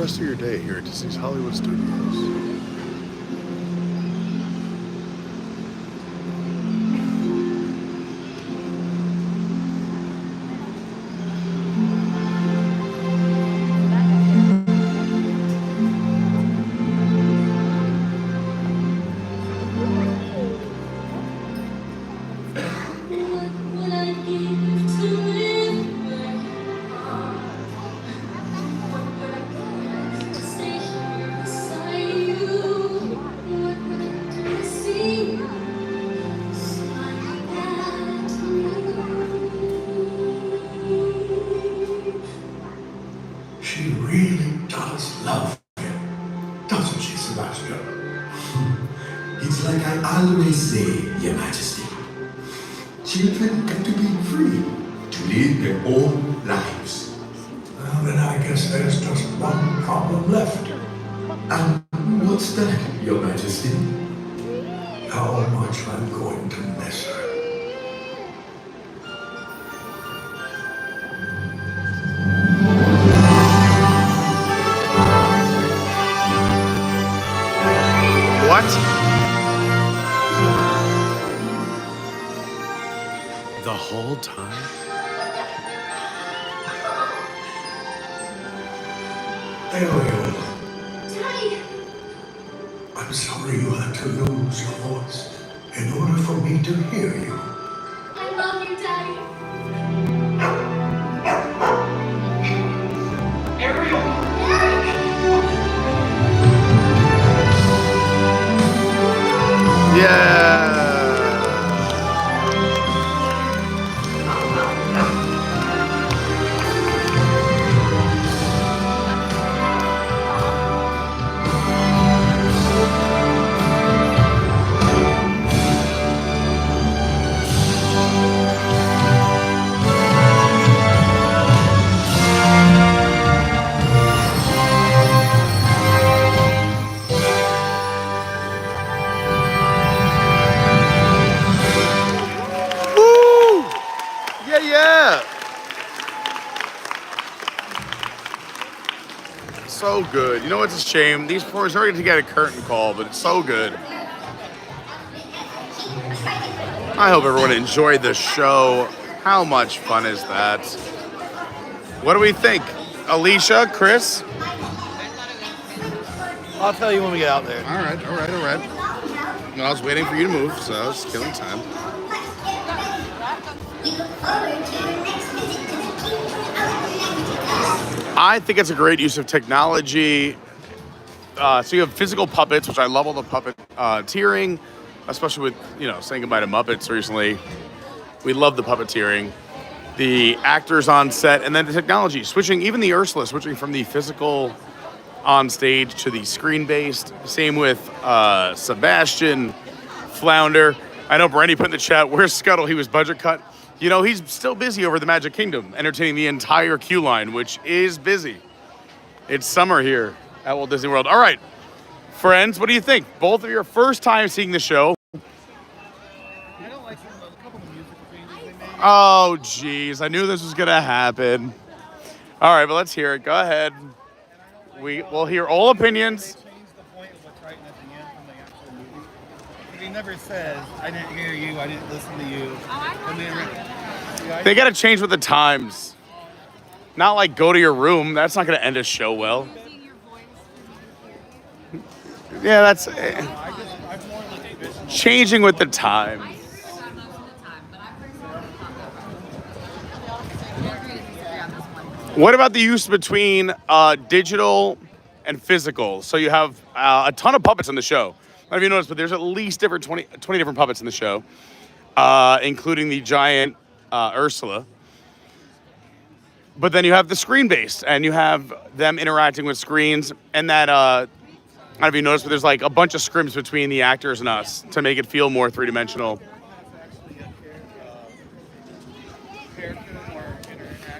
rest of your day here at Disney's Hollywood Studios. She really does love him, doesn't she, Sebastian? It's like I always say, Your Majesty. Children get to be free, to live their own lives. Well, then I guess there's just one problem left. And what's that, Your Majesty? How much I'm going to miss her. What? The whole time? Ariel, Daddy! I'm sorry you had to lose your voice in order for me to hear you. I love you, Daddy. Ariel! Yeah. So good. You know what's a shame? These four are ready to get a curtain call, but it's so good. I hope everyone enjoyed the show. How much fun is that? What do we think? Alicia, Chris? I'll tell you when we get out there. All right. No, I was waiting for you to move, so I was killing time. I think it's a great use of technology. So you have physical puppets, which I love all the puppet tiering, especially with, saying goodbye to Muppets recently. We love the puppeteering. The actors on set, and then the technology, switching, even the Ursula, switching from the physical on stage to the screen-based. Same with Sebastian, Flounder. I know Brandy put in the chat, where's Scuttle? He was budget cut. He's still busy over the Magic Kingdom, entertaining the entire queue line, which is busy. It's summer here at Walt Disney World. All right, friends, what do you think? Both of your first time seeing the show. I don't like a couple of musical changes they made. Oh, geez, I knew this was gonna happen. All right, but let's hear it. Go ahead. We'll hear all opinions. They changed the point of what's right at the end from the actual movie. But he never says, I didn't hear you, I didn't listen to you. They gotta change with the times. Not like go to your room. That's not gonna end a show well. Yeah, that's changing with the time. What about the use between digital and physical? So you have a ton of puppets in the show. I don't know if you noticed, but there's at least 20 different puppets in the show, including the giant Ursula. But then you have the screen-based, and you have them interacting with screens, and that, I don't know if you noticed, but there's like a bunch of scrims between the actors and us to make it feel more three-dimensional.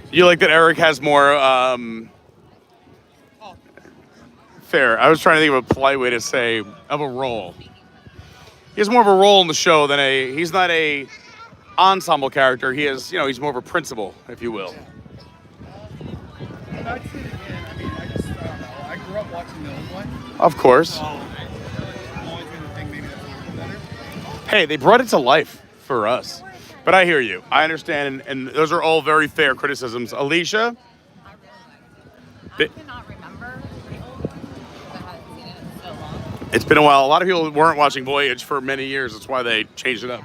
You like that Eric has more, fair. I was trying to think of a polite way to say, of a role. He has more of a role in the show than he's not a ensemble character. He is, he's more of a principal, if you will. I'd say it again. I mean, I just don't know. watching the old one. Of course. So I'm always going to think maybe that's a little better. Hey, they brought it to life for us. But I hear you. I understand, and those are all very fair criticisms. Alicia? I cannot remember the old one because I haven't seen it in so long. It's been a while. A lot of people weren't watching Voyage for many years. That's why they changed it up.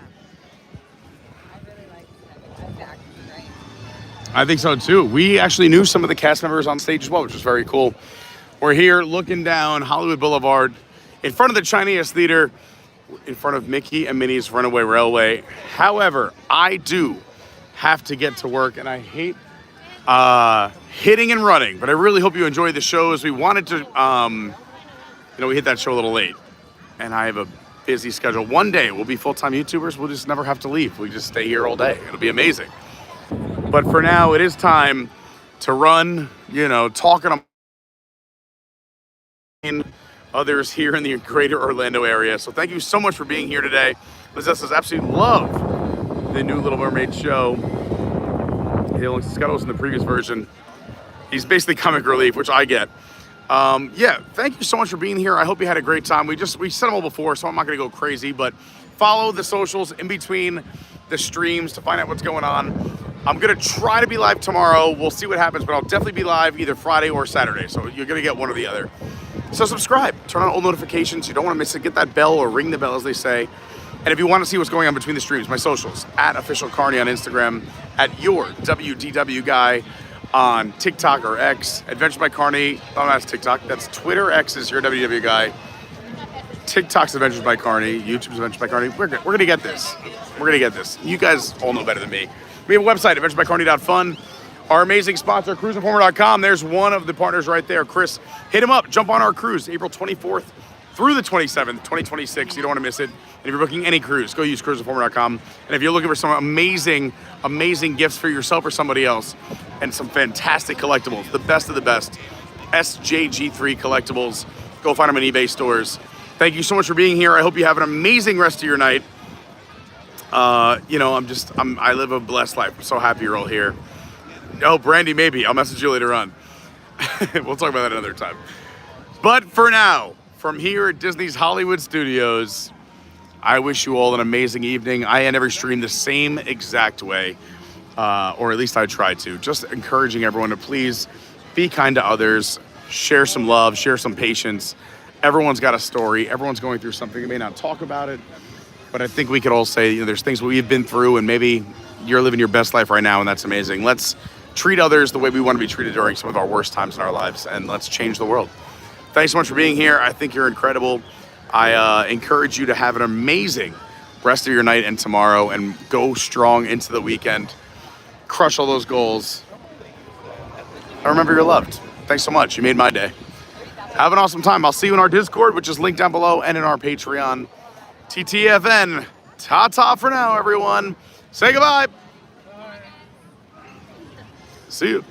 I really like it. The acting's great. I think so too. We actually knew some of the cast members on stage as well, which was very cool. We're here looking down Hollywood Boulevard in front of the Chinese Theater, in front of Mickey and Minnie's Runaway Railway. However, I do have to get to work, and I hate hitting and running, but I really hope you enjoyed the shows. We wanted to, we hit that show a little late, and I have a busy schedule. One day we'll be full-time YouTubers. We'll just never have to leave. We just stay here all day. It'll be amazing. But for now, it is time to run, talking to others here in the greater Orlando area. So thank you so much for being here today. Liz says, absolutely love the new Little Mermaid show. Scott was in the previous version. He's basically comic relief, which I get. Thank you so much for being here. I hope you had a great time. We said them all before, so I'm not going to go crazy, but follow the socials in between the streams to find out what's going on. I'm going to try to be live tomorrow. We'll see what happens, but I'll definitely be live either Friday or Saturday, so you're going to get one or the other. So subscribe, turn on all notifications. You don't want to miss it. Get that bell or ring the bell, as they say. And if you want to see what's going on between the streams, my socials, at Official Carney on Instagram, at Your WDW Guy on TikTok or X, Adventures by Carney. Oh, that's TikTok. That's Twitter. X is Your WDW Guy. TikTok's Adventures by Carney. YouTube's Adventures by Carney. We're going to get this. We're going to get this. You guys all know better than me. We have a website, adventuresbycarney.fun. Our amazing sponsor, cruiseinformer.com. There's one of the partners right there, Chris. Hit him up. Jump on our cruise, April 24th through the 27th, 2026. You don't want to miss it. And if you're booking any cruise, go use cruiseinformer.com. And if you're looking for some amazing, amazing gifts for yourself or somebody else, and some fantastic collectibles, the best of the best, SJG3 collectibles, go find them in eBay stores. Thank you so much for being here. I hope you have an amazing rest of your night. I live a blessed life. I'm so happy you're all here. Oh, Brandy, maybe. I'll message you later on. We'll talk about that another time. But for now, from here at Disney's Hollywood Studios, I wish you all an amazing evening. I end every stream the same exact way, or at least I try to. Just encouraging everyone to please be kind to others, share some love, share some patience. Everyone's got a story. Everyone's going through something. They may not talk about it, but I think we could all say, there's things we've been through, and maybe you're living your best life right now, and that's amazing. Let's treat others the way we want to be treated during some of our worst times in our lives, and let's change the world. Thanks so much for being here. I think you're incredible. I encourage you to have an amazing rest of your night and tomorrow, and go strong into the weekend. Crush all those goals. And remember, you're loved. Thanks so much. You made my day. Have an awesome time. I'll see you in our Discord, which is linked down below, and in our Patreon. TTFN. Ta-ta for now, everyone. Say goodbye. See you.